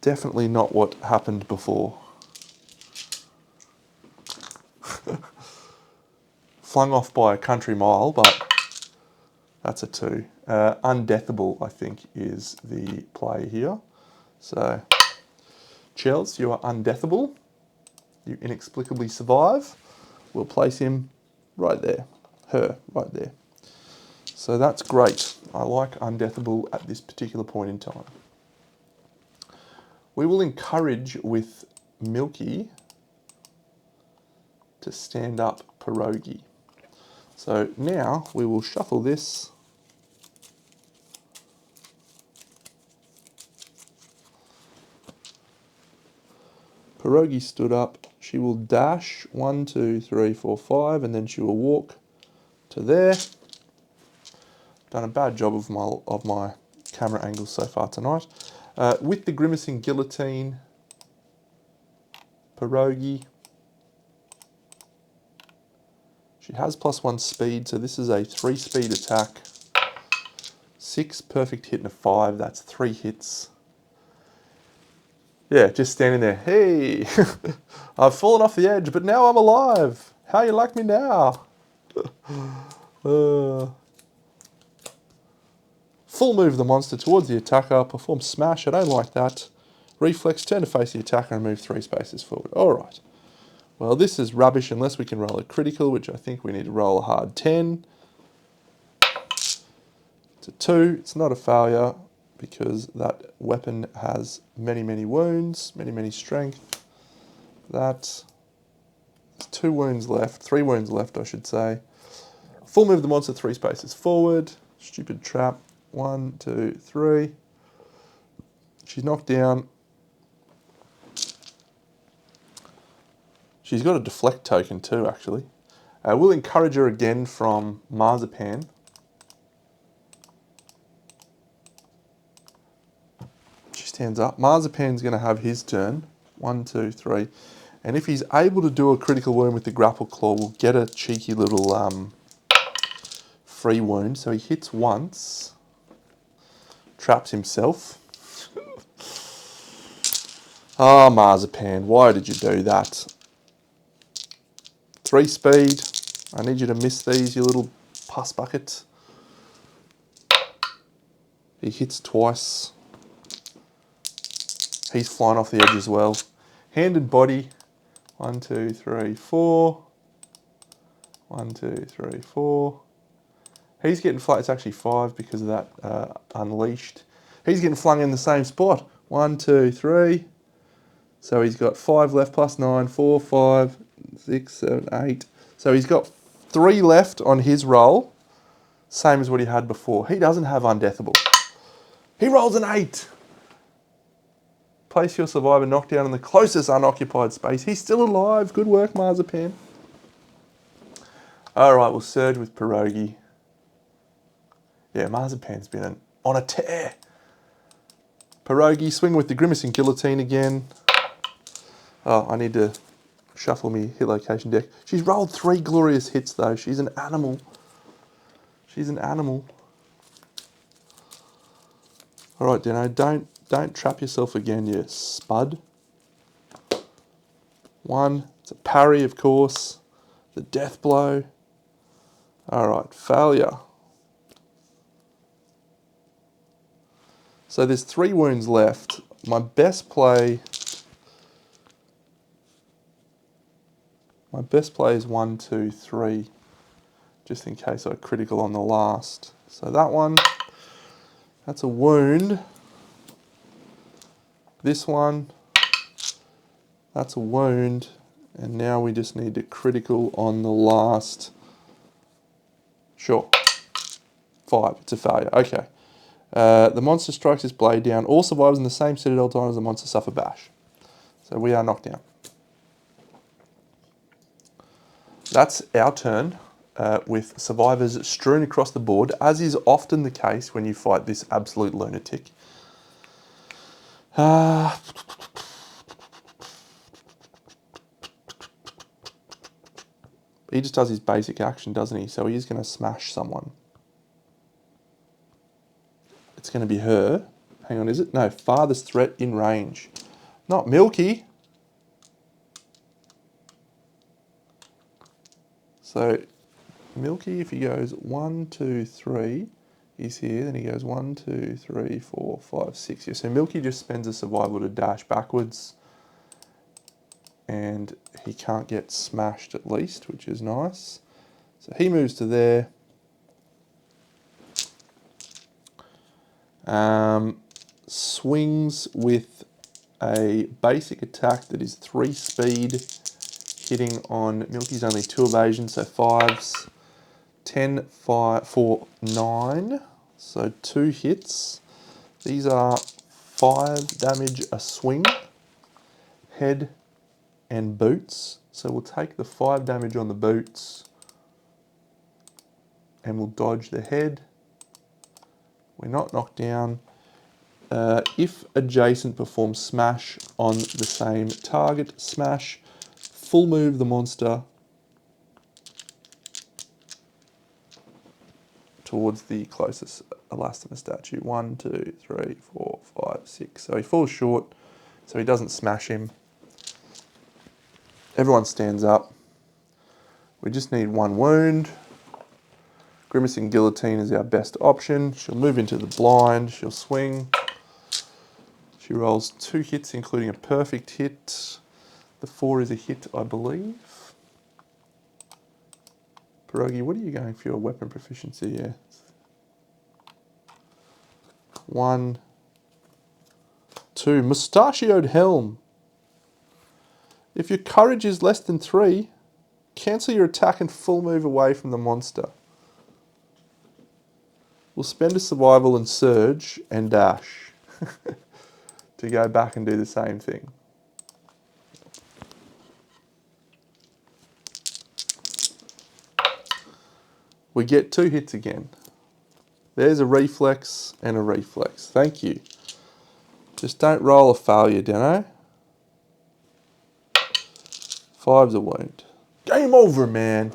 definitely not what happened before. Flung off by a country mile, but that's a 2. Undeathable, I think, is the play here. So, Chels, you are undeathable. You inexplicably survive. We'll place him right there. Her right there. So that's great. I like undeathable at this particular point in time. We will encourage with Milky to stand up Pierogi. So now we will shuffle this. Pierogi stood up. She will dash 1, 2, 3, 4, 5, and then she will walk to there. Done a bad job of my camera angles so far tonight. With the grimacing guillotine, Pierogi. She has +1 speed, so this is a 3 speed attack. 6 perfect hit and a 5. That's 3 hits. Yeah, just standing there. Hey, I've fallen off the edge, but now I'm alive. How you like me now? Full move the monster towards the attacker. Perform smash. I don't like that. Reflex, turn to face the attacker and move 3 spaces forward. All right. Well, this is rubbish unless we can roll a critical, which I think we need to roll a hard 10. It's a 2. It's not a failure, because that weapon has many, many wounds, many, many strength. There's 2 wounds left, 3 wounds left, I should say. Full move the monster 3 spaces forward. Stupid trap. 1, 2, 3. She's knocked down. She's got a deflect token too, actually. We'll encourage her again from Marzipan. Hands up. Marzipan's going to have his turn. 1, 2, 3. And if he's able to do a critical wound with the grapple claw, we'll get a cheeky little free wound. So he hits once. Traps himself. Ah, Marzipan, why did you do that? 3 speed. I need you to miss these, you little pus bucket. He hits twice. He's flying off the edge as well. Hand and body. 1, 2, 3, 4. 1, 2, 3, 4. He's getting flung. It's actually 5 because of that unleashed. He's getting flung in the same spot. 1, 2, 3. So he's got 5 left plus 9. 4, 5, 6, 7, 8. So he's got 3 left on his roll. Same as what he had before. He doesn't have undeathable. He rolls an 8. Place your survivor knockdown in the closest unoccupied space. He's still alive. Good work, Marzipan. All right, we'll surge with Pierogi. Yeah, Marzipan's been on a tear. Pierogi, swing with the Grimacing Guillotine again. Oh, I need to shuffle me hit location deck. She's rolled 3 glorious hits, though. She's an animal. She's an animal. All right, Dino, don't trap yourself again, you spud. 1, it's a parry, of course. The death blow. All right, failure. So there's 3 wounds left. My best play is 1, 2, 3, just in case I critical on the last. So that one, that's a wound. This one, that's a wound. And now we just need to critical on the last. Sure. 5, it's a failure. Okay. The monster strikes his blade down. All survivors in the same citadel time as the monster suffer bash. So we are knocked down. That's our turn, with survivors strewn across the board, as is often the case when you fight this absolute lunatic. He just does his basic action, doesn't he? So he is going to smash someone. It's going to be her. Hang on, is it? No, farthest threat in range. Not Milky. So Milky, if he goes 1, 2, 3, he's here. Then he goes 1, 2, 3, 4, 5, 6. Yeah, so Milky just spends a survival to dash backwards. And he can't get smashed at least, which is nice. So he moves to there. Swings with a basic attack that is 3 speed, hitting on Milky's only 2 evasion, so 5s. 10, 5, 4, 9. So 2 hits. These are 5 damage a swing. Head and boots. So we'll take the 5 damage on the boots and we'll dodge the head. We're not knocked down. If adjacent, perform smash on the same target. Smash. Full move the monster towards the closest Elastima statue. 1, 2, 3, 4, 5, 6. So he falls short, so he doesn't smash him. Everyone stands up. We just need 1 wound. Grimacing Guillotine is our best option. She'll move into the blind. She'll swing. She rolls 2 hits, including a perfect hit. The 4 is a hit, I believe. Pierogi, what are you going for your weapon proficiency? Yeah. 1, 2. Mustachioed Helm. If your courage is less than 3, cancel your attack and full move away from the monster. We'll spend a survival and surge and dash to go back and do the same thing. We get 2 hits again. There's a reflex and a reflex. Thank you. Just don't roll a failure, Dano. 5's a wound. Game over, man.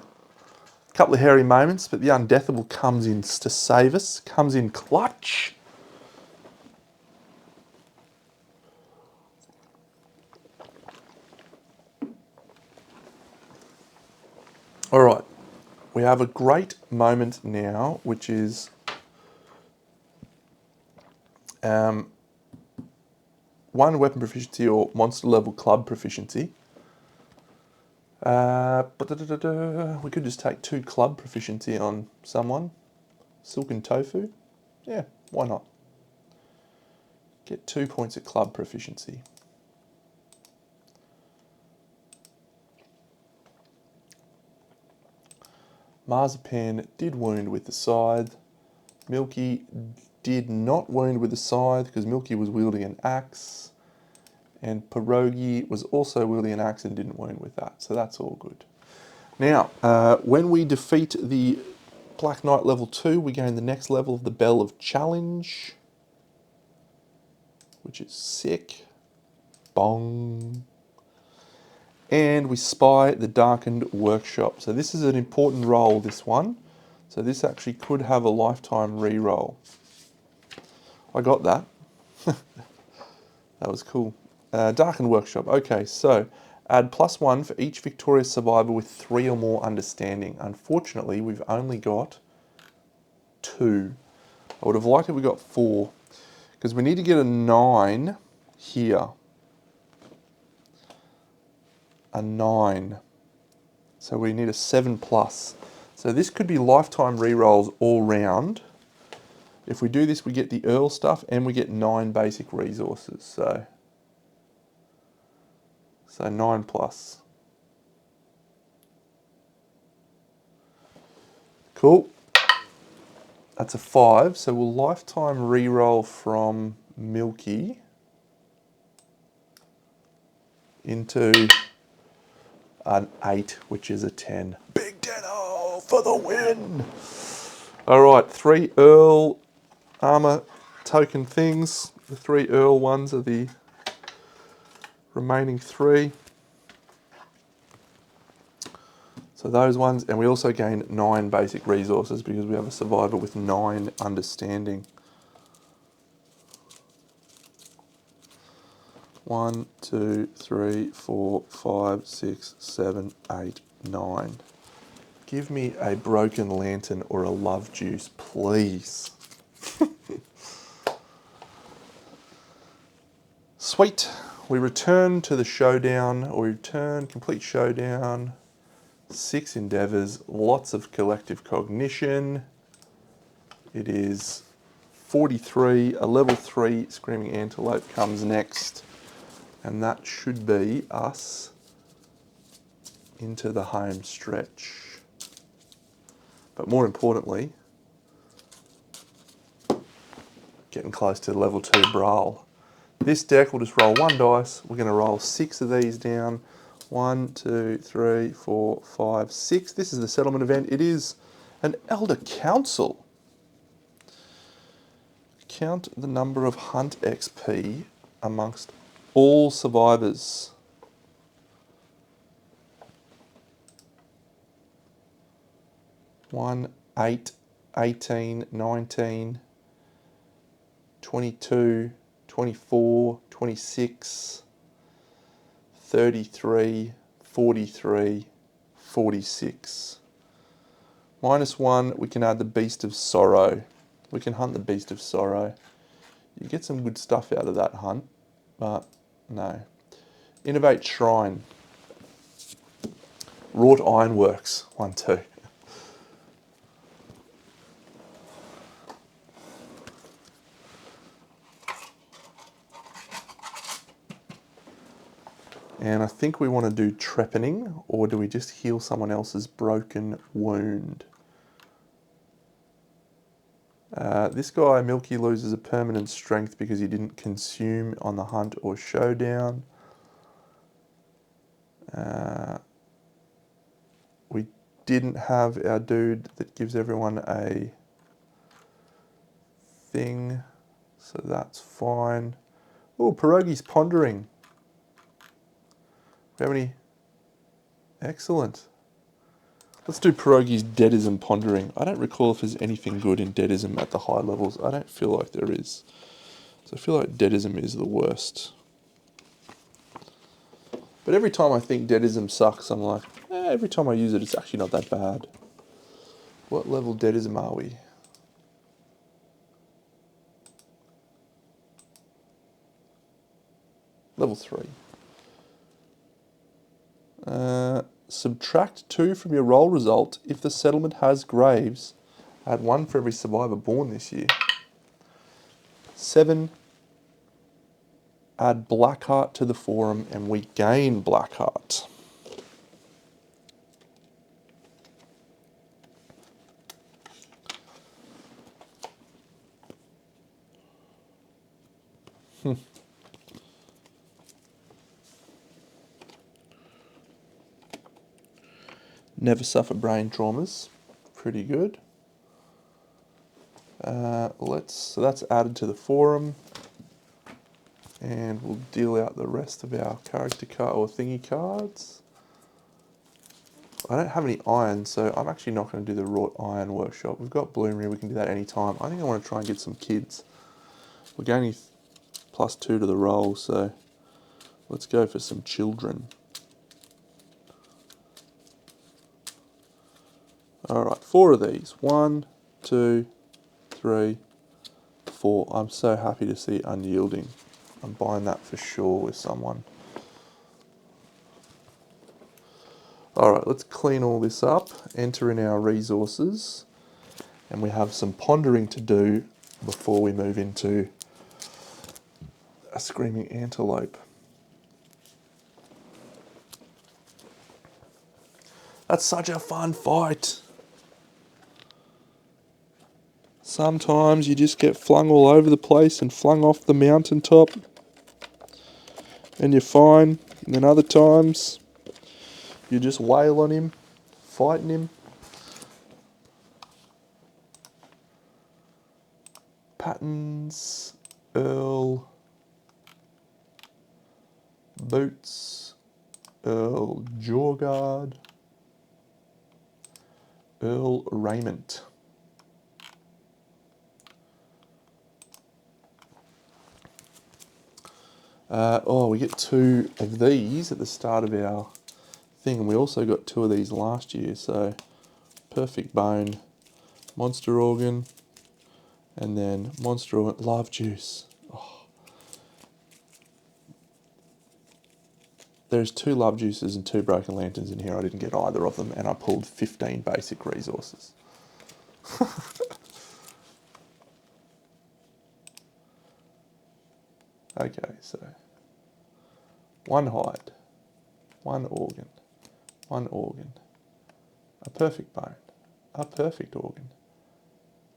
Couple of hairy moments, but the undeathable comes in to save us. Comes in clutch. All right. We have a great moment now, which is one weapon proficiency or monster level club proficiency. We could just take 2 club proficiency on someone. Silken Tofu. Yeah, why not? Get 2 points at club proficiency. Marzipan did wound with the scythe. Milky did not wound with the scythe because Milky was wielding an axe. And Pierogi was also wielding an axe and didn't wound with that. So that's all good. Now, when we defeat the Black Knight level 2, we gain the next level of the Bell of Challenge, which is sick. Bong. And we spy the Darkened Workshop. So this is an important role, this one. So this actually could have a lifetime reroll. I got that. That was cool. Darkened Workshop. Okay, so add +1 for each victorious survivor with 3 or more understanding. Unfortunately, we've only got 2. I would have liked it if we got 4. Because we need to get a 9 here. A 9. So we need a 7+. So this could be lifetime rerolls all round. If we do this, we get the Earl stuff and we get 9 basic resources. So 9+. Cool. That's a 5. So we'll lifetime reroll from Milky into an 8, which is a 10. Big Denno for the win! All right, 3 Earl armor token things. The 3 Earl ones are the remaining 3. So those ones, and we also gain 9 basic resources because we have a survivor with 9 understanding. 1, 2, 3, 4, 5, 6, 7, 8, 9. Give me a broken lantern or a love juice, please. Sweet. We return to the showdown, or we return, complete showdown. 6 endeavors, lots of collective cognition. It is 43, a level 3 Screaming Antelope comes next. And that should be us into the home stretch. But more importantly, getting close to level 2 Brawl. This deck will just roll 1 dice. We're going to roll 6 of these down. 1, 2, 3, 4, 5, 6. This is the settlement event. It is an Elder Council. Count the number of hunt XP amongst all survivors. 1, 8, 18, 19, 22, 24, 26, 33, 43, 46. -1, we can add the Beast of Sorrow. We can hunt the Beast of Sorrow. You get some good stuff out of that hunt, but no. Innovate Shrine. Wrought Ironworks, 1, 2. And I think we want to do Trepanning, or do we just heal someone else's broken wound? This guy, Milky, loses a permanent strength because he didn't consume on the hunt or showdown. We didn't have our dude that gives everyone a thing, so that's fine. Oh, Pierogi's Pondering. Do we have any? Excellent. Let's do Pierogi's Deadism Pondering. I don't recall if there's anything good in Deadism at the high levels. I don't feel like there is. So I feel like Deadism is the worst. But every time I think Deadism sucks, I'm like, every time I use it, it's actually not that bad. What level Deadism are we? Level 3. Subtract 2 from your roll result if the settlement has graves Add 1 for every survivor born this year. 7. Add Blackheart to the forum and we gain Blackheart. Never suffer brain traumas. Pretty good. So that's added to the forum. And we'll deal out the rest of our character card or thingy cards. I don't have any iron, so I'm actually not going to do the wrought iron workshop. We've got bloomery, we can do that anytime. I think I want to try and get some kids. We're gaining +2 to the roll, so let's go for some children. Alright, 4 of these. 1, 2, 3, 4. I'm so happy to see unyielding. I'm buying that for sure with someone. Alright, let's clean all this up, enter in our resources, and we have some pondering to do before we move into a screaming antelope. That's such a fun fight. Sometimes you just get flung all over the place and flung off the mountaintop and you're fine. And then other times you just wail on him, fighting him. Patterns, Earl, Boots, Earl Jawguard, Earl Raiment. We get 2 of these at the start of our thing, and we also got 2 of these last year, so perfect bone, monster organ, and then monster organ, love juice. Oh. There's 2 love juices and 2 broken lanterns in here. I didn't get either of them, and I pulled 15 basic resources. Okay, so 1 hide, 1 organ, 1 organ, a perfect bone, a perfect organ,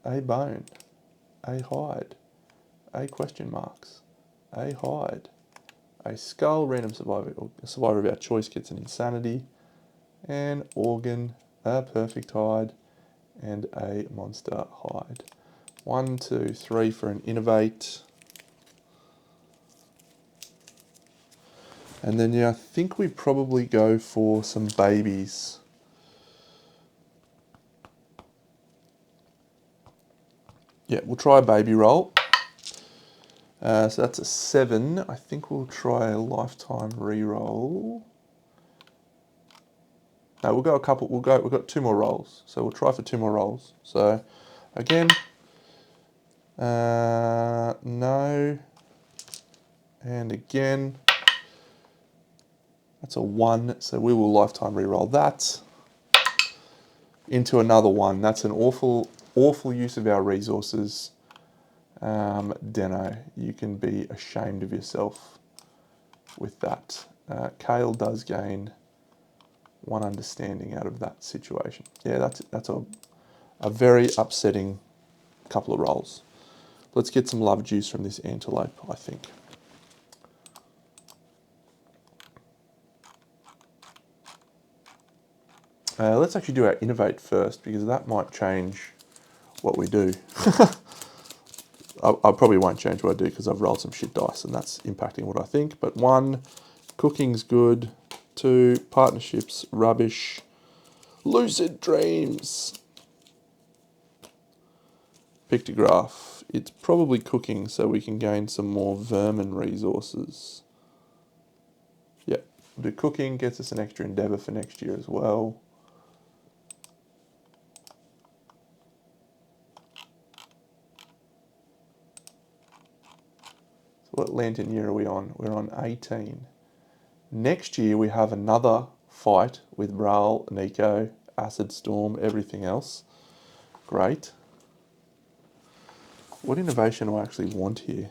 a bone, a hide, a question marks, a hide, a skull, random survivor of our choice gets an insanity, an organ, a perfect hide, and a monster hide. 1, 2, 3 for an innovate. And then, yeah, I think we probably go for some babies. Yeah, we'll try a baby roll. So that's a 7. I think we'll try a lifetime re-roll. No, we'll go a couple. We've got 2 more rolls. So we'll try for 2 more rolls. So again, no. And again, that's a 1. So we will lifetime re-roll that into another 1. That's an awful use of our resources. Deno, you can be ashamed of yourself with that. Kale does gain 1 understanding out of that situation. Yeah, that's a very upsetting couple of rolls. Let's get some love juice from this antelope, I think. Let's actually do our innovate first, because that might change what we do. I probably won't change what I do because I've rolled some shit dice and that's impacting what I think. But 1, cooking's good. 2, partnerships, rubbish. Lucid dreams. Pictograph. It's probably cooking, so we can gain some more vermin resources. Yep. The cooking gets us an extra endeavour for next year as well. So what lantern year are we on? We're on 18. Next year we have another fight with Brawl, Nico, Acid Storm, everything else. Great. What innovation do I actually want here?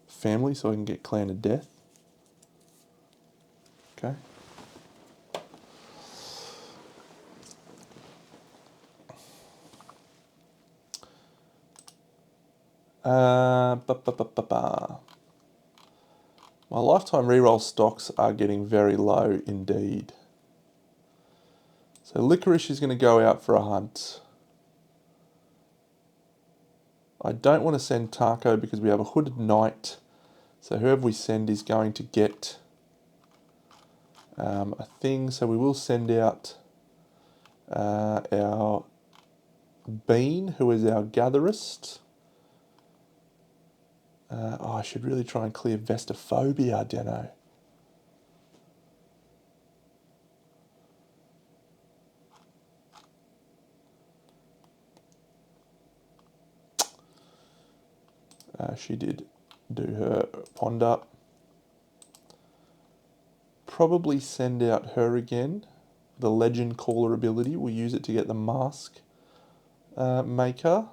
Family, so I can get clan of death. Okay. Ba, ba, ba, ba, ba. My lifetime reroll stocks are getting very low indeed. So Licorice is going to go out for a hunt. I don't want to send Taco because we have a Hooded Knight. So whoever we send is going to get a thing. So we will send out our Bean, who is our Gatherist. I should really try and clear Vestophobia, Deno. She did do her Ponder. Probably send out her again. The Legend Caller ability. We'll use it to get the Mask Maker.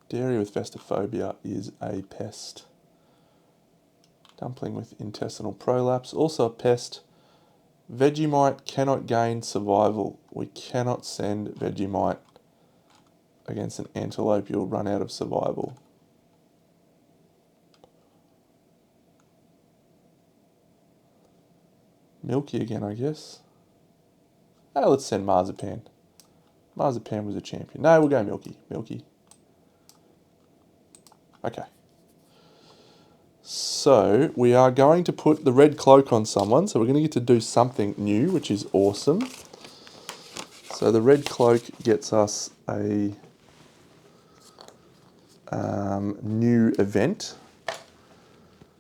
Dairy with Vestophobia is a pest. Dumpling with intestinal prolapse, also a pest. Vegemite cannot gain survival. We cannot send Vegemite against an antelope. You'll run out of survival. Milky again, I guess. Oh, let's send Marzipan. Marzipan was a champion. No, we'll go Milky. Milky. Okay. So we are going to put the red cloak on someone. So we're going to get to do something new, which is awesome. So the red cloak gets us a new event,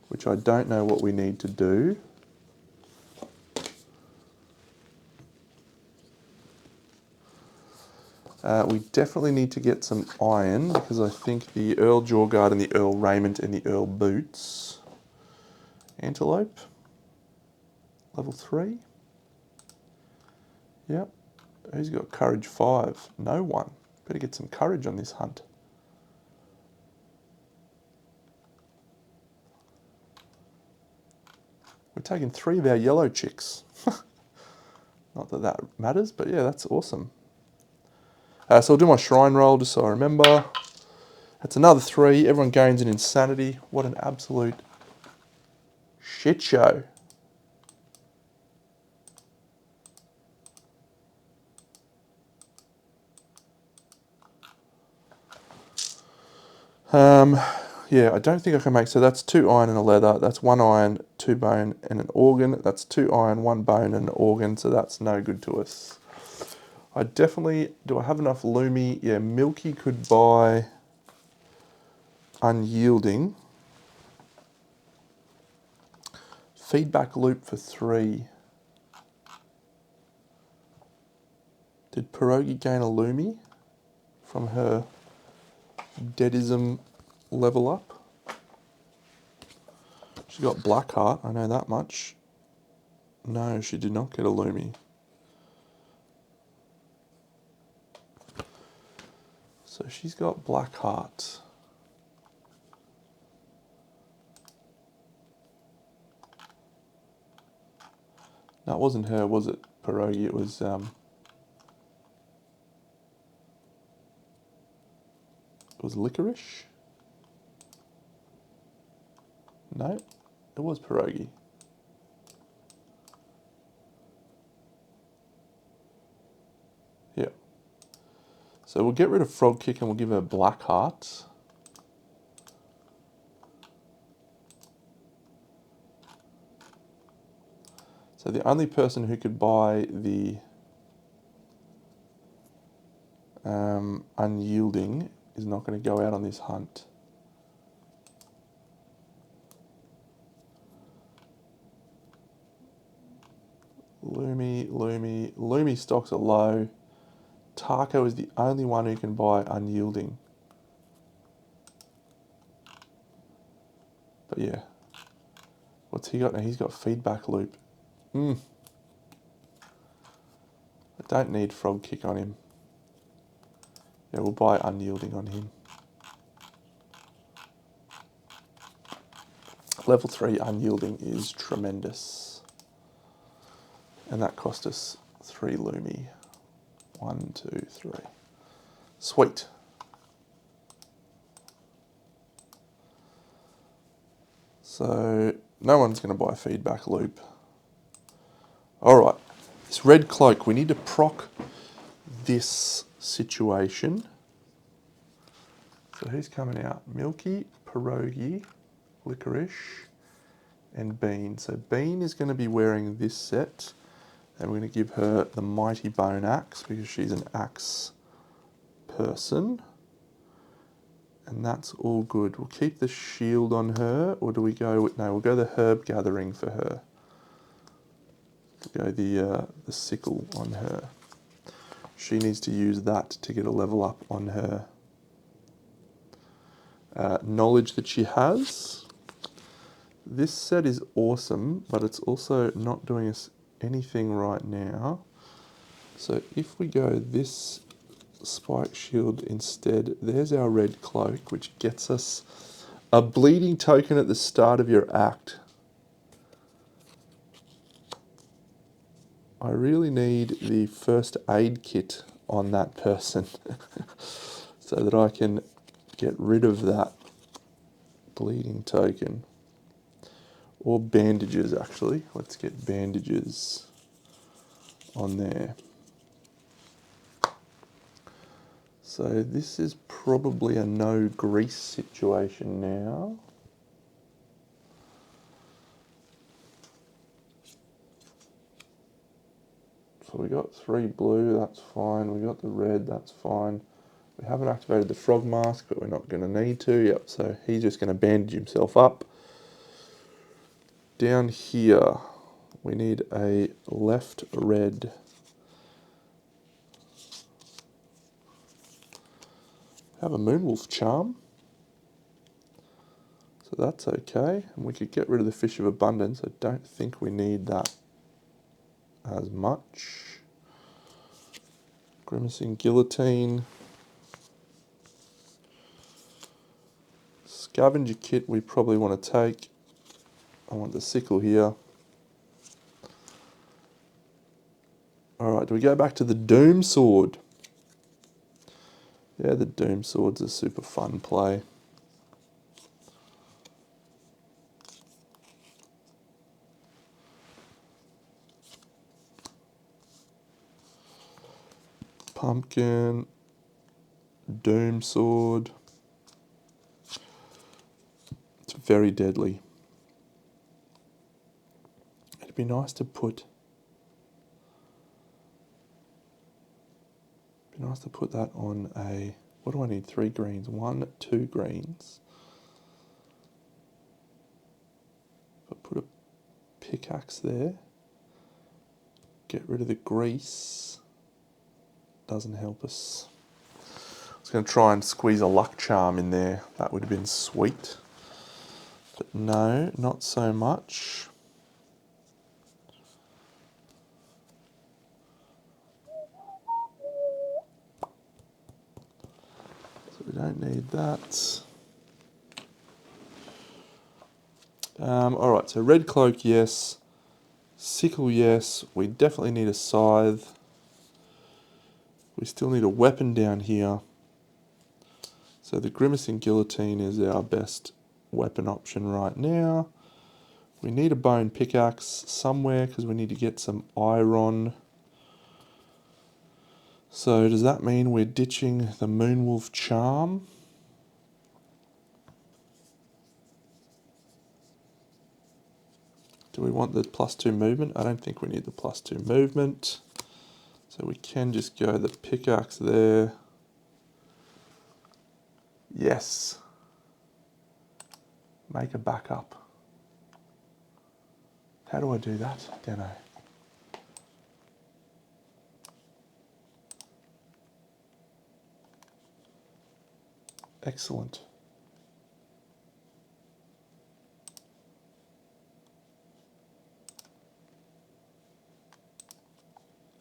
which I don't know what we need to do. We definitely need to get some iron because I think the Earl Jawguard and the Earl Raiment and the Earl Boots. Antelope, level 3. Yep. Who's got courage 5? No one. Better get some courage on this hunt. We're taking 3 of our yellow chicks. Not that that matters, but yeah, that's awesome. So I'll do my shrine roll just so I remember. That's another 3. Everyone gains an insanity. What an absolute shit show. Yeah, I don't think I can make, so that's 2 iron and a leather, that's 1 iron, 2 bone and an organ, that's 2 iron, 1 bone and an organ, so that's no good to us. I definitely, do I have enough Lumi? Yeah, Milky could buy Unyielding. Feedback loop for 3. Did Pierogi gain a Lumi from her Deadism level up? She got Blackheart, I know that much. No, she did not get a Lumi. So she's got Blackheart. No, it wasn't her, was it, Pierogi? It was Licorice? No, it was Pierogi. Yeah. So we'll get rid of Frog Kick and we'll give her Blackheart. So the only person who could buy the Unyielding is not going to go out on this hunt. Lumi stocks are low. Taco is the only one who can buy Unyielding. But yeah, What's he got now? He's got feedback loop. I don't need frog kick on him. Yeah, we'll buy unyielding on him. Level 3 unyielding is tremendous. And that cost us 3 Lumi. 1, 2, 3. Sweet. So no one's going to buy a feedback loop. All right, this red cloak, we need to proc this situation. So who's coming out? Milky, pierogi, licorice, and Bean. So Bean is going to be wearing this set, and we're going to give her the mighty bone axe because she's an axe person. And that's all good. We'll keep the shield on her, or do we go with, no, we'll go the herb gathering for her. We'll go the sickle on her. She needs to use that to get a level up on her knowledge that she has. This set is awesome, but it's also not doing us anything right now. So if we go this spike shield instead, there's our red cloak, which gets us a bleeding token at the start of your act. I really need the first aid kit on that person so that I can get rid of that bleeding token. Or bandages, actually. Let's get bandages on there. So this is probably a no grease situation now. So we got 3 blue, that's fine. We got the red, that's fine. We haven't activated the frog mask, but we're not going to need to. Yep, so he's just going to bandage himself up. Down here, we need a left red. Have a Moonwolf charm. So that's okay. And we could get rid of the Fish of Abundance. I don't think we need that as much. Grimacing Guillotine. Scavenger kit we probably want to take. I want the sickle here. Alright, do we go back to the Doom Sword? Yeah, the Doom Sword's a super fun play. Pumpkin. Doom Sword. It's very deadly. It'd be nice to put that on a, what do I need? 3 greens. 1, 2 greens. If I put a pickaxe there, get rid of the grease, doesn't help us. I was going to try and squeeze a luck charm in there. That would have been sweet. But no, not so much. So we don't need that. Alright, so red cloak, yes. Sickle, yes. We definitely need a scythe. We still need a weapon down here. So the Grimacing Guillotine is our best weapon option right now. We need a bone pickaxe somewhere because we need to get some iron. So does that mean we're ditching the Moonwolf charm? Do we want the +2 movement? I don't think we need the +2 movement. So we can just go the pickaxe there. Yes. Make a backup. How do I do that? I don't know. Excellent.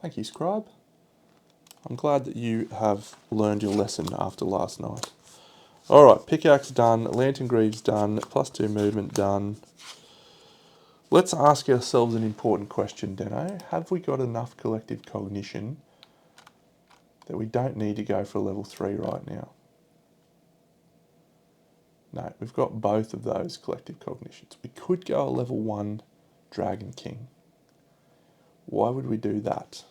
Thank you, Scribe. I'm glad that you have learned your lesson after last night. Alright, pickaxe done, lantern greaves done, +2 movement done. Let's ask ourselves an important question, Deno. Have we got enough collective cognition that we don't need to go for level 3 right now? No, we've got both of those collective cognitions. We could go a level 1 Dragon King. Why would we do that?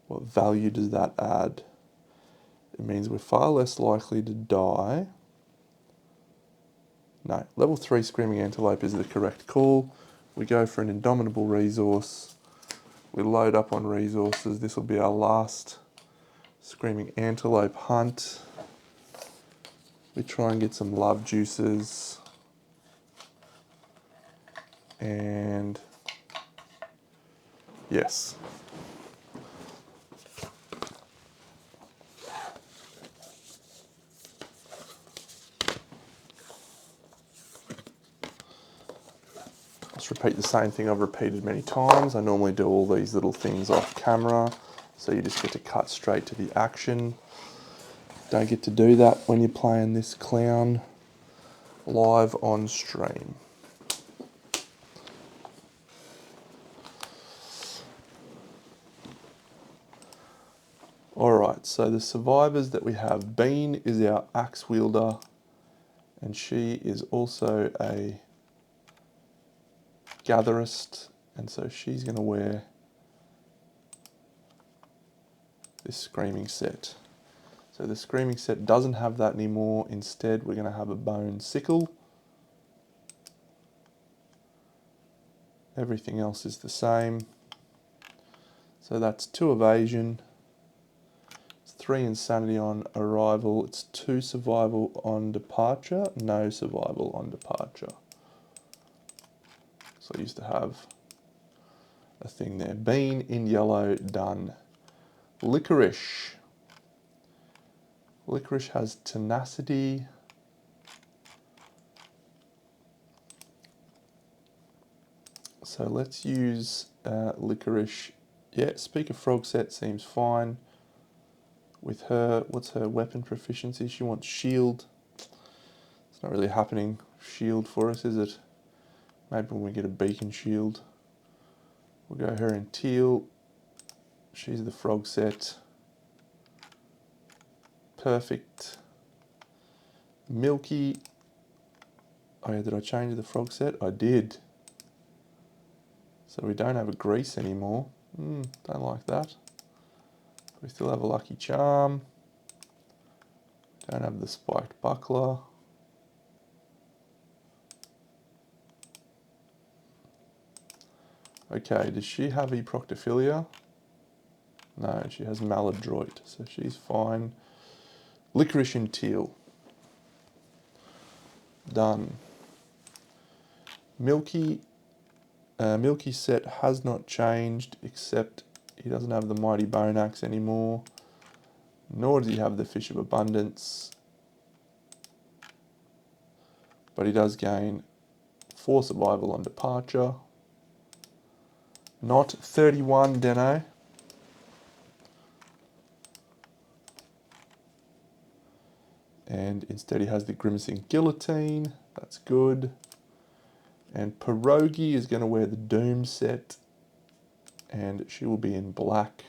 What value does that add? It means we're far less likely to die. No, level 3 Screaming Antelope is the correct call. We go for an indomitable resource. We load up on resources. This will be our last Screaming Antelope hunt. We try and get some love juices. And yes. Let's repeat the same thing I've repeated many times. I normally do all these little things off camera, so you just get to cut straight to the action. Don't get to do that when you're playing this clown live on stream. Alright, so the survivors that we have, Bean is our axe wielder, and she is also a gatherist, and so she's going to wear this screaming set. So the screaming set doesn't have that anymore. Instead, we're going to have a bone sickle. Everything else is the same. So that's 2 evasion, it's 3 insanity on arrival, it's 2 survival on departure, no survival on departure. So I used to have a thing there. Bean in yellow, done. Licorice. Licorice has tenacity. So let's use Licorice. Yeah, Speaker Frog set seems fine. With her, what's her weapon proficiency? She wants shield. It's not really happening shield for us, is it? Maybe when we get a beacon shield. We'll go her in teal. She's the frog set. Perfect. Milky. Oh yeah, did I change the frog set? I did. So we don't have a grease anymore. Don't like that. We still have a lucky charm. Don't have the spiked buckler. Okay, does she have Eproctophilia? No, she has Maladroit, so she's fine. Licorice and teal. Done. Milky. Milky set has not changed, except he doesn't have the Mighty Bone Axe anymore. Nor does he have the Fish of Abundance. But he does gain 4 survival on departure. Not 31, Deno. And instead he has the Grimacing Guillotine. That's good. And Pierogi is going to wear the Doom set. And she will be in black.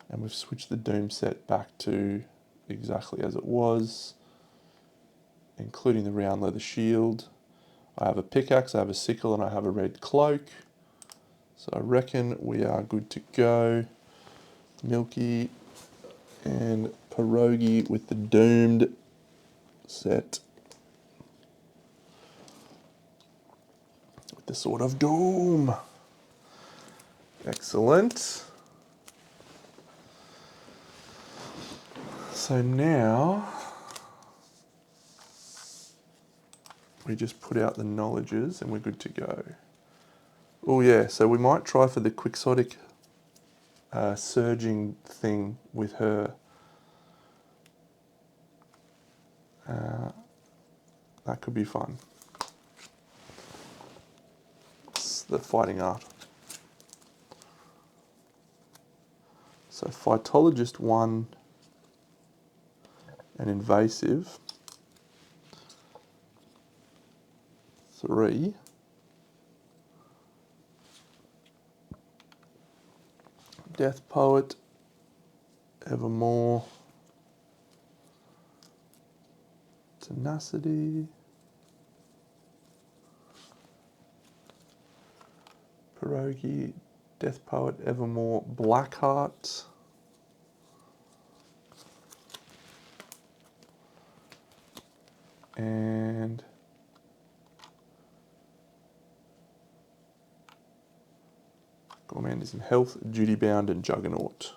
And we've switched the Doom set back to exactly as it was, including the round leather shield. I have a pickaxe, I have a sickle, and I have a red cloak. So I reckon we are good to go. Milky and Pierogi with the doomed set. With the Sword of Doom. Excellent. So now we just put out the knowledges and we're good to go. Oh yeah, so we might try for the quixotic surging thing with her. That could be fun. It's the fighting art. So Phytologist 1 and Invasive 3. Death Poet, Evermore, Tenacity, Pierogi, Death Poet, Evermore, Blackheart, and Gourmand is in Health, Duty Bound, and Juggernaut.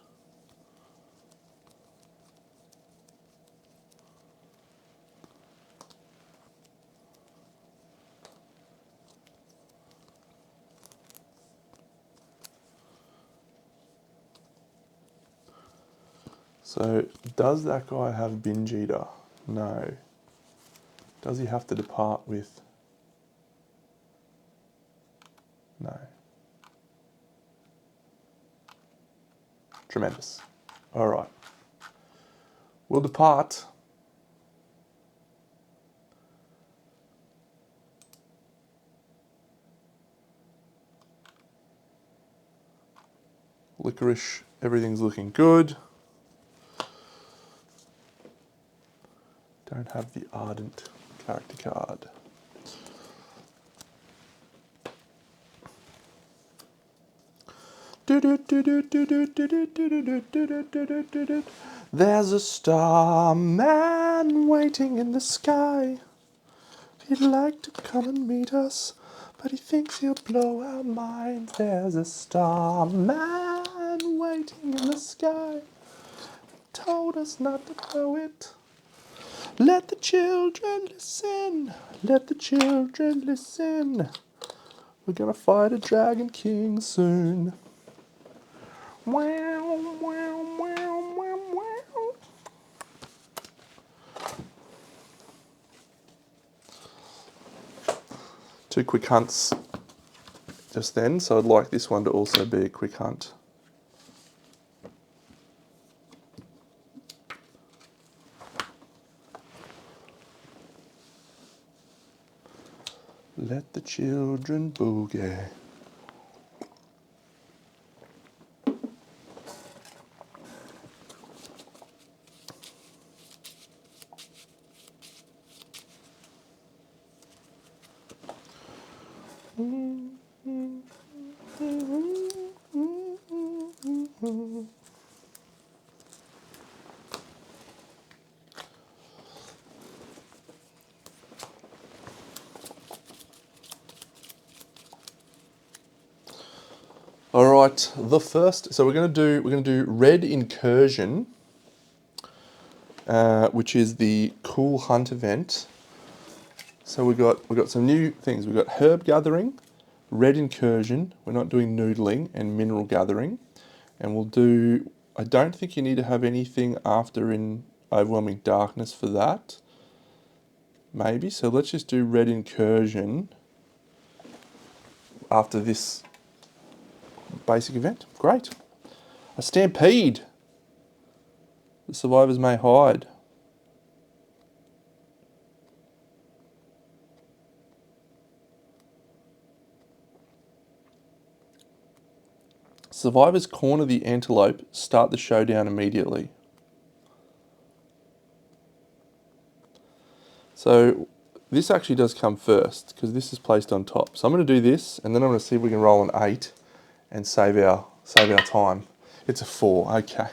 So, does that guy have Binge Eater? No. Does he have to depart with? No. Tremendous. All right. We'll depart. Licorice, everything's looking good. Don't have the Ardent character card. There's a starman waiting in the sky. He'd like to come and meet us, but he thinks he'll blow our minds. There's a starman waiting in the sky. He told us not to blow it. Let the children listen. Let the children listen. We're gonna fight a dragon king soon. Wow, wow, wow, wow, wow. Two quick hunts just then, so I'd like this one to also be a quick hunt. Let the children boogie. All right, the first. So we're gonna do Red Incursion, which is the cool hunt event. So we got some new things. We've got Herb Gathering, Red Incursion. We're not doing Noodling, and Mineral Gathering, and we'll do. I don't think you need to have anything after in Overwhelming Darkness for that. Maybe. So let's just do Red Incursion after this basic event. Great. A Stampede. The survivors may hide. Survivors corner the antelope. Start the showdown immediately. So this actually does come first because this is placed on top. So I'm going to do this, and then I'm going to see if we can roll an 8 and save our time. It's a 4. Okay.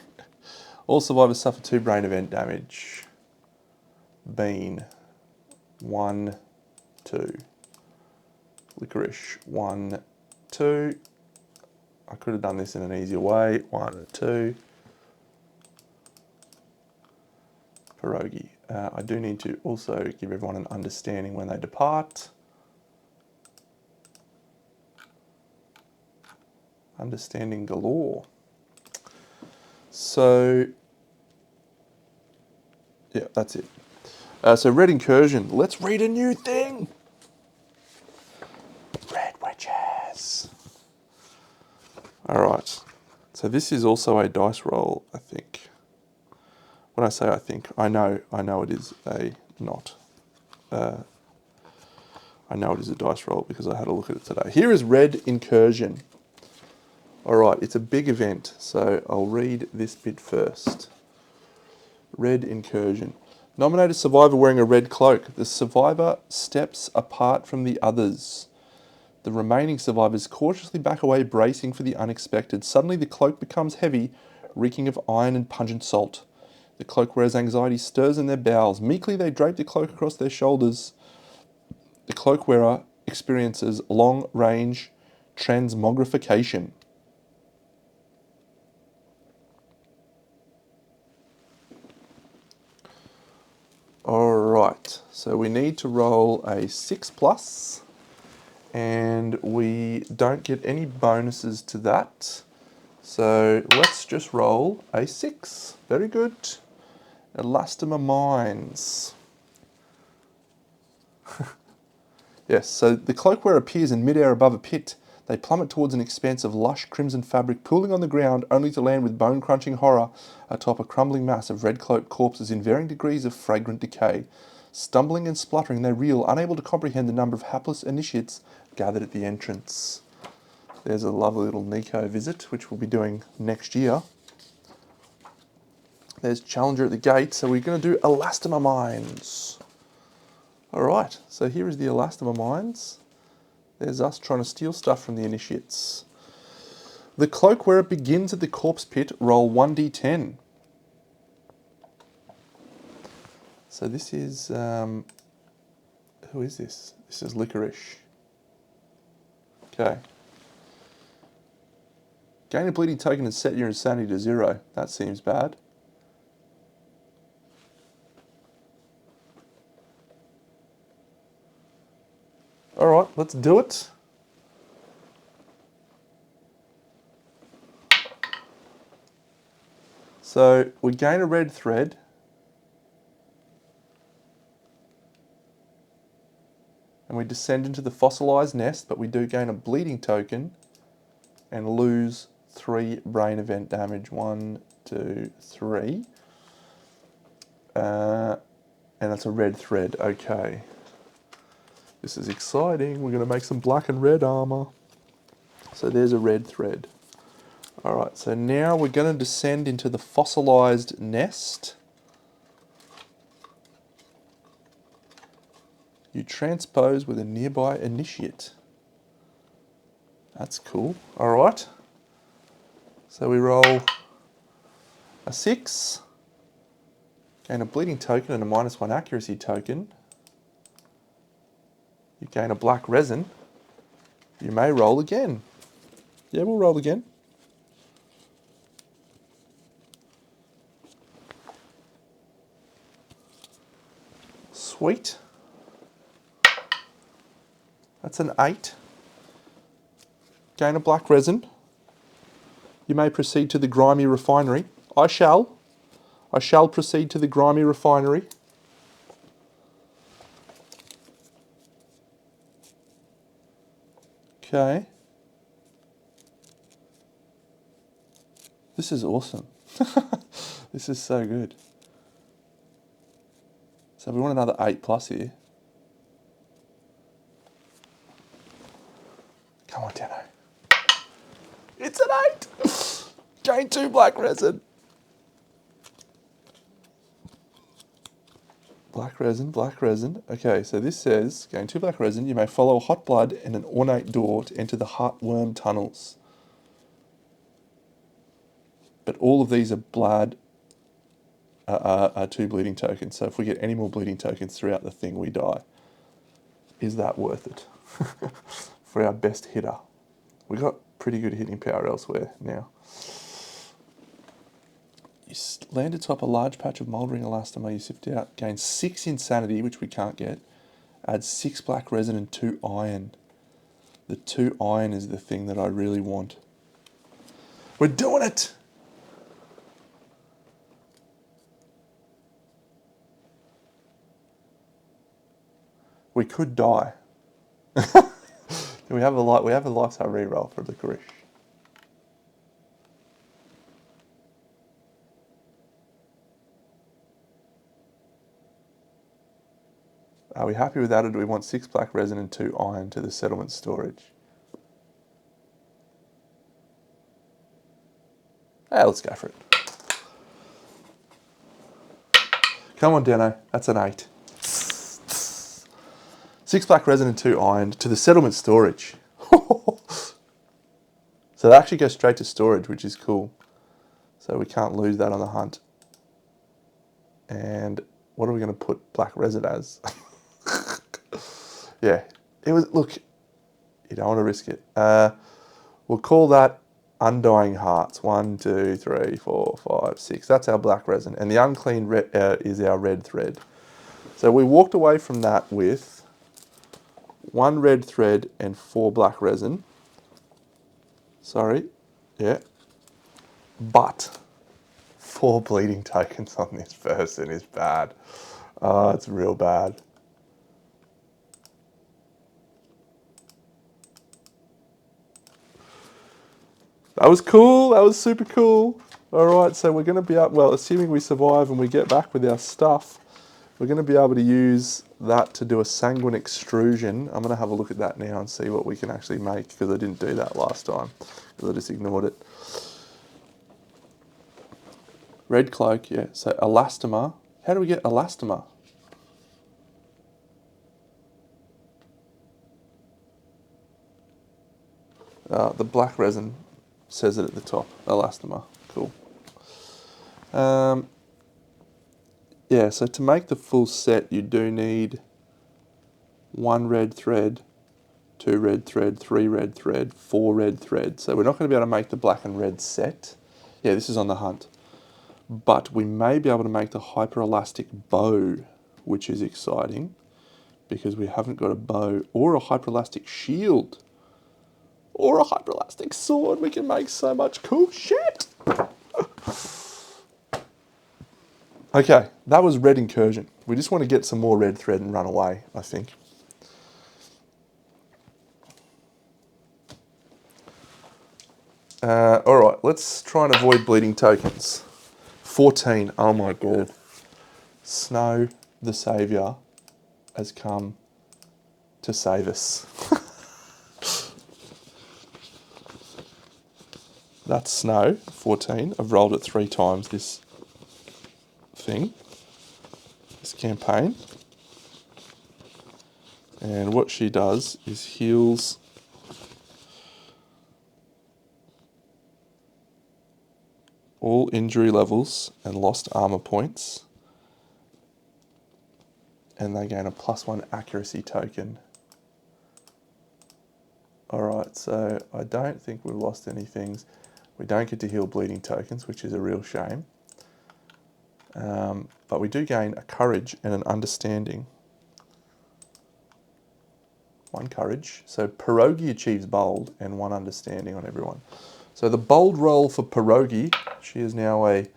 All survivors suffer 2 brain event damage. Bean. 1, 2. Licorice. 1, 2. I could have done this in an easier way. 1, 2. Pierogi. I do need to also give everyone an understanding when they depart. Understanding galore. So, yeah, that's it. So red incursion. Let's read a new thing. Red wedges. All right. So this is also a dice roll, I think. When I say I think, I know it is a not. I know it is a dice roll because I had a look at it today. Here is red incursion. All right, it's a big event, so I'll read this bit first. Red incursion. Nominated survivor wearing a red cloak. The survivor steps apart from the others. The remaining survivors cautiously back away, bracing for the unexpected. Suddenly the cloak becomes heavy, reeking of iron and pungent salt. The cloak wearer's anxiety stirs in their bowels. Meekly they drape the cloak across their shoulders. The cloak wearer experiences long-range transmogrification. Alright, so we need to roll a 6+, and we don't get any bonuses to that. So let's just roll a 6. Very good. Elastomer Mines. Yes, so the cloakwearer appears in midair above a pit. They plummet towards an expanse of lush crimson fabric, pooling on the ground, only to land with bone-crunching horror atop a crumbling mass of red-cloaked corpses in varying degrees of fragrant decay. Stumbling and spluttering, they reel, unable to comprehend the number of hapless initiates gathered at the entrance. There's a lovely little Nico visit, which we'll be doing next year. There's Challenger at the gate, so we're going to do Elastomer Mines. Alright, so here is the Elastomer Mines. There's us trying to steal stuff from the initiates. The cloak wearer begins at the corpse pit, roll 1d10. So this is, who is this? This is Licorice. Okay. Gain a bleeding token and set your insanity to 0. That seems bad. Alright, let's do it. So we gain a red thread. And we descend into the fossilized nest, but we do gain a bleeding token and lose 3 brain event damage. 1, 2, 3. And that's a red thread. Okay. This is exciting. We're going to make some black and red armor. So there's a red thread. Alright, so now we're going to descend into the fossilized nest. You transpose with a nearby initiate. That's cool. Alright. So we roll a 6. Gain a bleeding token and a -1 accuracy token. You gain a black resin. You may roll again. Yeah, we'll roll again. Sweet. That's an 8. Gain a black resin. You may proceed to the grimy refinery. I shall proceed to the grimy refinery. Okay. This is awesome. This is so good. So we want another 8+ here. Come on, Dano. It's an 8! Gain 2 black resin. Black resin, black resin. Okay, so this says, gain 2 black resin, you may follow a hot blood and an ornate door to enter the heartworm tunnels. But all of these are blood, are 2 bleeding tokens. So if we get any more bleeding tokens throughout the thing, we die. Is that worth it? For our best hitter. We got pretty good hitting power elsewhere now. You land atop a large patch of mouldering elastomer you sift out. Gain 6 insanity, which we can't get. Add 6 black resin and 2 iron. The 2 iron is the thing that I really want. We're doing it! We could die. We have a lifestyle reroll for licorice. Are we happy with that, or do we want 6 black resin and 2 iron to the settlement storage? Let's go for it. Come on, Dano. That's an 8. 6 black resin and 2 iron to the settlement storage. So they actually go straight to storage, which is cool. So we can't lose that on the hunt. And what are we going to put black resin as? Yeah, it was, look, you don't want to risk it. We'll call that Undying Hearts. 1, 2, 3, 4, 5, 6. That's our black resin. And the unclean red, is our red thread. So we walked away from that with 1 red thread and 4 black resin. Sorry, yeah. But 4 bleeding tokens on this person is bad. Oh, it's real bad. That was cool. That was super cool. All right, so we're going to be up, well, assuming we survive and we get back with our stuff, we're going to be able to use that to do a sanguine extrusion. I'm going to have a look at that now and see what we can actually make, because I didn't do that last time, because I just ignored it. Red cloak, yeah. So elastomer. How do we get elastomer? The black resin says it at the top. Elastomer. Cool. Yeah, so to make the full set, you do need 1 red thread, 2 red thread, 3 red thread, 4 red thread. So we're not going to be able to make the black and red set. Yeah, this is on the hunt. But we may be able to make the hyperelastic bow, which is exciting, because we haven't got a bow or a hyperelastic shield or a hyperelastic sword. We can make so much cool shit. Okay, that was red incursion. We just want to get some more red thread and run away, I think. All right, let's try and avoid bleeding tokens. 14, oh my god. Snow, the saviour, has come to save us. That's Snow, 14. I've rolled it 3 times this thing, this campaign. And what she does is heals all injury levels and lost armor points. And they gain a +1 accuracy token. Alright, so I don't think we've lost any things. We don't get to heal bleeding tokens, which is a real shame. But we do gain a courage and an understanding. 1 courage. So Pierogi achieves bold and 1 understanding on everyone. So the bold roll for Pierogi, she is now a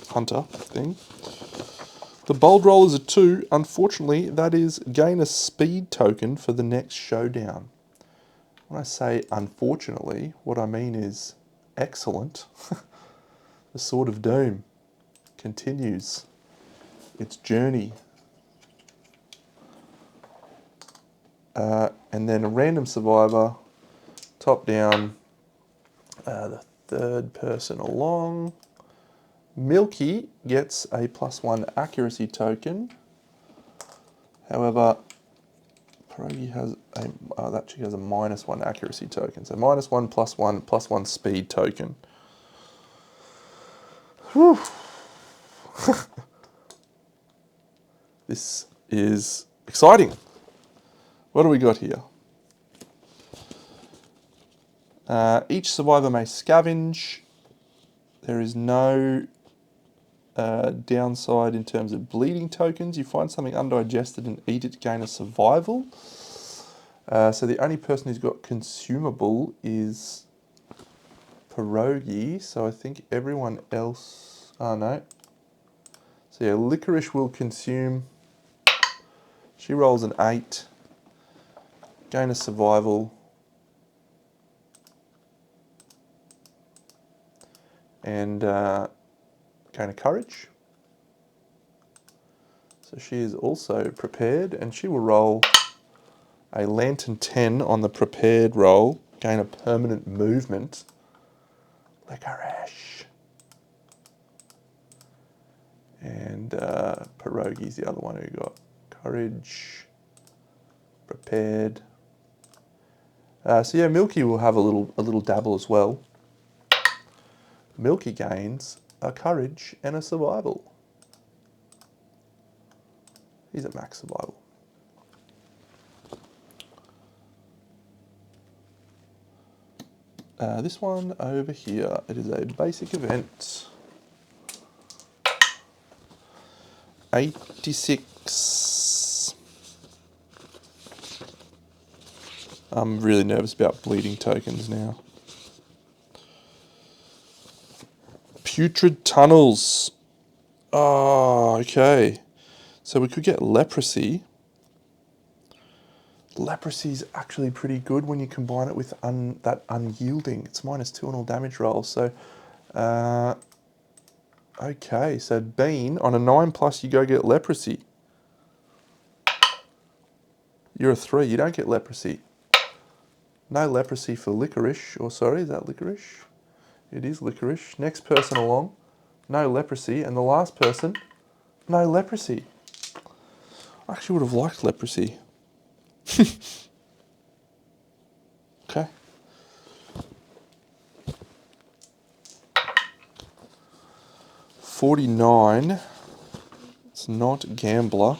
hunter thing. The bold roll is a 2. Unfortunately, that is gain a speed token for the next showdown. When I say unfortunately, what I mean is excellent. The Sword of Doom continues its journey. And then a random survivor, top down, the 3rd person along. Milky gets a +1 accuracy token. However, Pierogi has she has a -1 accuracy token. So -1, +1, +1 speed token. Whew. This is exciting. What do we got here? Each survivor may scavenge. There is no downside in terms of bleeding tokens. You find something undigested and eat it to gain a survival. So the only person who's got consumable is Pierogi. So I think everyone else... Oh, no. So So yeah, Licorice will consume. She rolls an 8. Gain a survival. And gain a courage. So she is also prepared, and she will roll a Lantern 10 on the prepared roll. Gain a permanent movement. Licorice. And Pierogi's the other one who got courage, prepared. So yeah, Milky will have a little dabble as well. Milky gains a courage and a survival. He's at max survival. This one over here, it is a basic event. 86. I'm really nervous about bleeding tokens now. Putrid Tunnels. Oh, okay. So we could get Leprosy. Leprosy's actually pretty good when you combine it with that Unyielding. It's -2 on all damage rolls. So, okay. So Bean, on a 9+, you go get Leprosy. You're a 3. You don't get Leprosy. No Leprosy for Licorice. Or sorry, is that Licorice? It is Licorice. Next person along, no Leprosy. And the last person, no Leprosy. I actually would have liked Leprosy. Okay. $49. It's not Gambler.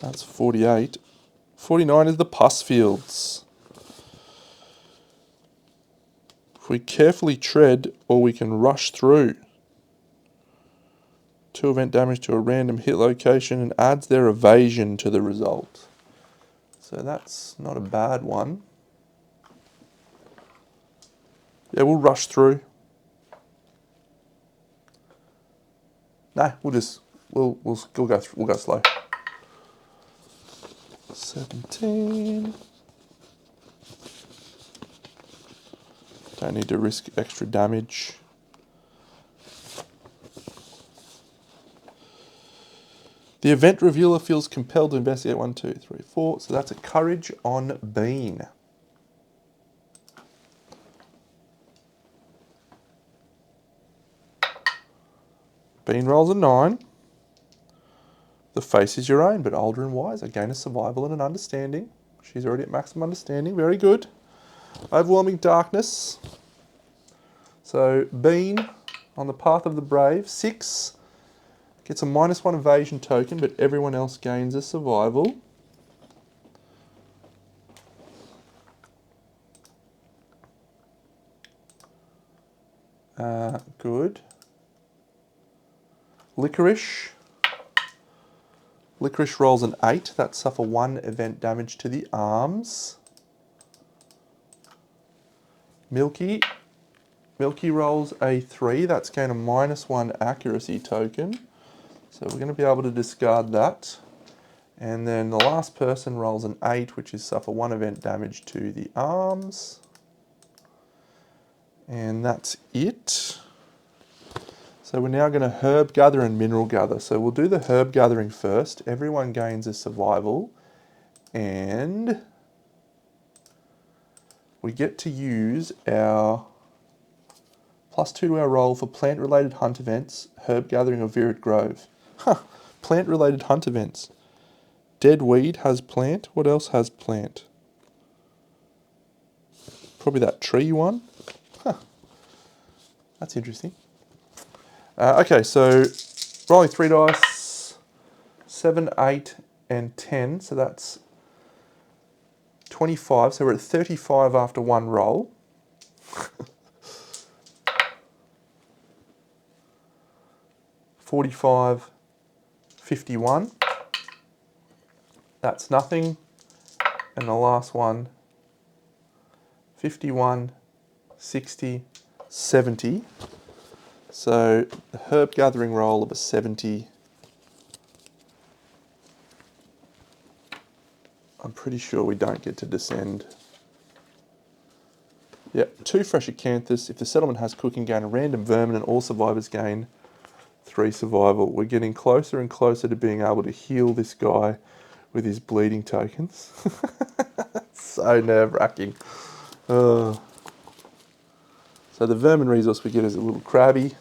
That's 48. 49 is the Pus Fields. If we carefully tread, or we can rush through. 2 event damage to a random hit location and adds their evasion to the result. So that's not a bad one. Yeah, we'll rush through. No, we'll go slow. 17. Don't need to risk extra damage. The event revealer feels compelled to investigate 1, 2, 3, 4. So that's a courage on Bean. Bean rolls a 9. The face is your own, but older and wiser. Gain a survival and an understanding. She's already at maximum understanding. Very good. Overwhelming darkness. So Bean on the Path of the Brave. 6. Gets a -1 evasion token, but everyone else gains a survival. Good. Licorice. Licorice rolls an 8. That suffer 1 event damage to the arms. Milky. Milky rolls a 3. That's gain a -1 accuracy token. So we're going to be able to discard that. And then the last person rolls an 8, which is suffer 1 event damage to the arms. And that's it. So we're now going to herb gather and mineral gather. So we'll do the herb gathering first. Everyone gains a survival. And we get to use our +2 to our roll for plant-related hunt events, herb gathering or Virid Grove. Huh, plant-related hunt events. Dead weed has plant. What else has plant? Probably that tree one. Huh. That's interesting. Okay, so rolling 3 dice, 7, 8, and 10. So that's 25. So we're at 35 after 1 roll. 45, 51. That's nothing. And the last one, 51, 60, 70. So the herb gathering roll of a 70. I'm pretty sure we don't get to descend. Yep, 2 fresh acanthus. If the settlement has cooking, gain a random vermin and all survivors gain 3 survival. We're getting closer and closer to being able to heal this guy with his bleeding tokens. So nerve-wracking. So the vermin resource we get is a little crabby.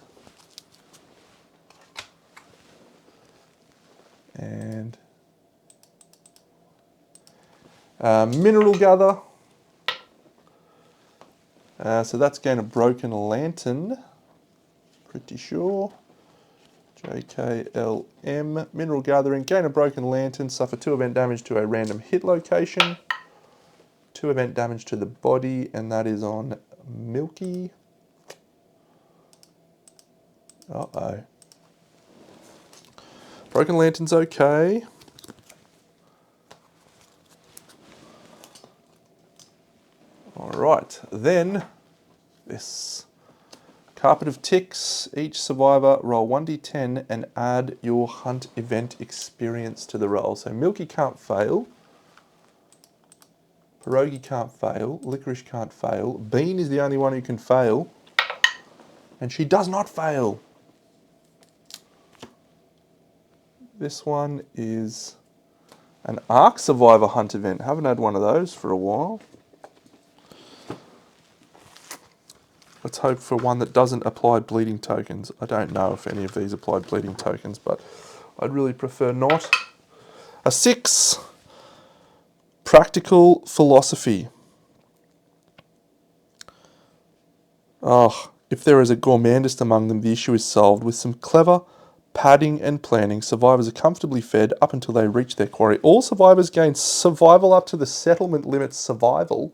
And mineral gather. So that's gain a broken lantern. Pretty sure. JKLM. Mineral gathering. Gain a broken lantern. Suffer 2 event damage to a random hit location. 2 event damage to the body, and that is on Milky. Uh-oh. Broken lantern's okay. Alright, then this carpet of ticks. Each survivor roll 1d10 and add your hunt event experience to the roll. So Milky can't fail. Pierogi can't fail. Licorice can't fail. Bean is the only one who can fail. And she does not fail. This one is an Ark Survivor hunt event. Haven't had one of those for a while. Let's hope for one that doesn't apply bleeding tokens. I don't know if any of these apply bleeding tokens, but I'd really prefer not. A 6. Practical philosophy. If there is a gourmandist among them, the issue is solved. With some clever padding and planning, survivors are comfortably fed up until they reach their quarry. All survivors gain survival up to the settlement limit survival.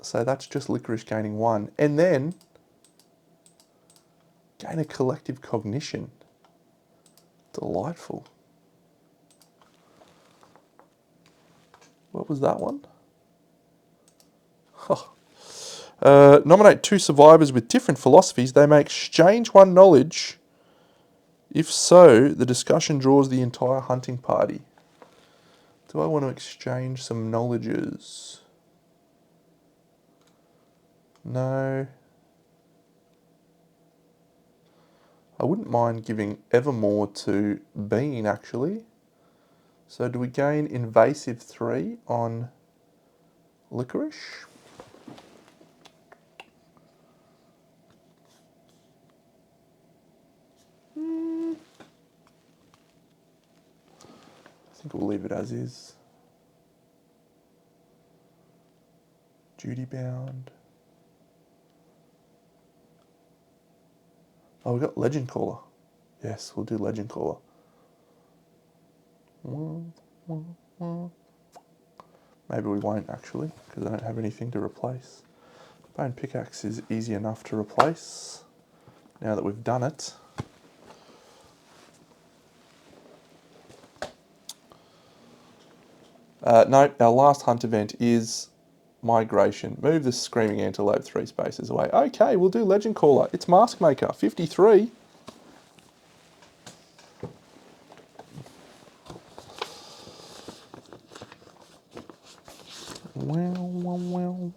So that's just licorice gaining 1. And then gain a collective cognition. Delightful. What was that one? Nominate 2 survivors with different philosophies. They may exchange 1 knowledge. If so, the discussion draws the entire hunting party. Do I want to exchange some knowledges? No. I wouldn't mind giving Evermore to Bean, actually. So do we gain invasive 3 on licorice? I think we'll leave it as is. Duty bound. Oh, we've got Legend Caller. Yes, we'll do Legend Caller. Maybe we won't actually, because I don't have anything to replace. Bone pickaxe is easy enough to replace now that we've done it. No, our last hunt event is migration. Move the screaming antelope 3 spaces away. Okay, we'll do Legend Caller. It's Mask Maker, 53. Well.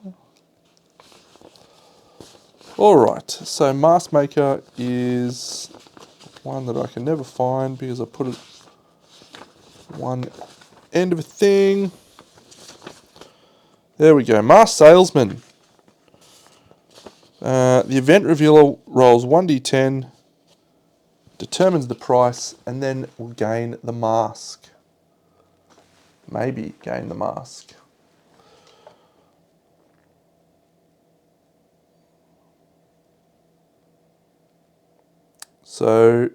Alright, so Mask Maker is one that I can never find because I put it one end of a thing. There we go, Masked Salesman. The event revealer rolls 1d10, determines the price, and then will gain the mask. Maybe gain the mask. So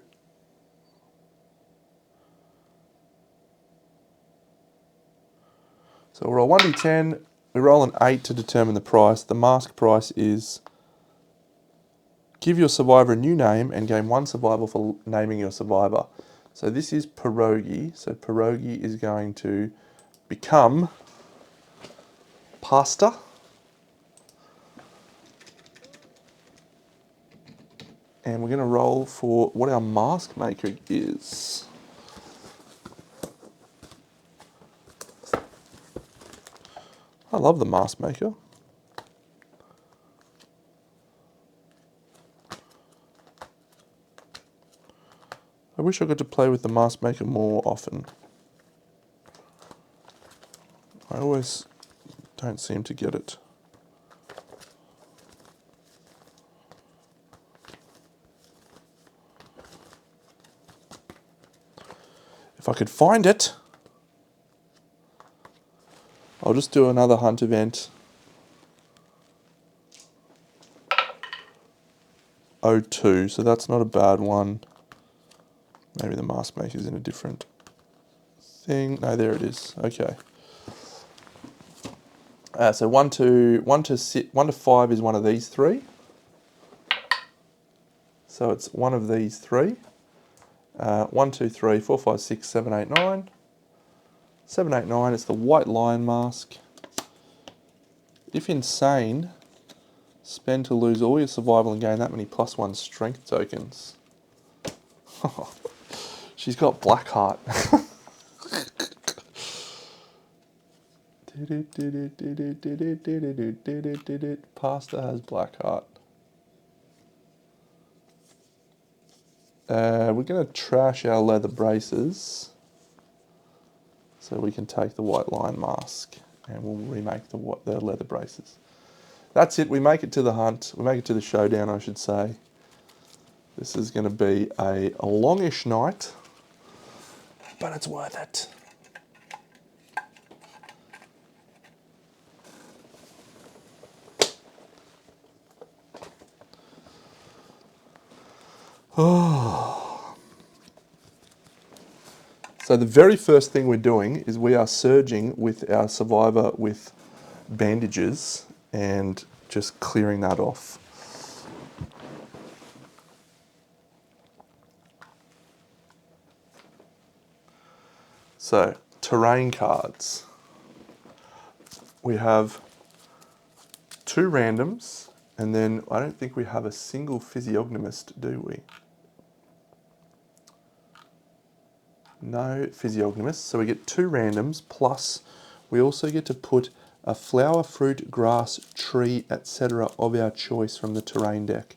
we'll roll 1d10, we roll an 8 to determine the price. The mask price is give your survivor a new name and gain 1 survival for naming your survivor. So this is Pierogi. So Pierogi is going to become Pasta. And we're going to roll for what our mask maker is. I love the mask maker. I wish I got to play with the mask maker more often. I always don't seem to get it. If I could find it, I'll just do another hunt event. 02, so that's not a bad one. Maybe the mask maker's in a different thing. No, there it is. Okay. So 1 to 5 is one of these three. So it's one of these three. 1, 2, 3, 4, 5, 6, 7, 8, 9. 7, 8, 9, it's the white lion mask. If insane, spend to lose all your survival and gain that many +1 strength tokens. She's got black heart. Pasta has black heart. We're going to trash our leather braces so we can take the white lion mask and we'll remake the leather braces. That's it. We make it to the hunt. We make it to the showdown, I should say. This is going to be a longish night, but it's worth it. Oh. So the very first thing we're doing is we are surging with our survivor with bandages and just clearing that off. So, terrain cards. We have 2 randoms, and then I don't think we have a single physiognomist, do we? No physiognomists, so we get 2 randoms, plus we also get to put a flower, fruit, grass, tree, etc. of our choice from the terrain deck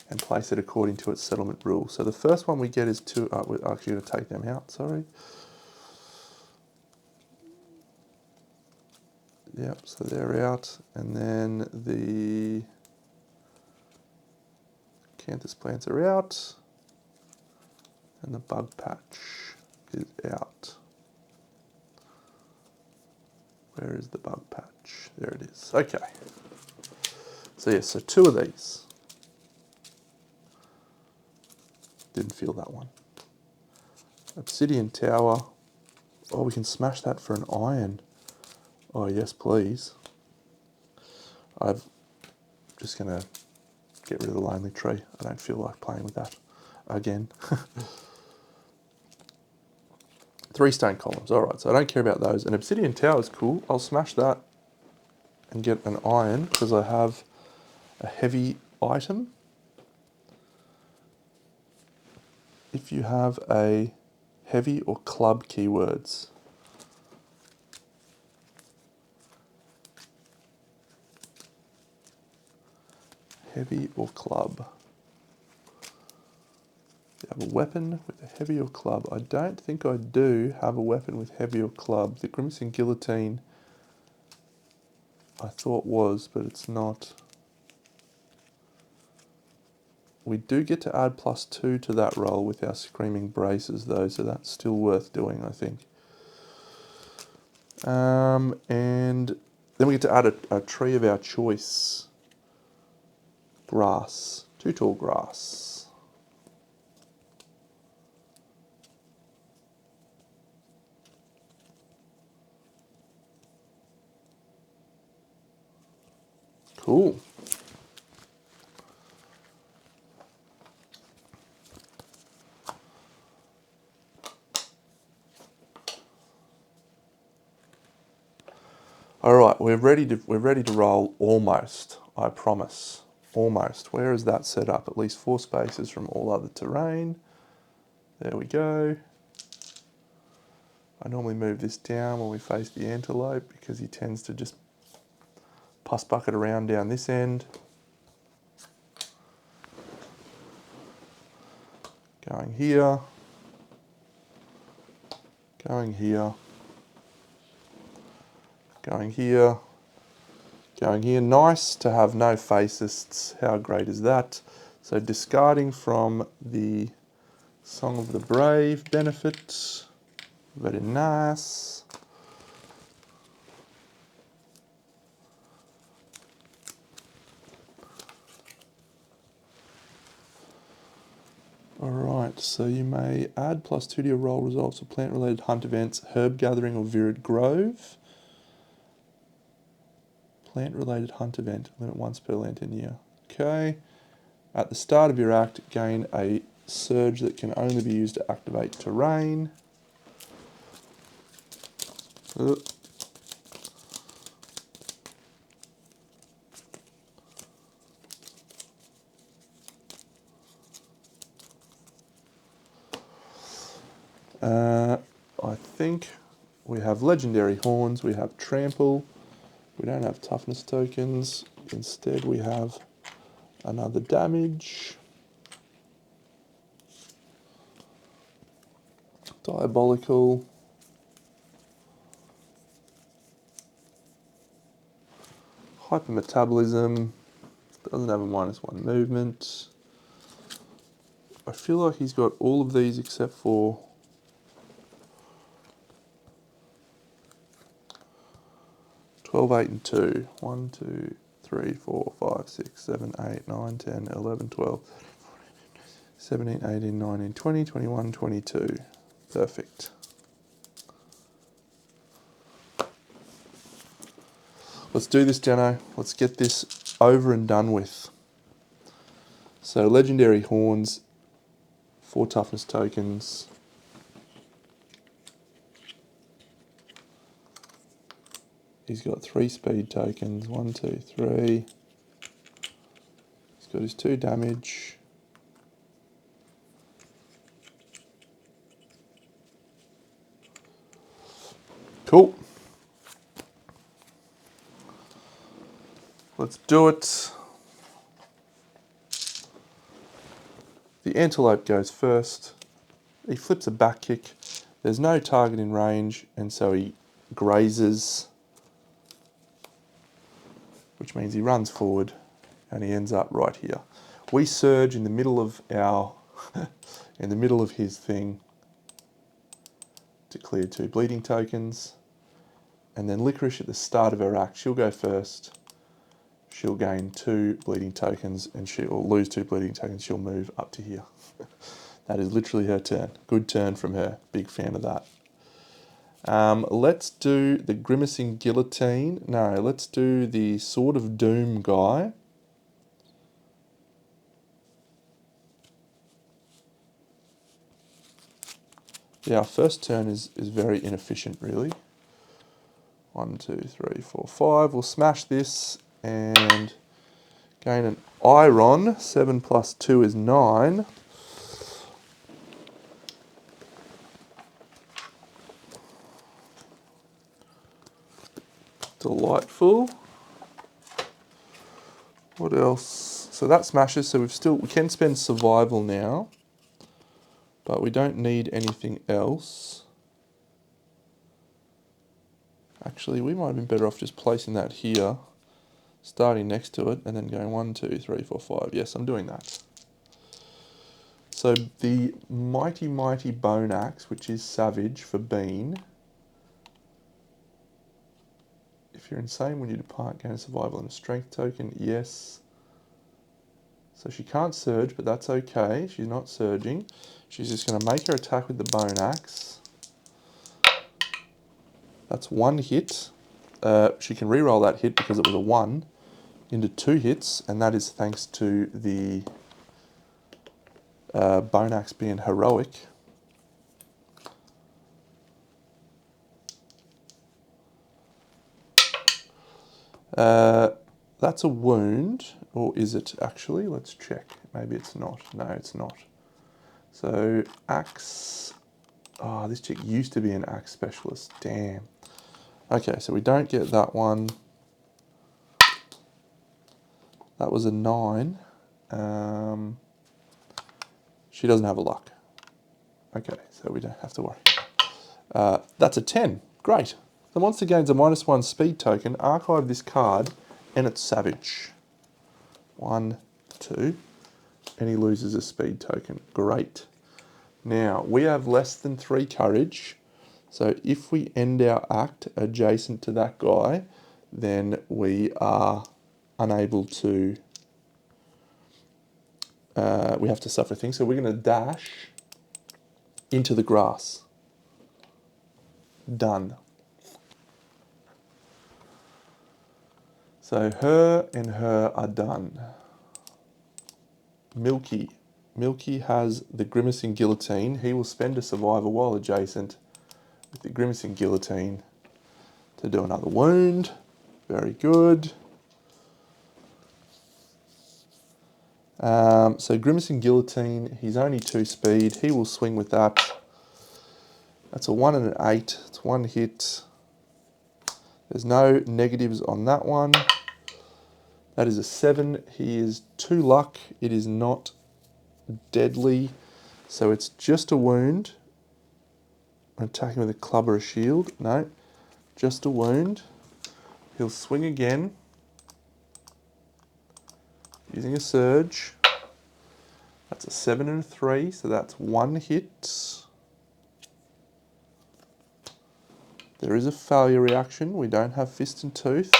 and place it according to its settlement rules. So the first one we get is 2, we're actually going to take them out, sorry. Yep, so they're out, and then the Canthus plants are out, and the bug patch is out. Where is the bug patch? There it is. Okay. So yes, so 2 of these. Didn't feel that one. Obsidian tower. Oh, we can smash that for an iron. Oh yes, please. I'm just gonna get rid of the lonely tree. I don't feel like playing with that again. 3 stone columns. All right, so I don't care about those. An obsidian tower is cool. I'll smash that and get an iron because I have a heavy item. If you have a heavy or club keywords. Heavy or club. You have a weapon with a heavy or club. I don't think I do have a weapon with heavy or club. The Grimacing Guillotine I thought was, but it's not. We do get to add +2 to that roll with our Screaming Braces though, so that's still worth doing, I think. And then we get to add a tree of our choice. Grass. 2 tall grass. Cool. All right, we're ready to roll almost, I promise. almost. Where is that set up? At least 4 spaces from all other terrain. There we go. I normally move this down when we face the antelope because he tends to just puss bucket around down this end. Going here. Going here. Going here. Going here. Nice to have no facists. How great is that? So discarding from the Song of the Brave benefit. Very nice. Alright, so you may add +2 to your roll results of plant-related hunt events, herb gathering or Virid Grove. Plant-related hunt event, limit once per lantern year. Okay. At the start of your act, gain a surge that can only be used to activate terrain. I think we have legendary horns, we have trample, we don't have toughness tokens, instead we have another damage, diabolical, hypermetabolism, doesn't have a -1 movement. I feel like he's got all of these except for 12, 8 and 2. 1, 2, 3, 4, 5, 6, 7, 8, 9, 10, 11, 12, 17, 18, 19, 20, 21, 22. Perfect. Let's do this, Jano. Let's get this over and done with. So legendary horns, 4 toughness tokens. He's got 3 speed tokens. 1, 2, 3. He's got his 2 damage. Cool. Let's do it. The antelope goes first. He flips a back kick. There's no target in range, and so he grazes, which means he runs forward and he ends up right here. We surge in the middle of our, in the middle of his thing to clear 2 bleeding tokens. And then Licorice at the start of her act, she'll go first. She'll gain 2 bleeding tokens and she'll lose 2 bleeding tokens. She'll move up to here. That is literally her turn. Good turn from her. Big fan of that. Let's do the Grimacing Guillotine. No, let's do the Sword of Doom guy. Yeah, our first turn is very inefficient, really. 1, 2, 3, 4, 5. We'll smash this and gain an Iron. 7 plus 2 is 9. Delightful. What else? So that smashes, so we can spend survival now, but we don't need anything else. Actually, we might have been better off just placing that here, starting next to it, and then going 1, 2, 3, 4, 5. Yes, I'm doing that. So the Mighty Bone Axe, which is Savage for Bean. If you're insane when you depart, gain a survival and a strength token. Yes. So she can't surge, but that's okay. She's not surging. She's just going to make her attack with the Bone Axe. That's 1 hit. She can re-roll that hit because it was a 1 into 2 hits, and that is thanks to the Bone Axe being heroic. That's a wound, or is it actually? Let's check. Maybe it's not. No, it's not. So axe. Oh, this chick used to be an axe specialist. Damn. Okay, so we don't get that one. That was a 9. She doesn't have a luck. Okay, so we don't have to worry. That's a 10. Great. The monster gains a -1 speed token. Archive this card, and it's savage. 1, 2, and he loses a speed token. Great. Now, we have less than 3 courage, so if we end our act adjacent to that guy, then we are unable to, we have to suffer things. So we're going to dash into the grass. Done. So her and her are done. Milky. Milky has the Grimacing Guillotine. He will spend a survivor while adjacent with the Grimacing Guillotine to do another wound. Very good. So Grimacing Guillotine, he's only 2 speed. He will swing with that. That's a 1 and an 8. It's 1 hit. There's no negatives on that one. That is a 7. He is 2 luck. It is not deadly. So it's just a wound. I'm attacking with a club or a shield. No, just a wound. He'll swing again. Using a surge. That's a 7 and a 3, so that's 1 hit. There is a failure reaction. We don't have fist and tooth.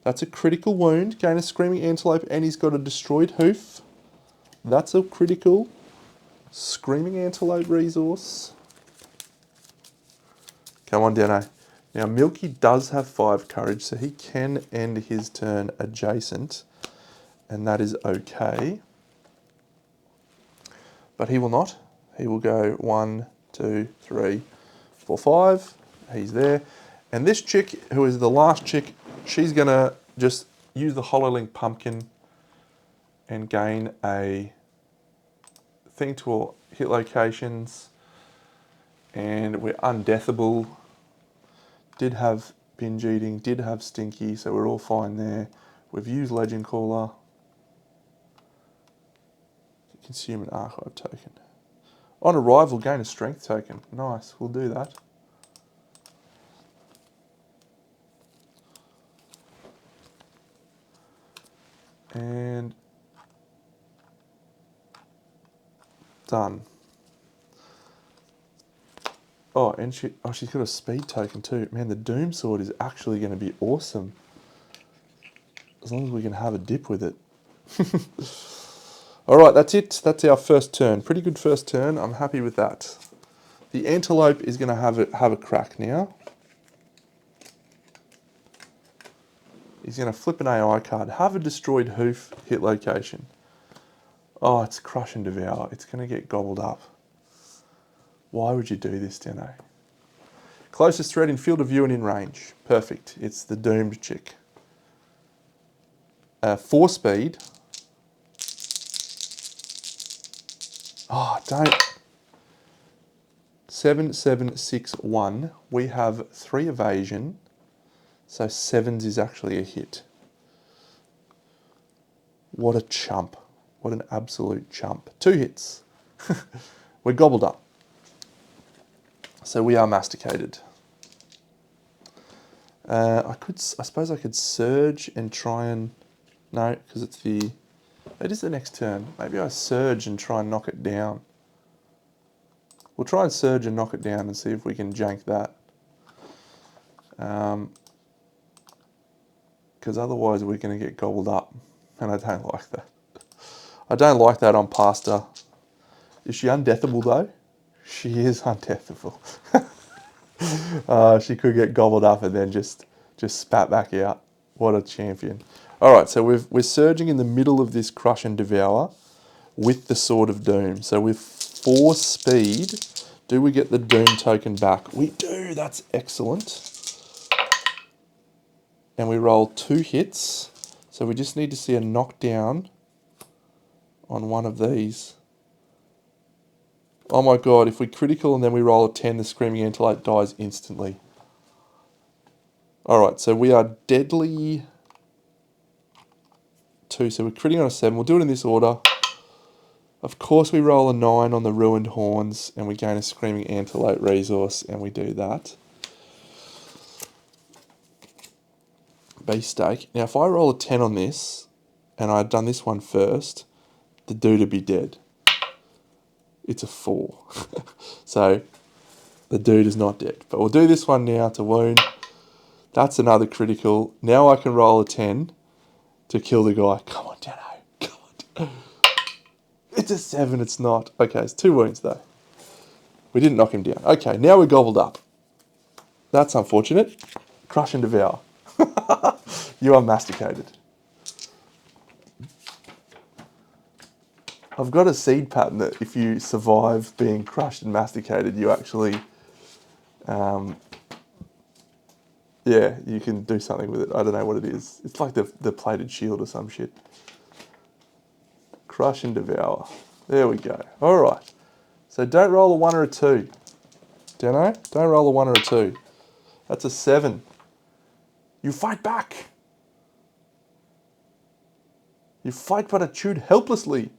That's a critical wound. Gain a screaming antelope, and he's got a destroyed hoof. That's a critical screaming antelope resource. Come on, Dano. Now, Milky does have 5 courage, so he can end his turn adjacent, and that is okay. But he will not. He will go 1, 2, 3, 4, 5. He's there. And this chick, who is the last chick, she's going to just use the HoloLink pumpkin and gain a thing to all hit locations. And we're undeathable. Did have binge eating, did have stinky, so we're all fine there. We've used Legend Caller. Consume an archive token. On arrival, gain a strength token. Nice, we'll do that. And done. Oh, and she's got a speed token too. Man, the Doom Sword is actually going to be awesome. As long as we can have a dip with it. Alright, that's it. That's our first turn. Pretty good first turn. I'm happy with that. The Antelope is going to have a crack now. He's going to flip an AI card. Have a destroyed hoof hit location. Oh, it's Crush and Devour. It's going to get gobbled up. Why would you do this, Dano? Closest threat in field of view and in range. Perfect. It's the doomed chick. 4 speed. Oh, don't. 7, 7, 6, 1. We have 3 evasion. So 7s is actually a hit. What a chump. What an absolute chump. 2 hits. We're gobbled up. So we are masticated. I suppose I could surge and try and... No, because it is the next turn. Maybe I surge and try and knock it down. We'll try and surge and knock it down and see if we can jank that. Because otherwise we're going to get gobbled up. And I don't like that. I don't like that on pasta. Is she undeathable though? She is undeathable. She could get gobbled up and then just spat back out. What a champion. Alright, so we're surging in the middle of this Crush and Devour with the Sword of Doom. So with 4 speed, do we get the Doom token back? We do, that's excellent. and we roll 2 hits. So we just need to see a knockdown on one of these. Oh my god, if we critical and then we roll a 10, the Screaming Antelope dies instantly. Alright, so we are deadly 2, so we're critting on a 7. We'll do it in this order. Of course we roll a 9 on the Ruined Horns and we gain a Screaming Antelope resource, and we do that. Beefsteak. Now if I roll a 10 on this, and I had done this one first, the dude would be dead. It's a 4. So the dude is not dead. But we'll do this one now to wound. That's another critical. Now I can roll a 10 to kill the guy. Come on, Dano. Come on. It's a 7, it's not. Okay, it's 2 wounds though. We didn't knock him down. Okay, now we're gobbled up. That's unfortunate. Crush and devour. You are masticated. I've got a seed pattern that if you survive being crushed and masticated, you actually, yeah, you can do something with it. I don't know what it is. It's like the plated shield or some shit. Crush and devour. There we go. All right. So don't roll a 1 or a 2. Dano, don't roll a 1 or a 2. That's a 7. You fight back. You fight but are chewed helplessly.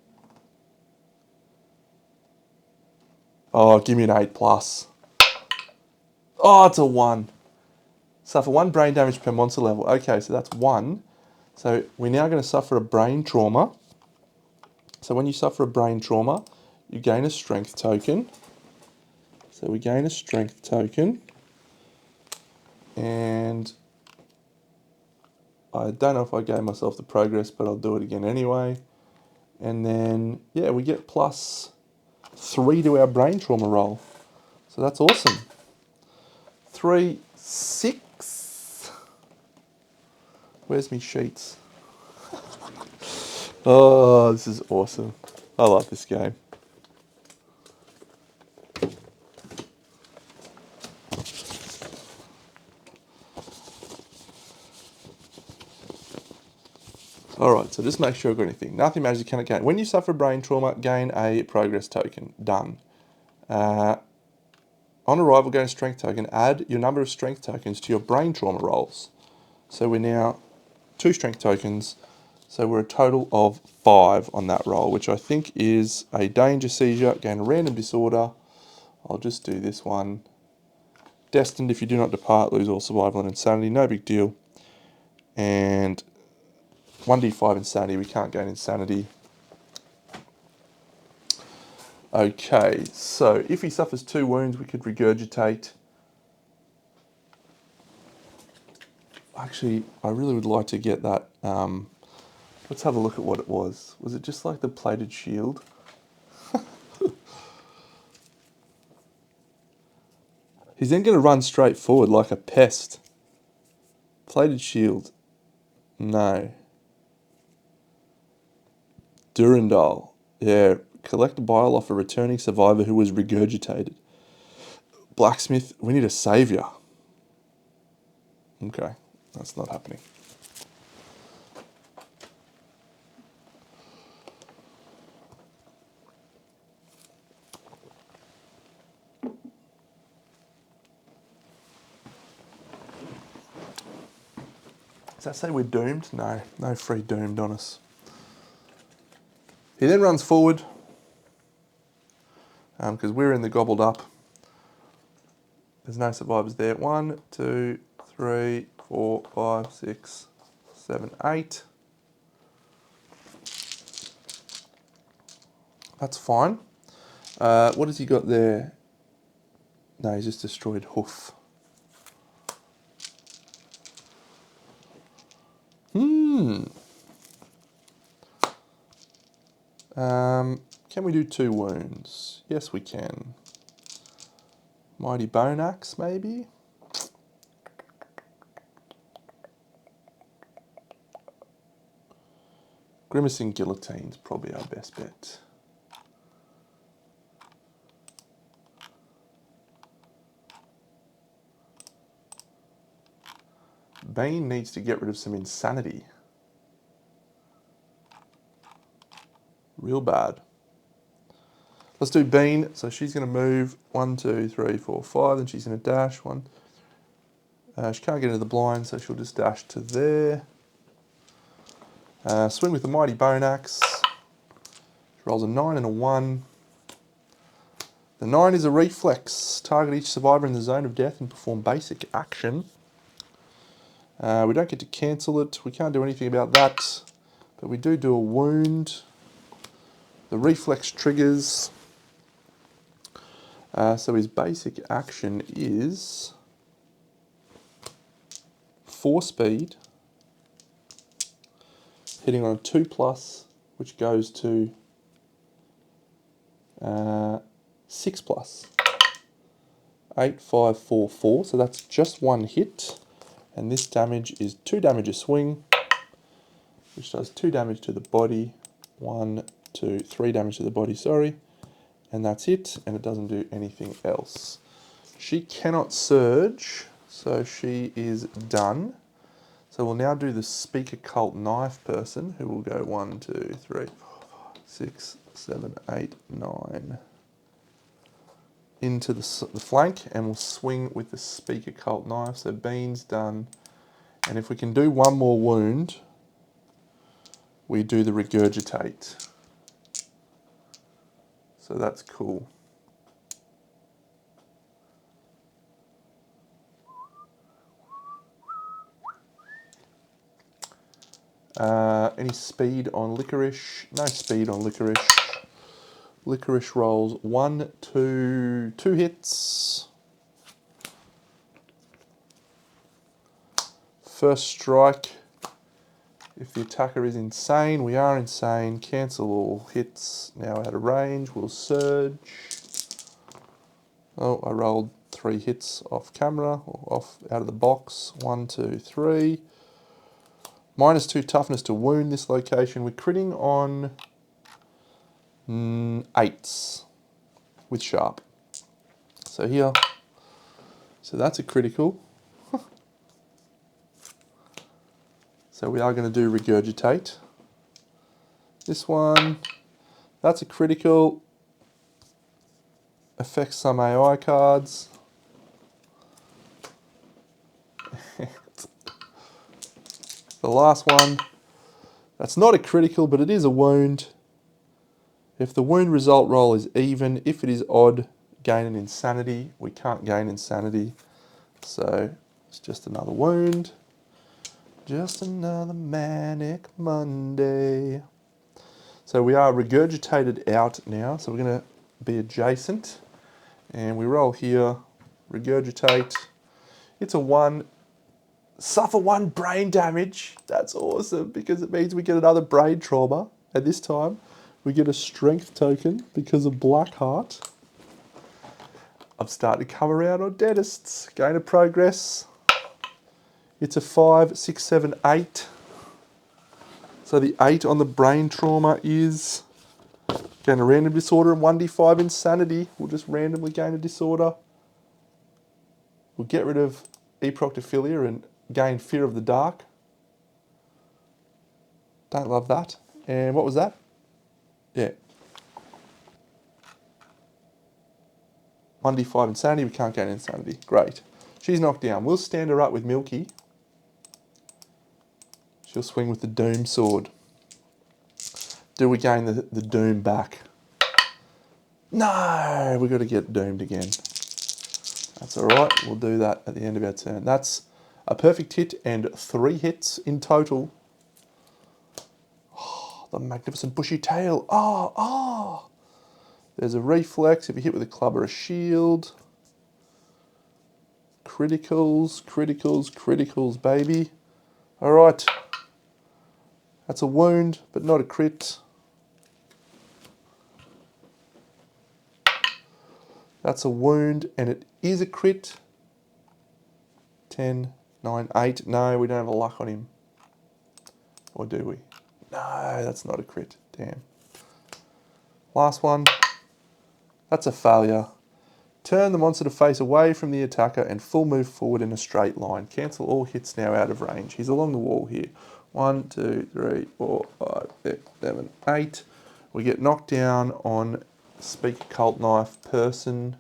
Oh, give me an 8 plus. Oh, it's a 1. Suffer 1 brain damage per monster level. Okay, so that's 1. So we're now going to suffer a brain trauma. So when you suffer a brain trauma, you gain a strength token. So we gain a strength token. And I don't know if I gave myself the progress, but I'll do it again anyway. And then, yeah, we get plus 3 to our brain trauma roll. So that's awesome. 3, 6. Where's me sheets? Oh, this is awesome. I love this game. Alright, so just make sure I've got anything. Nothing matters, you cannot gain. When you suffer brain trauma, gain a progress token. Done. On arrival, gain a strength token. Add your number of strength tokens to your brain trauma rolls. So we're now 2 strength tokens. So we're a total of 5 on that roll, which I think is a danger seizure, gain a random disorder. I'll just do this one. Destined, if you do not depart, lose all survival and insanity. No big deal. And 1d5 insanity, we can't gain insanity. Okay, so if he suffers 2 wounds, we could regurgitate. Actually, I really would like to get that. Let's have a look at what it was. Was it just like the plated shield? He's then going to run straight forward like a pest. Plated shield. No. Durandal. Yeah. Collect a bile off a returning survivor who was regurgitated. Blacksmith. We need a saviour. Okay. That's not happening. Does that say we're doomed? No. No free doomed on us. He then runs forward. Because we're in the gobbled up. There's no survivors there. 1, 2, 3, 4, 5, 6, 7, 8. That's fine. What has he got there? No, he's just destroyed hoof. Can we do 2 wounds? Yes, we can. Mighty Bone Axe, maybe? Grimacing Guillotine's probably our best bet. Bean needs to get rid of some insanity. Real bad. Let's do Bean. So she's going to move 1, 2, 3, 4, 5. Then she's going to dash 1. She can't get into the blind, so she'll just dash to there. Swing with the Mighty Bone Axe. She rolls a 9 and a 1. The 9 is a reflex. Target each survivor in the zone of death and perform basic action. We don't get to cancel it. We can't do anything about that. But we do a wound. The reflex triggers. So his basic action is 4 speed, hitting on a 2+, which goes to 6+. 8, 5, 4, 4. So that's just 1 hit. And this damage is 2 damage a swing, which does 2 damage to the body. 1, 2, 3 damage to the body, sorry. And that's it, and it doesn't do anything else. She cannot surge, so she is done. So we'll now do the Speak Occult Knife person, who will go 1, 2, 3, 4, 5, 6, 7, 8, 9. Into the flank, and we'll swing with the Speak Occult Knife. So Bean's done. And if we can do 1 more wound, we do the Regurgitate. So that's cool. Any speed on Licorice? No speed on Licorice. Licorice rolls 1, 2, 2 hits. First strike. If the attacker is insane, we are insane. Cancel all hits. Now out of range, we'll surge. Oh, I rolled 3 hits off camera, or off out of the box. 1, 2, 3. -2 toughness to wound this location. We're critting on 8s with sharp. So here, so that's a critical. So we are going to do Regurgitate. This one, that's a critical. Affects some AI cards. The last one, that's not a critical, but it is a wound. If the wound result roll is even, if it is odd, gain an insanity. We can't gain insanity, so it's just another wound. Just another manic Monday. So we are regurgitated out now, so we're going to be adjacent. And we roll here, regurgitate. It's a 1. Suffer 1 brain damage. That's awesome, because it means we get another brain trauma. And this time, we get a strength token because of Blackheart. I'm starting to come around on dentists. Gain of progress. It's a 5, 6, 7, 8. So the 8 on the brain trauma is gain a random disorder and 1d5 insanity. We'll just randomly gain a disorder. We'll get rid of eproctophilia and gain fear of the dark. Don't love that. And what was that? Yeah. 1d5 insanity. We can't gain insanity. Great. She's knocked down. We'll stand her up with Milky. She'll swing with the Doom Sword. Do we gain the Doom back? No, we've got to get doomed again. That's all right. We'll do that at the end of our turn. That's a perfect hit and 3 hits in total. Oh, the magnificent bushy tail. Oh. There's a reflex if you hit with a club or a shield. Criticals, criticals, criticals, baby. All right. That's a wound, but not a crit. That's a wound, and it is a crit. 10, 9, 8. No, we don't have a luck on him. Or do we? No, that's not a crit. Damn. Last one. That's a failure. Turn the monster to face away from the attacker and full move forward in a straight line. Cancel all hits now out of range. He's along the wall here. 1, 2, 3, 4, 5, 6, 7, 8. We get knocked down on Speak Cult Knife, Person,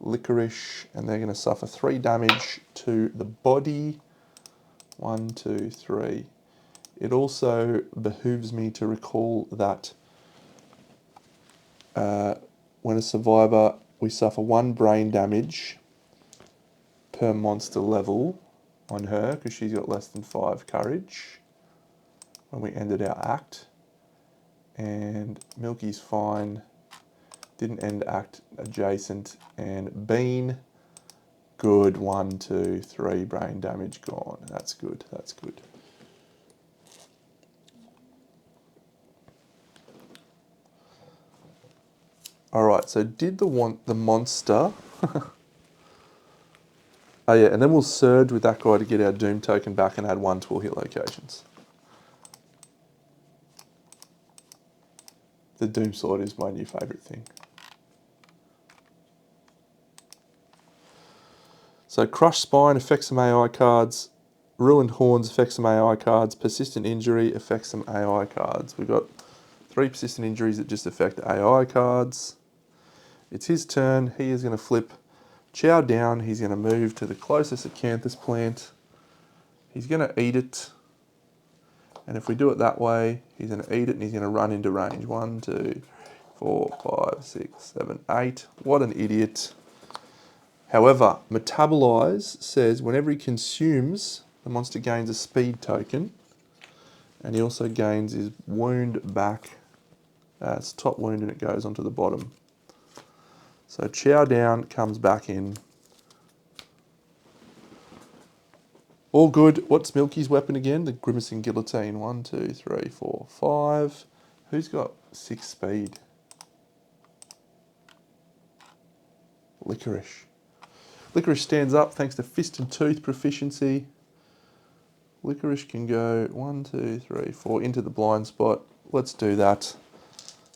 Licorice, and they're going to suffer 3 damage to the body. 1, 2, 3. It also behooves me to recall that when a survivor, we suffer 1 brain damage per monster level on her because she's got less than 5 courage when we ended our act. And Milky's fine, didn't end act adjacent, and Bean, good, 1, 2, 3 brain damage gone. That's good, that's good. Alright, so did the monster... Oh yeah, and then we'll surge with that guy to get our Doom token back and add 1 to all hit locations. The Doom Sword is my new favourite thing. So Crushed Spine affects some AI cards, Ruined Horns affects some AI cards, Persistent Injury affects some AI cards. We've got 3 Persistent Injuries that just affect AI cards. It's his turn, he is going to flip Chow down, he's going to move to the closest Acanthus plant. He's going to eat it. And if we do it that way, he's going to eat it and he's going to run into range. 1, 2, 4, 5, 6, 7, 8. What an idiot. However, Metabolize says whenever he consumes, the monster gains a speed token. And he also gains his wound back. It's top wound and it goes onto the bottom. So Chow down comes back in. All good. What's Milky's weapon again? The Grimacing Guillotine. 1, 2, 3, 4, 5. Who's got 6 speed? Licorice. Licorice stands up thanks to Fist and Tooth proficiency. Licorice can go 1, 2, 3, 4 into the blind spot. Let's do that.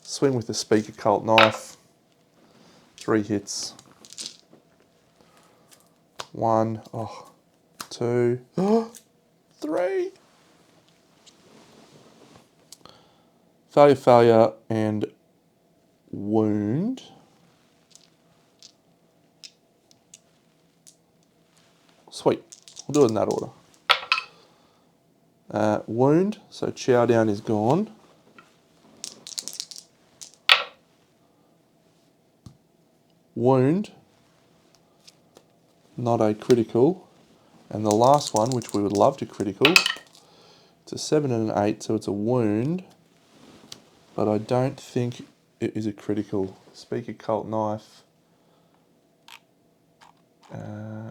Swing with the Speaker Cult Knife. 3 hits. 1, 2, 3. Failure, failure, and wound. Sweet. We'll do it in that order. Wound, so Chow down is gone. Wound, not a critical. And the last one, which we would love to critical, it's a 7 and an 8, so it's a wound. But I don't think it is a critical. Speaker Cult Knife.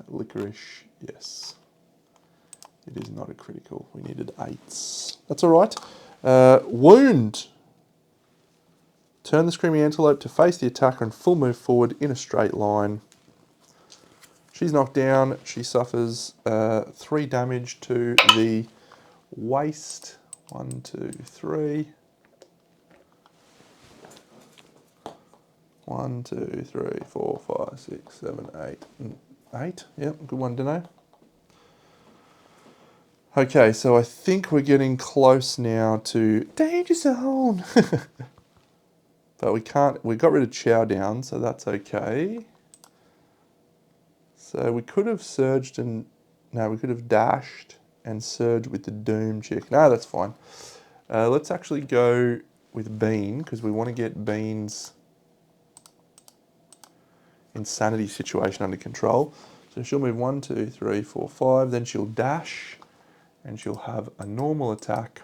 Licorice, yes. It is not a critical. We needed 8s. That's all right. Wound. Turn the Screaming Antelope to face the attacker and full move forward in a straight line. She's knocked down. She suffers 3 damage to the waist. 1, 2, 3. 1, 2, 3, 4, 5, 6, 7, 8. 8? Yep, good one, Dino. Okay, so I think we're getting close now to Danger Zone. But we can't, we got rid of Chow down, so that's okay. So we could have surged and, no, we could have dashed and surged with the Doom chick. No, that's fine. Let's actually go with Bean, because we want to get Bean's insanity situation under control. So she'll move 1, 2, 3, 4, 5, then she'll dash, and she'll have a normal attack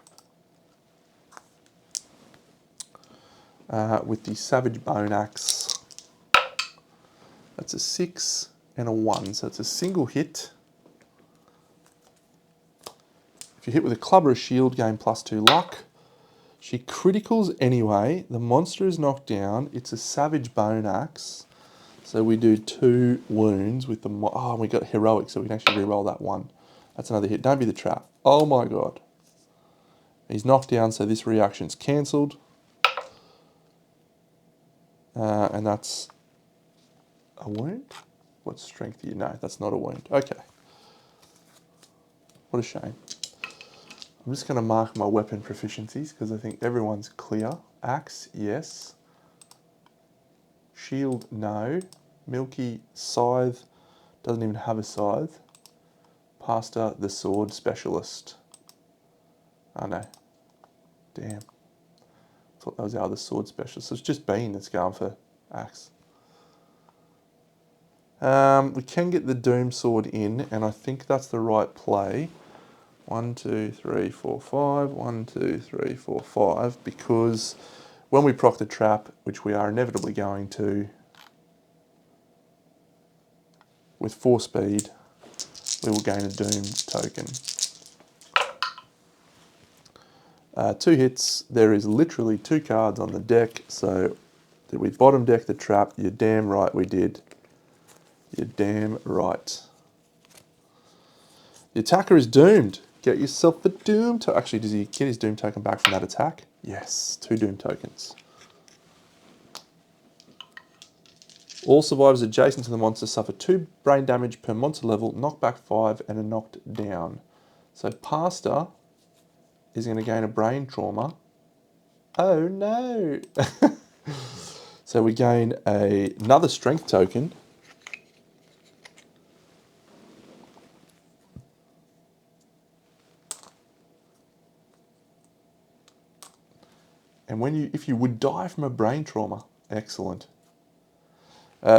with the Savage Bone Axe. That's a 6 and a 1, so it's a single hit. If you hit with a club or a shield, gain +2 luck. She criticals anyway. The monster is knocked down. It's a Savage Bone Axe. So we do 2 wounds with the... Oh, we got heroic, so we can actually re-roll that 1. That's another hit. Don't be the trap. Oh my god. He's knocked down, so this reaction's cancelled. And that's A wound? What strength are you? No, that's not a wound. Okay. What a shame. I'm just going to mark my weapon proficiencies because I think everyone's clear. Axe, yes. Shield, no. Milky, scythe, doesn't even have a scythe. Pastor, the sword specialist. Oh no. Damn. Thought that was our other sword specialist. So it's just Bean that's going for axe. We can get the Doom Sword in, and I think that's the right play. 1, 2, 3, 4, 5. 1, 2, 3, 4, 5. Because when we proc the trap, which we are inevitably going to, with 4 speed, we will gain a Doom token. 2 hits. There is literally 2 cards on the deck. So did we bottom deck the trap? You're damn right we did. You're damn right. The attacker is doomed. Get yourself a Doom token. Actually, does he get his Doom token back from that attack? Yes, 2 Doom tokens. All survivors adjacent to the monster suffer 2 brain damage per monster level, knockback 5, and are knocked down. So Pastor is going to gain a brain trauma. Oh no! So we gain another strength token. And if you would die from a brain trauma, excellent.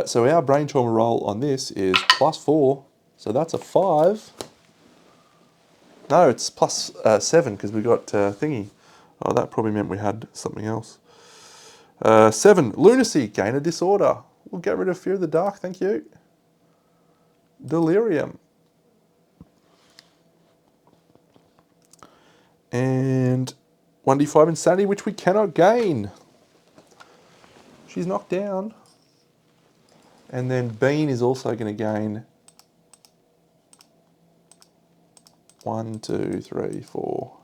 So our brain trauma roll on this is +4, so that's a 5. No, it's +7 because we got thingy. Oh, that probably meant we had something else. 7, lunacy, gain a disorder. We'll get rid of fear of the dark, thank you. Delirium. And 1d5 insanity, which we cannot gain. She's knocked down. And then Bean is also going to gain 1, 2, 3, 4,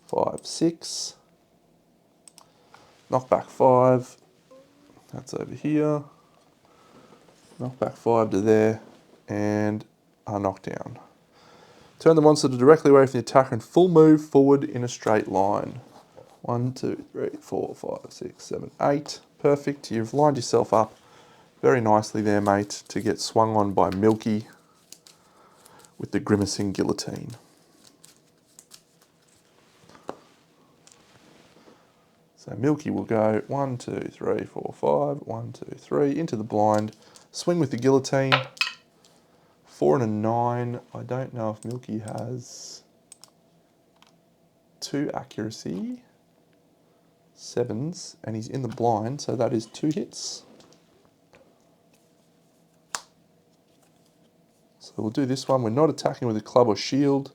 5, 6. Knockback 5. That's over here. Knockback 5 to there. And a knockdown. Turn the monster directly away from the attacker and full move forward in a straight line. 1, 2, 3, 4, 5, 6, 7, 8. Perfect. You've lined yourself up very nicely there, mate, to get swung on by Milky with the grimacing guillotine. So Milky will go 1, 2, 3, 4, 5. 1, 2, 3 into the blind. Swing with the guillotine. 4 and a 9. I don't know if Milky has 2 accuracy. 7s, and he's in the blind, so that is 2 hits. So we'll do this one. We're not attacking with a club or shield,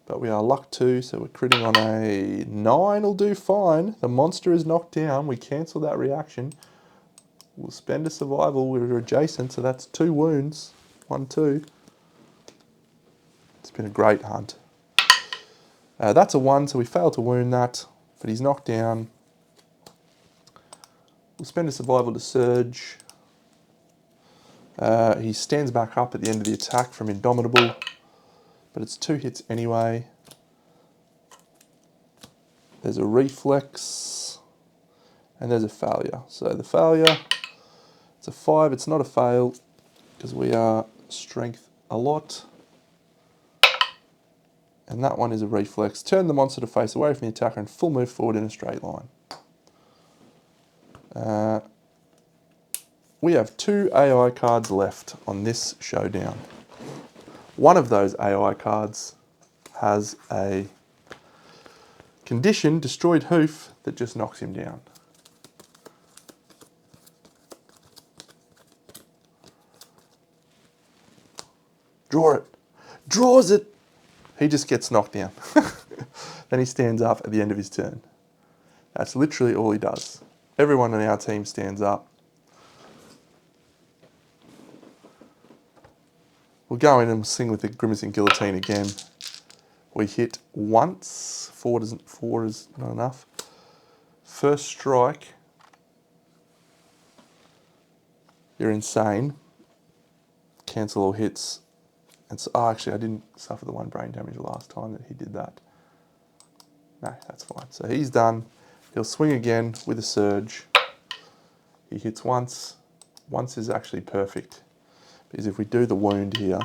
but we are luck 2, so we're critting on a 9 will do fine. The monster is knocked down. We cancel that reaction. We'll spend a survival. We're adjacent, so that's 2 wounds. 1, 2. It's been a great hunt. That's a 1, so we failed to wound that, but he's knocked down. We'll spend a survival to surge. He stands back up at the end of the attack from Indomitable, but it's 2 hits anyway. There's a reflex, and there's a failure. So the failure, it's a 5. It's not a fail because we are strength a lot. And that one is a reflex. Turn the monster to face away from the attacker and full move forward in a straight line. We have 2 AI cards left on this showdown. One of those AI cards has a condition, destroyed hoof, that just knocks him down. Draw it. Draws it. He just gets knocked down. Then he stands up at the end of his turn. That's literally all he does. Everyone on our team stands up. We'll go in and sing with the Grimacing Guillotine again. We hit once. 4 is not enough. First strike. You're insane. Cancel all hits. And so, oh, actually, I didn't suffer the 1 brain damage last time that he did that. No, that's fine. So he's done. He'll swing again with a surge. He hits once. Once is actually perfect. Because if we do the wound here,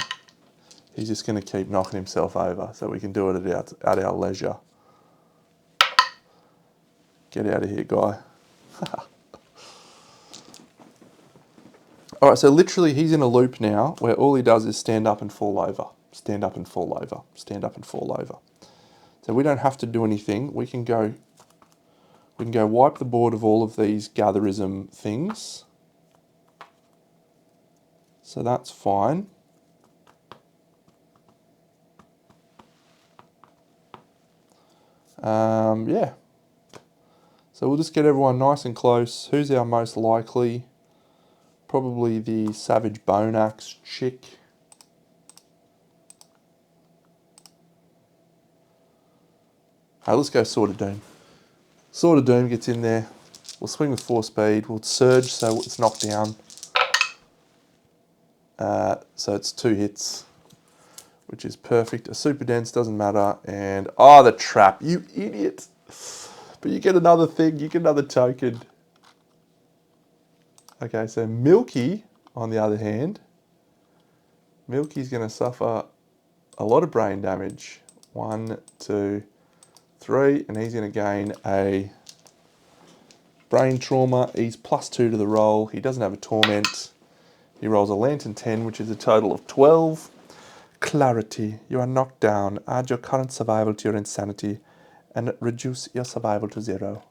he's just going to keep knocking himself over. So we can do it at our leisure. Get out of here, guy. All right, so literally he's in a loop now where all he does is stand up and fall over. Stand up and fall over. Stand up and fall over. So we don't have to do anything. We can go wipe the board of all of these gatherism things. So that's fine. Yeah. So we'll just get everyone nice and close. Who's our most likely? Probably the Savage Bone Axe chick. Hey, let's go Sword of Doom. Sword of Doom gets in there. We'll swing with 4 speed. We'll surge so it's knocked down. So it's 2 hits, which is perfect. A super dense doesn't matter. And, oh, the trap. You idiot. But you get another thing. You get another token. Okay, so Milky, on the other hand, Milky's going to suffer a lot of brain damage. 1, 2, 3. And he's going to gain a brain trauma. He's +2 to the roll. He doesn't have a torment. He rolls a Lantern 10, which is a total of 12. Clarity. You are knocked down. Add your current survival to your insanity and reduce your survival to 0.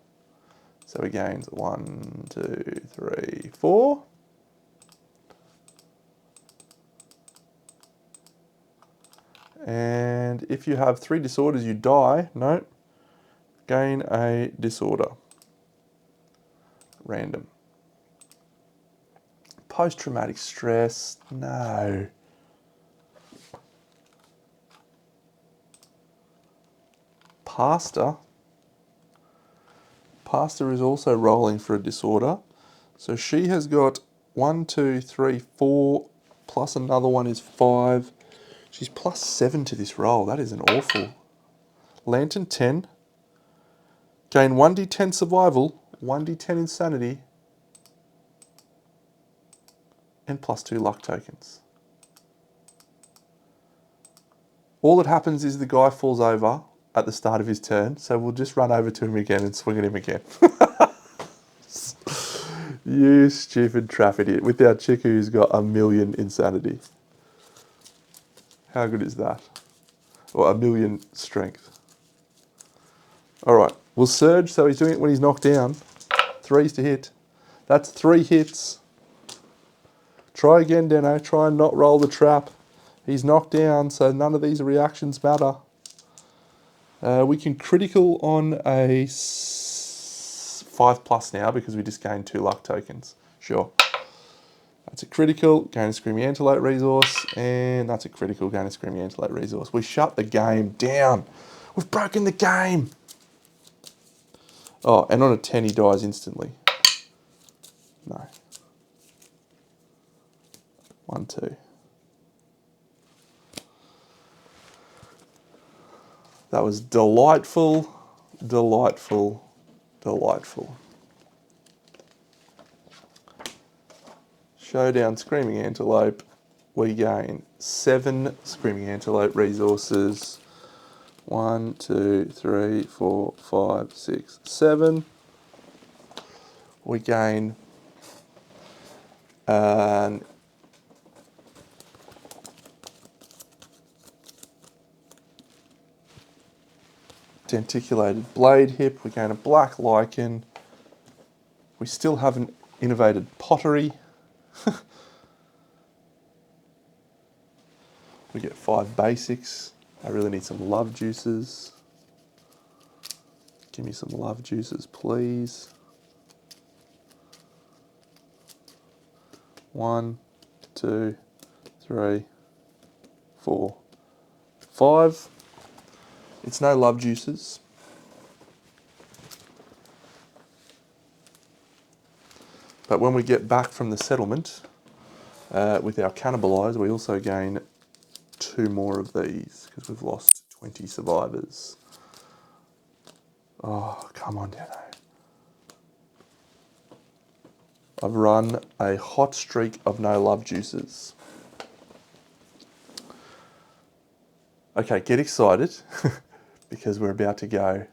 So he gains 1, 2, 3, 4. And if you have 3 disorders, you die. No. Gain a disorder. Random. Post-traumatic stress. No. Pastor. Pastor is also rolling for a disorder. So she has got 1, 2, 3, 4, plus another one is 5. She's +7 to this roll. That is an awful. Lantern 10. Gain 1d10 survival, 1d10 insanity, and +2 luck tokens. All that happens is the guy falls over at the start of his turn, so we'll just run over to him again and swing at him again. You stupid trap idiot. With our chick who's got 1,000,000 insanity. How good is that? Or 1,000,000 strength. Alright, we'll surge, so he's doing it when he's knocked down. 3s to hit. That's 3 hits. Try again, Deno. Try and not roll the trap. He's knocked down, so none of these reactions matter. We can critical on a 5+ now because we just gained 2 luck tokens. Sure. That's a critical, gain a Screaming Antelope resource, and that's a critical, gain a Screaming Antelope resource. We shut the game down. We've broken the game. Oh, and on a 10 he dies instantly. No. 1, 2. That was delightful, delightful, delightful. Showdown Screaming Antelope. We gain 7 Screaming Antelope resources. 1, 2, 3, 4, 5, 6, 7. We gain an denticulated blade hip. We gain a black lichen. We still haven't innovated pottery. We get 5 basics. I really need some love juices. Give me some love juices, please. 1, 2, 3, 4, 5. It's no love juices. But when we get back from the settlement, With our cannibalise, we also gain 2 more of these because we've lost 20 survivors. Oh, come on, Dano. I've run a hot streak of no love juices. Okay, get excited because we're about to go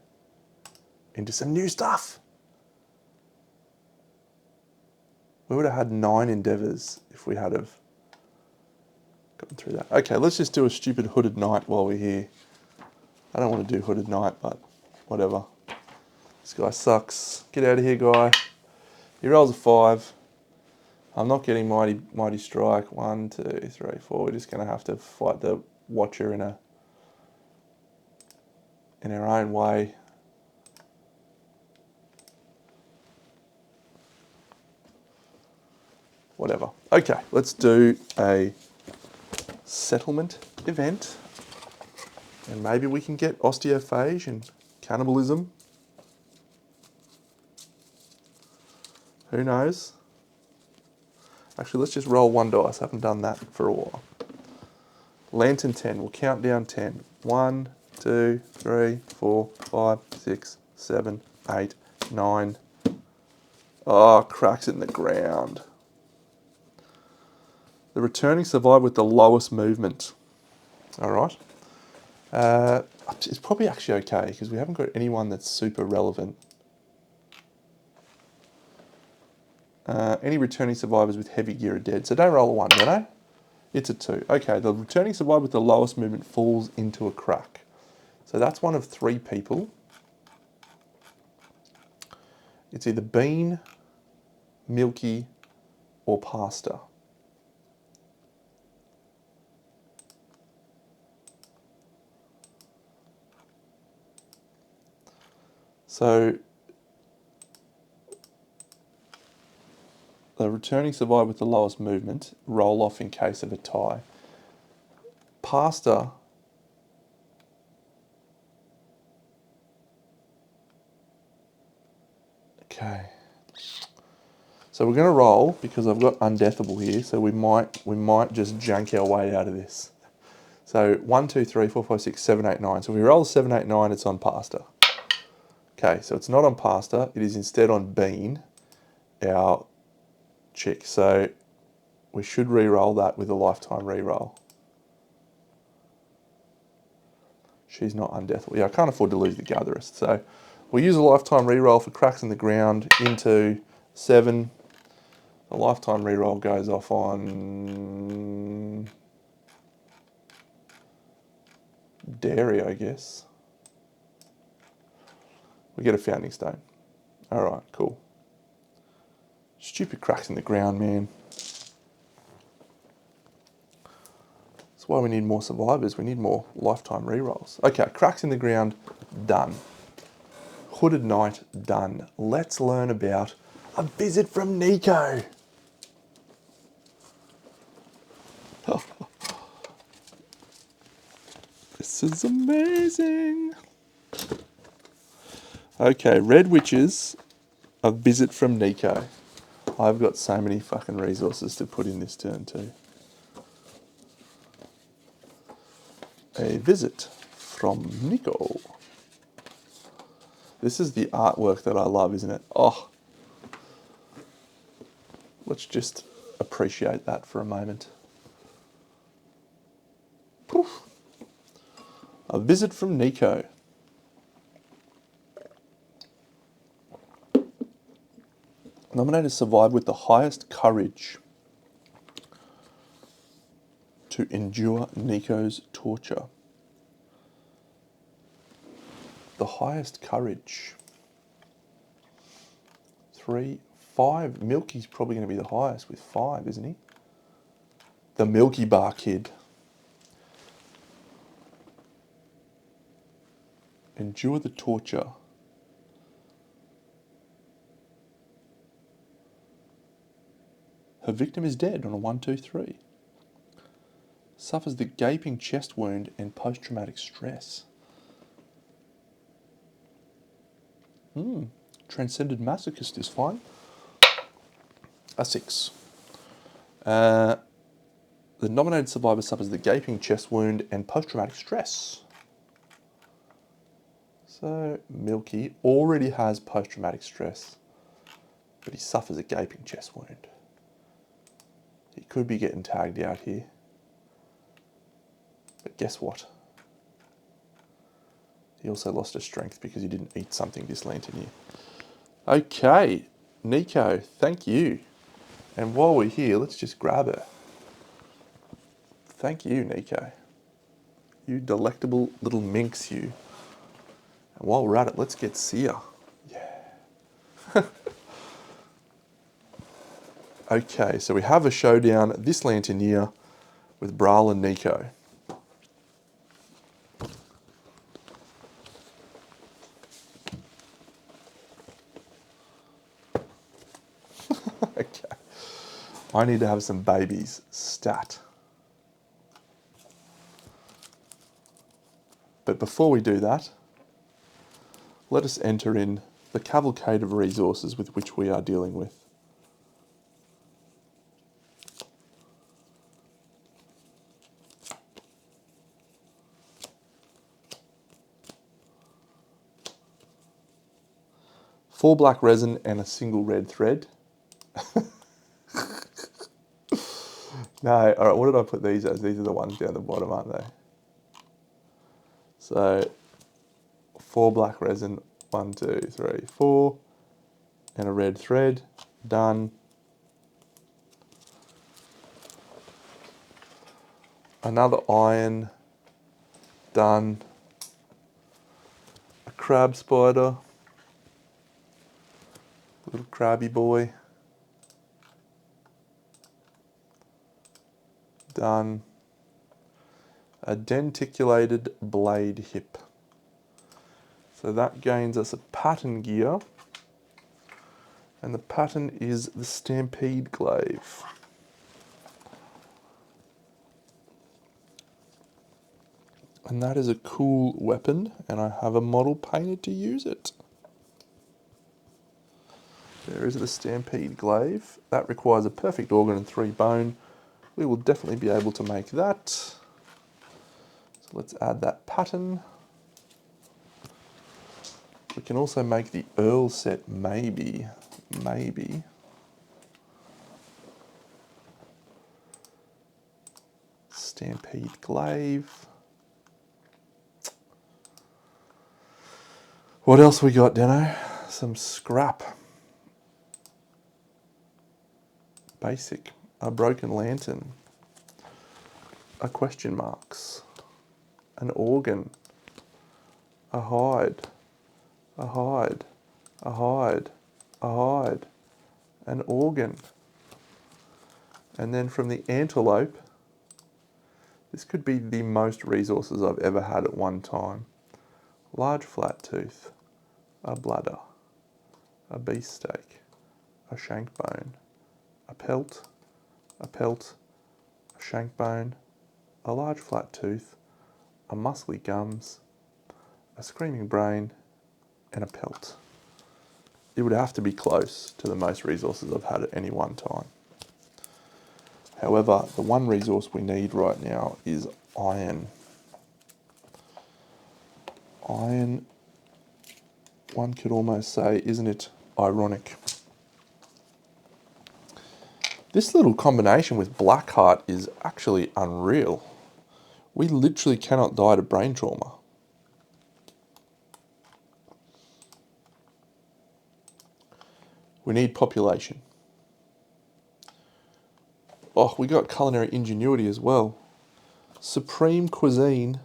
into some new stuff. We would have had 9 endeavours if we had have gotten through that. Okay, let's just do a stupid hooded night while we're here. I don't want to do hooded night, but whatever. This guy sucks. Get out of here, guy. He rolls a 5. I'm not getting mighty strike. 1, 2, 3, 4. We're just going to have to fight the Watcher in our own way. Whatever. Okay, let's do a settlement event. And maybe we can get osteophage and cannibalism. Who knows? Actually, let's just roll 1 dice. I haven't done that for a while. Lantern 10. We'll count down 10. 1, 2, 3, 4, 5, 6, 7, 8, 9. Oh, cracks in the ground. The returning survivor with the lowest movement. All right. It's probably actually okay because we haven't got anyone that's super relevant. Any returning survivors with heavy gear are dead. So don't roll a 1, do they? It's a 2. Okay, the returning survivor with the lowest movement falls into a crack. So that's one of 3 people. It's either Bean, Milky, or Pasta. So the returning survivor with the lowest movement roll off in case of a tie. Pasta okay. So we're going to roll because I've got undeathable here, so we might just jank our way out of this. So 1, 2, 3, 4, 5, 6, 7, 8, 9. So if we roll 7, 8, 9, it's on Pasta. Okay, so it's not on Pasta, it is instead on Bean, our chick. So we should re-roll that with a lifetime re-roll. She's not undeathable. Yeah, I can't afford to lose the Gatherist. So we'll use a lifetime re-roll for cracks in the ground into 7. The lifetime re-roll goes off on Dairy, I guess. We get a Founding Stone. All right, cool. Stupid cracks in the ground, man. That's why we need more survivors. We need more lifetime re-rolls. Okay, cracks in the ground, done. Hooded Knight, done. Let's learn about a visit from Nico. This is amazing. Okay, Red Witches, a visit from Nico. I've got so many fucking resources to put in this turn too. A visit from Nico. This is the artwork that I love, isn't it? Oh, let's just appreciate that for a moment. Poof. A visit from Nico. Nominated survive with the highest courage to endure Nico's torture. The highest courage. 3, 5. Milky's probably going to be the highest with 5, isn't he? The Milky Bar Kid. Endure the torture. Her victim is dead on a 1, 2, 3. Suffers the gaping chest wound and post-traumatic stress. Transcended masochist is fine. A 6. The nominated survivor suffers the gaping chest wound and post-traumatic stress. So Milky already has post-traumatic stress, but he suffers a gaping chest wound. He could be getting tagged out here. But guess what? He also lost his strength because he didn't eat something this lantern year. Okay, Nico, thank you. And while we're here, let's just grab her. Thank you, Nico. You delectable little minx, you. And while we're at it, let's get Sia. Yeah. Okay, so we have a showdown this lantern year with Brawl and Nico. Okay. I need to have some babies stat. But before we do that, let us enter in the cavalcade of resources with which we are dealing with. Four black resin and a single red thread. No, all right, what did I put these as? These are the ones down the bottom, aren't they? So, four black resin, 1, 2, 3, 4, and a red thread, done. Another iron, done. A crab spider, little crabby boy, done. A denticulated blade hip. So that gains us a pattern gear, and the pattern is the Stampede Glaive. And that is a cool weapon, and I have a model painted to use it. There is the Stampede Glaive. That requires a perfect organ and 3 bone. We will definitely be able to make that. So let's add that pattern. We can also make the Earl set, maybe. Stampede Glaive. What else we got, Deno? Some scrap. Basic. A broken lantern. A question marks. An organ. A hide. A hide. A hide. A hide. An organ. And then from the antelope, this could be the most resources I've ever had at one time. Large flat tooth. A bladder. A beefsteak. A shank bone. A pelt. A pelt. A shank bone. A large flat tooth. A muscly gums. A screaming brain. And a pelt. It would have to be close to the most resources I've had at any one time. However, the one resource we need right now is iron. Iron, one could almost say, isn't it ironic? This little combination with Blackheart is actually unreal. We literally cannot die to brain trauma. We need population. Oh, we got culinary ingenuity as well. Supreme cuisine.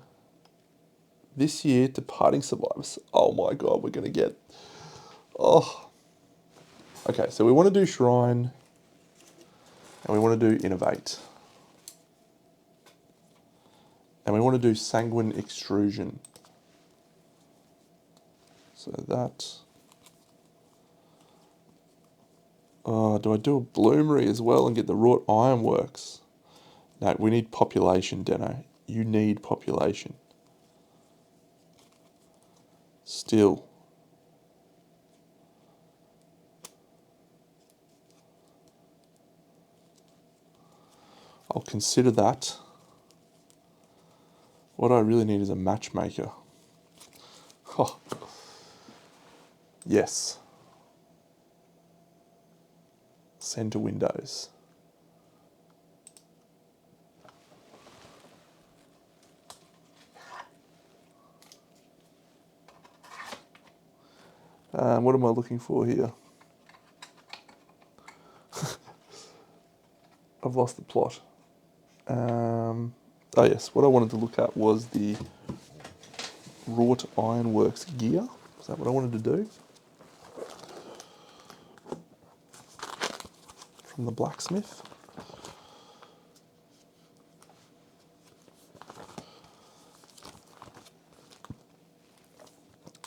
This year, departing survivors. Oh my god, we're going to get... Oh. Okay, so we want to do shrine. And we want to do innovate. And we want to do sanguine extrusion. So that... Oh, do I do a bloomery as well and get the wrought ironworks? No, we need population, Deno. You need population. Still. I'll consider that. What I really need is a matchmaker. Oh, yes. Send to Windows. What am I looking for here? I've lost the plot. Oh yes, what I wanted to look at was the wrought ironworks gear. Is that what I wanted to do? From the blacksmith.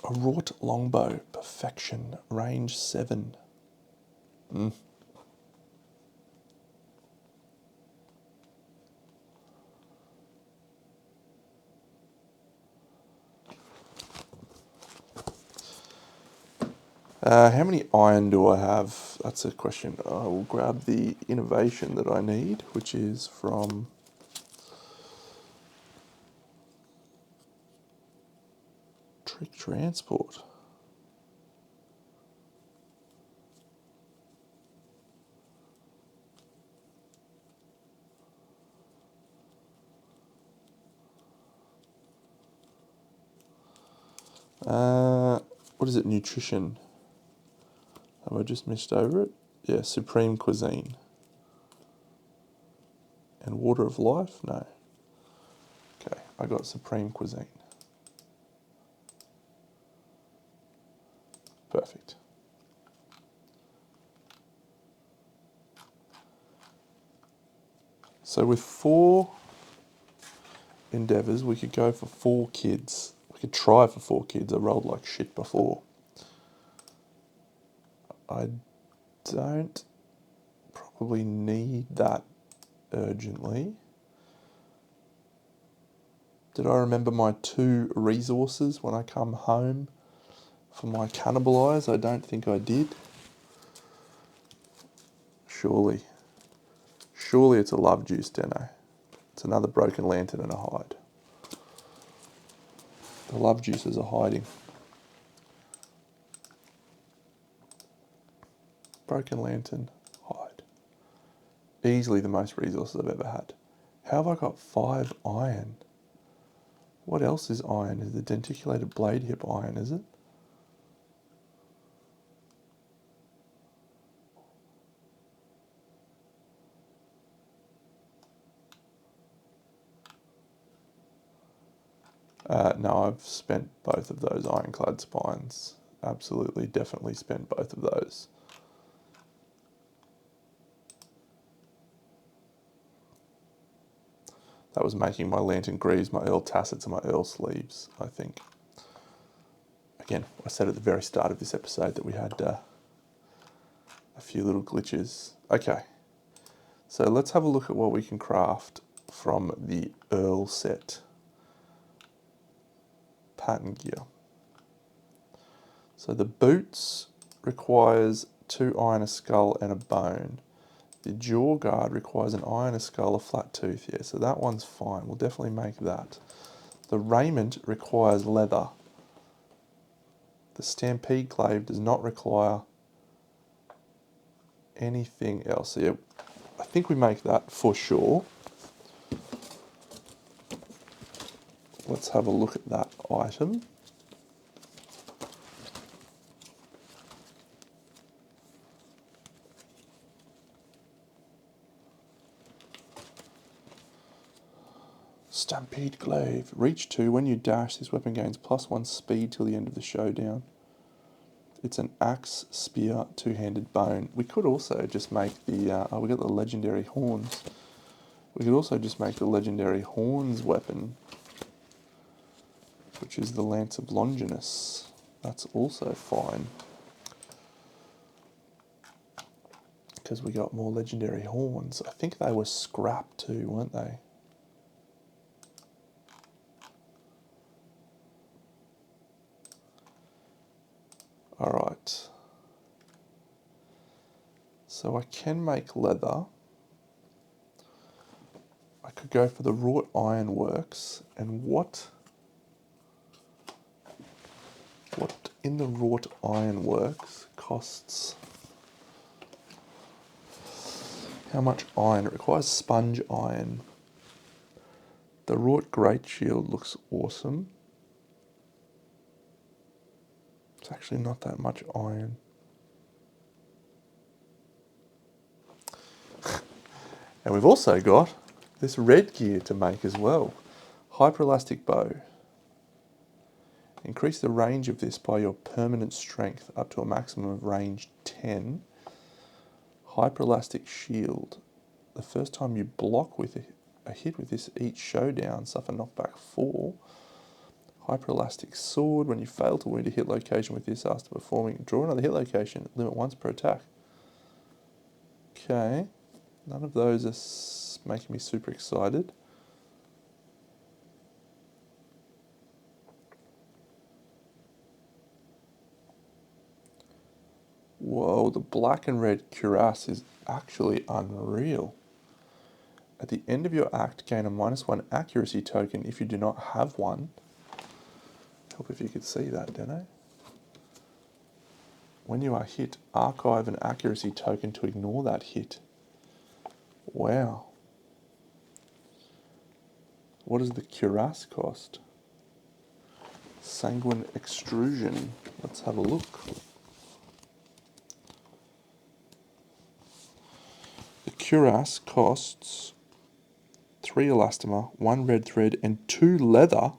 A wrought longbow, perfection, range 7. How many iron do I have? That's a question. I will grab the innovation that I need, which is from Trick Transport. What is it? Nutrition. Have I just missed over it? Yeah, Supreme Cuisine. And Water of Life? No. Okay, I got Supreme Cuisine. Perfect. So with 4 endeavours, we could go for 4 kids. We could try for 4 kids. I rolled like shit before. I don't probably need that urgently. Did I remember my 2 resources when I come home for my cannibalise? I don't think I did. Surely. Surely it's a love juice, Deno. It's another broken lantern and a hide. The love juices are hiding. Broken lantern, hide. Easily the most resources I've ever had. How have I got 5 iron? What else is iron? Is the denticulated blade hip iron, is it? No, I've spent both of those ironclad spines. Absolutely, definitely spent both of those. That was making my lantern greaves, my earl tassets, and my earl sleeves, I think. Again, I said at the very start of this episode that we had a few little glitches. Okay, so let's have a look at what we can craft from the earl set. Pattern gear. So the boots requires 2 iron, a skull, and a bone. The jaw guard requires an iron, a skull, a flat tooth. Yeah, so that one's fine. We'll definitely make that. The raiment requires leather. The stampede glaive does not require anything else. So yeah, I think we make that for sure. Let's have a look at that item. Stampede glaive. Reach 2. When you dash, this weapon gains +1 speed till the end of the showdown. It's an axe, spear, 2-handed bone. We could also just make the... we got the legendary horns. We could also just make the legendary horns weapon, which is the Lance of Longinus. That's also fine, because we got more legendary horns. I think they were scrap too, weren't they? Alright. So I can make leather. could go for the wrought ironworks, and what in the wrought ironworks costs? How much iron? It requires sponge iron. The wrought great shield looks awesome. It's actually not that much iron. And we've also got this red gear to make as well. Hyperelastic bow. Increase the range of this by your permanent strength up to a maximum of range 10. Hyperelastic shield. The first time you block with a hit with this each showdown, suffer knockback 4. Hyperelastic sword. When you fail to wound a hit location with this, after performing, draw another hit location. Limit once per attack. Okay. None of those are making me super excited. Whoa, the black and red cuirass is actually unreal. At the end of your act, gain a -1 accuracy token if you do not have one. Help if you could see that, Deno. When you are hit, archive an accuracy token to ignore that hit. Wow. What does the cuirass cost? Sanguine extrusion. Let's have a look. The cuirass costs 3 elastomer, 1 red thread, and 2 leather.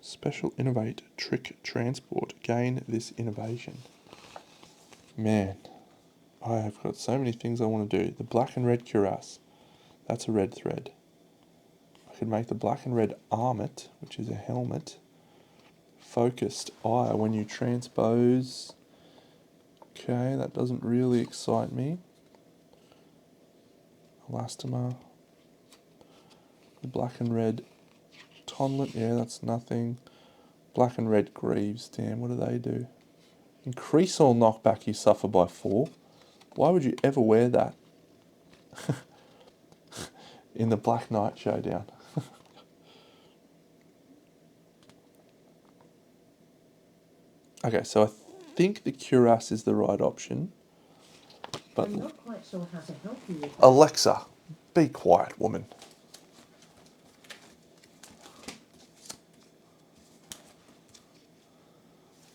Special innovate trick transport. Gain this innovation. Man, I have got so many things I want to do. The black and red cuirass. That's a red thread. I could make the black and red armet, which is a helmet. Focused eye when you transpose. Okay, that doesn't really excite me. Elastomer. The black and red tonlet, yeah, that's nothing. Black and red greaves, damn, what do they do? Increase all knockback you suffer by 4. Why would you ever wear that in the Black Knight showdown? Okay, so I think the cuirass is the right option. But I'm not quite sure how to help you with that. Alexa, be quiet, woman.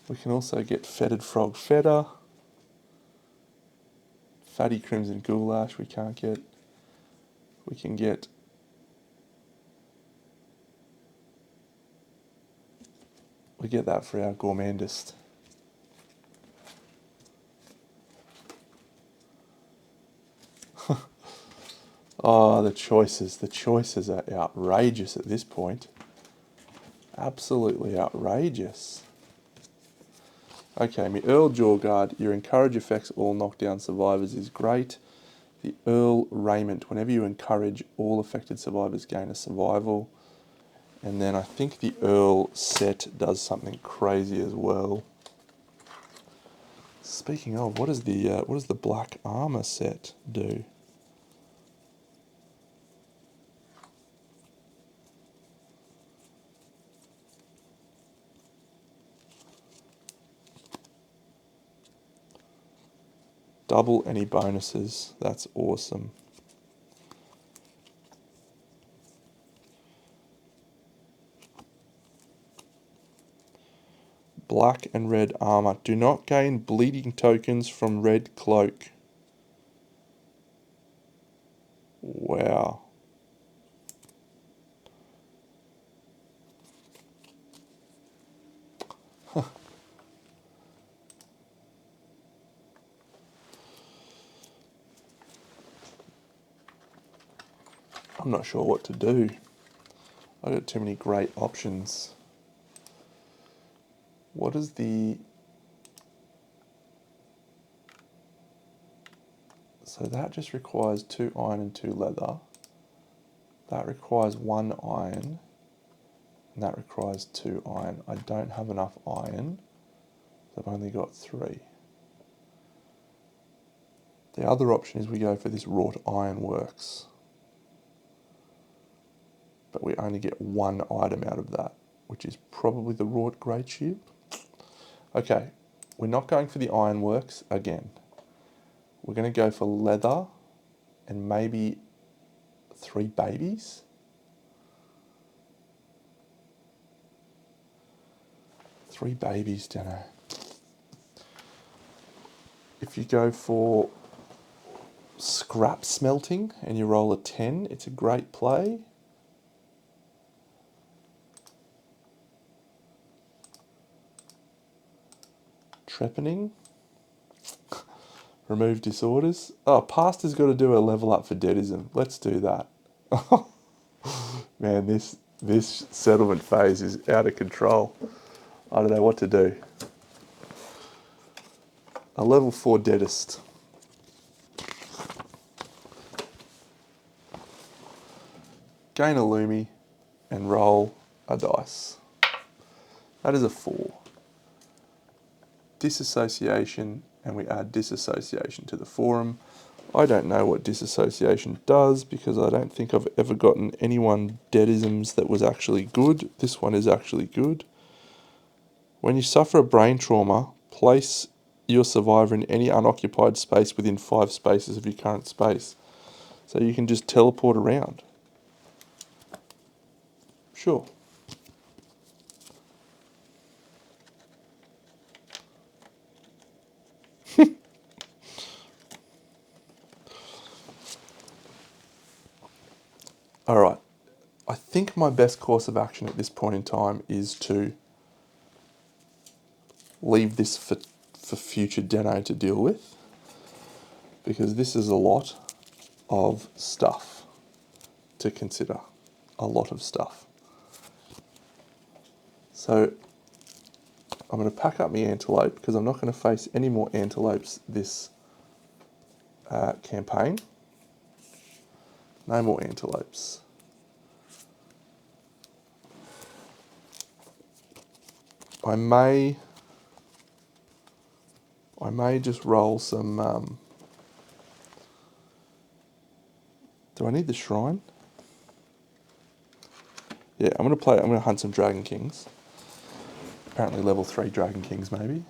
We can also get Fetid Frog Feta. Fatty Crimson Goulash we can't get. We can get that for our gourmandist. Oh, the choices are outrageous at this point. Absolutely outrageous. Okay, my Earl Jawguard, your encourage affects all knockdown survivors is great. The Earl Raiment, whenever you encourage, all affected survivors gain a survival. And then I think the Earl set does something crazy as well. Speaking of, what does the black armor set do? Double any bonuses. That's awesome. Black and red armor. Do not gain bleeding tokens from red cloak. Wow. I'm not sure what to do. I've got too many great options. What is the... So that just requires 2 iron and 2 leather. That requires 1 iron. And that requires 2 iron. I don't have enough iron. So I've only got 3. The other option is we go for this wrought ironworks. But we only get 1 item out of that, which is probably the wrought grey tube. Okay, we're not going for the ironworks again. We're going to go for leather and maybe 3 babies. 3 babies, don't know. If you go for scrap smelting and you roll a 10, it's a great play. Trepanning. Remove disorders. Oh, Pastor's got to do a level up for deadism. Let's do that. Man, this settlement phase is out of control. I don't know what to do. A level 4 deadist. Gain a Lumi and roll a dice. That is a 4. Disassociation, and we add disassociation to the forum. I don't know what disassociation does because I don't think I've ever gotten anyone deadisms that was actually good. This one is actually good. When you suffer a brain trauma, place your survivor in any unoccupied space within 5 spaces of your current space. So you can just teleport around. Sure. All right. I think my best course of action at this point in time is to leave this for future Deno to deal with, because this is a lot of stuff to consider. A lot of stuff. So I'm going to pack up my antelope because I'm not going to face any more antelopes this campaign. No more antelopes. I may just roll some... do I need the shrine? Yeah, I'm going to hunt some Dragon Kings. Apparently level 3 Dragon Kings, maybe.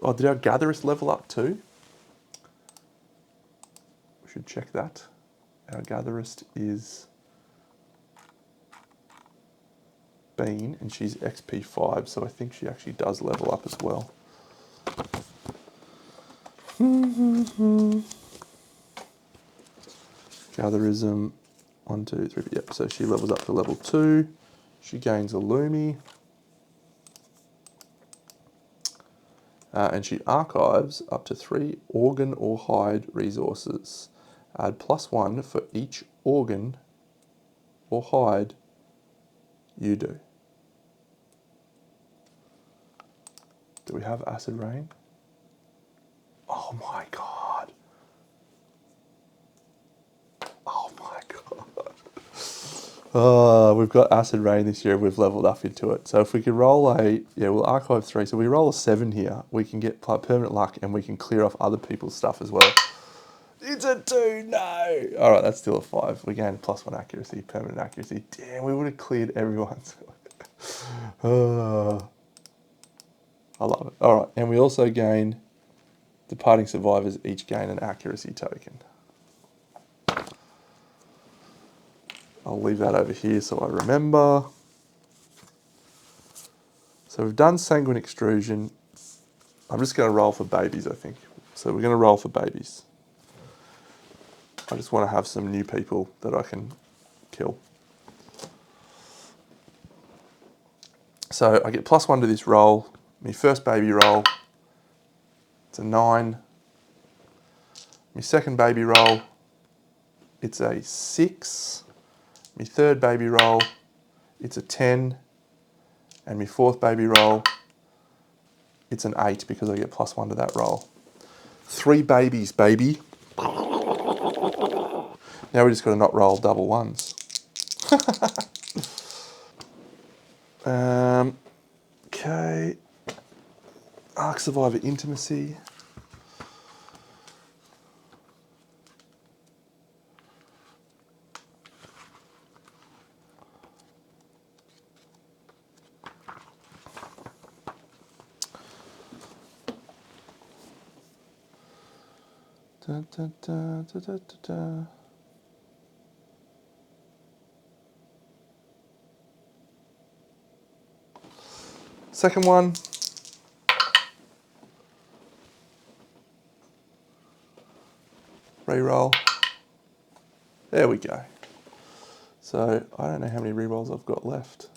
Oh, did our Gatherist level up too? We should check that. Our Gatherist is Bean, and she's XP 5, so I think she actually does level up as well. Gatherism, 1, 2, 3, yep, so she levels up to level 2. She gains a Lumi. And she archives up to 3 organ or hide resources. Add +1 for each organ or hide you do. Do we have acid rain? Oh my god. Oh my god. Oh, we've got acid rain this year. We've leveled up into it. So if we could roll we'll archive 3. So we roll a 7 here. We can get permanent luck and we can clear off other people's stuff as well. It's a 2, no! Alright, that's still a 5. We gained +1 accuracy, permanent accuracy. Damn, we would have cleared everyone's. I love it. Alright, and we also gain, departing survivors each gain an accuracy token. I'll leave that over here so I remember. So we've done sanguine extrusion. I'm just going to roll for babies, I think. So we're going to roll for babies. I just want to have some new people that I can kill. So I get +1 to this roll. My first baby roll, it's a 9. My second baby roll, it's a 6. My third baby roll, it's a 10. And my fourth baby roll, it's an 8 because I get +1 to that roll. 3 babies, baby. Now we just got to not roll double ones. Okay. Arc Survivor Intimacy. Da, da, da, da, da, da. Second one. Reroll. There we go. So I don't know how many rerolls I've got left.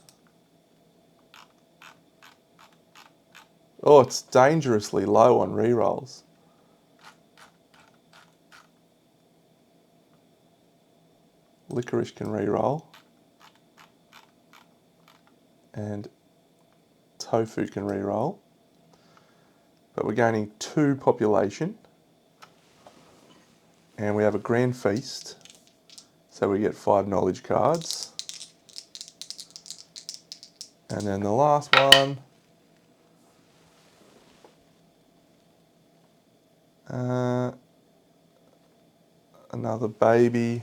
Oh, it's dangerously low on rerolls. Licorice can reroll. And Tofu can reroll. But we're gaining 2 population. And we have a Grand Feast. So we get 5 knowledge cards. And then the last one. Another baby.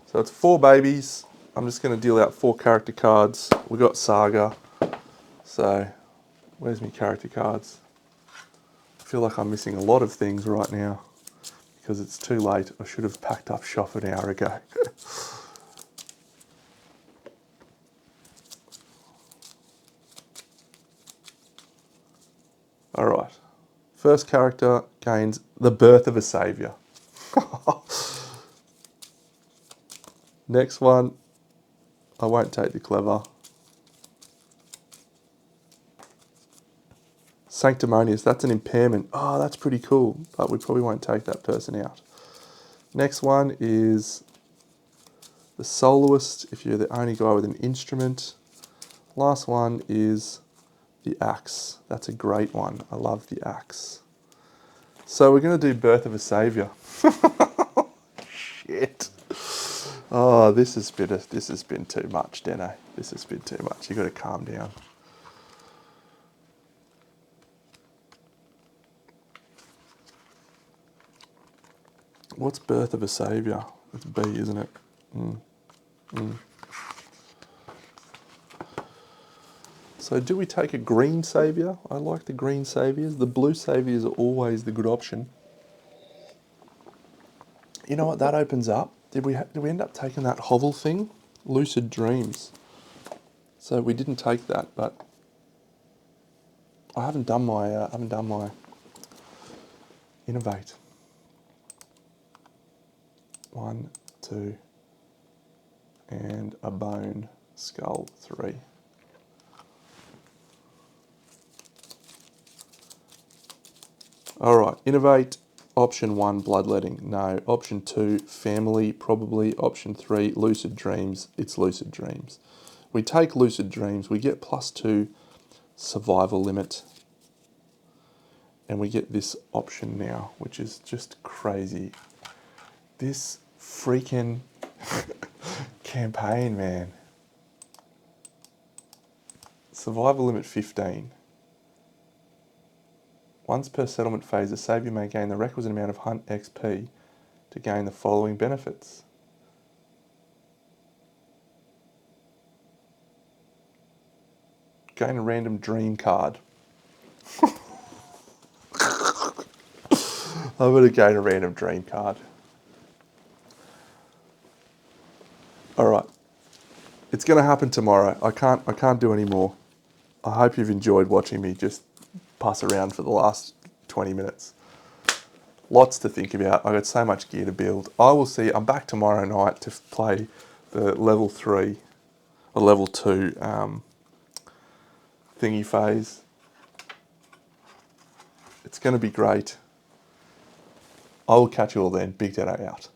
So it's 4 babies. I'm just going to deal out 4 character cards. We got Saga. So where's my character cards? I feel like I'm missing a lot of things right now because it's too late. I should have packed up shop an hour ago. All right. First character gains the birth of a savior. Next one, I won't take the clever. Sanctimonious, that's an impairment. Oh, that's pretty cool, but we probably won't take that person out. Next one is the soloist, if you're the only guy with an instrument. Last one is the axe. That's a great one. I love the axe. So we're going to do Birth of a Saviour. Shit. Oh, this has been too much, Deno. This has been too much. You've got to calm down. What's Birth of a Saviour? It's B, isn't it? So do we take a green saviour? I like the green saviours. The blue saviours are always the good option. You know what that opens up? Did we end up taking that hovel thing? Lucid Dreams. So we didn't take that, but I haven't done my Innovate. 1, 2, and a bone skull 3. All right, Innovate. Option 1, bloodletting. No. Option 2, family. Probably. Option 3, lucid dreams. It's lucid dreams. We take lucid dreams. We get +2 survival limit. And we get this option now, which is just crazy. This freaking campaign, man. Survival limit 15. Once per settlement phase, the saviour may gain the requisite amount of hunt XP to gain the following benefits. Gain a random dream card. I'm going to gain a random dream card. All right. It's going to happen tomorrow. I can't do any more. I hope you've enjoyed watching me just pass around for the last 20 minutes. Lots to think about. I've got so much gear to build. I will see. I'm back tomorrow night to play the level 3 or level 2 thingy phase. It's going to be great. I will catch you all then. Big Dado out.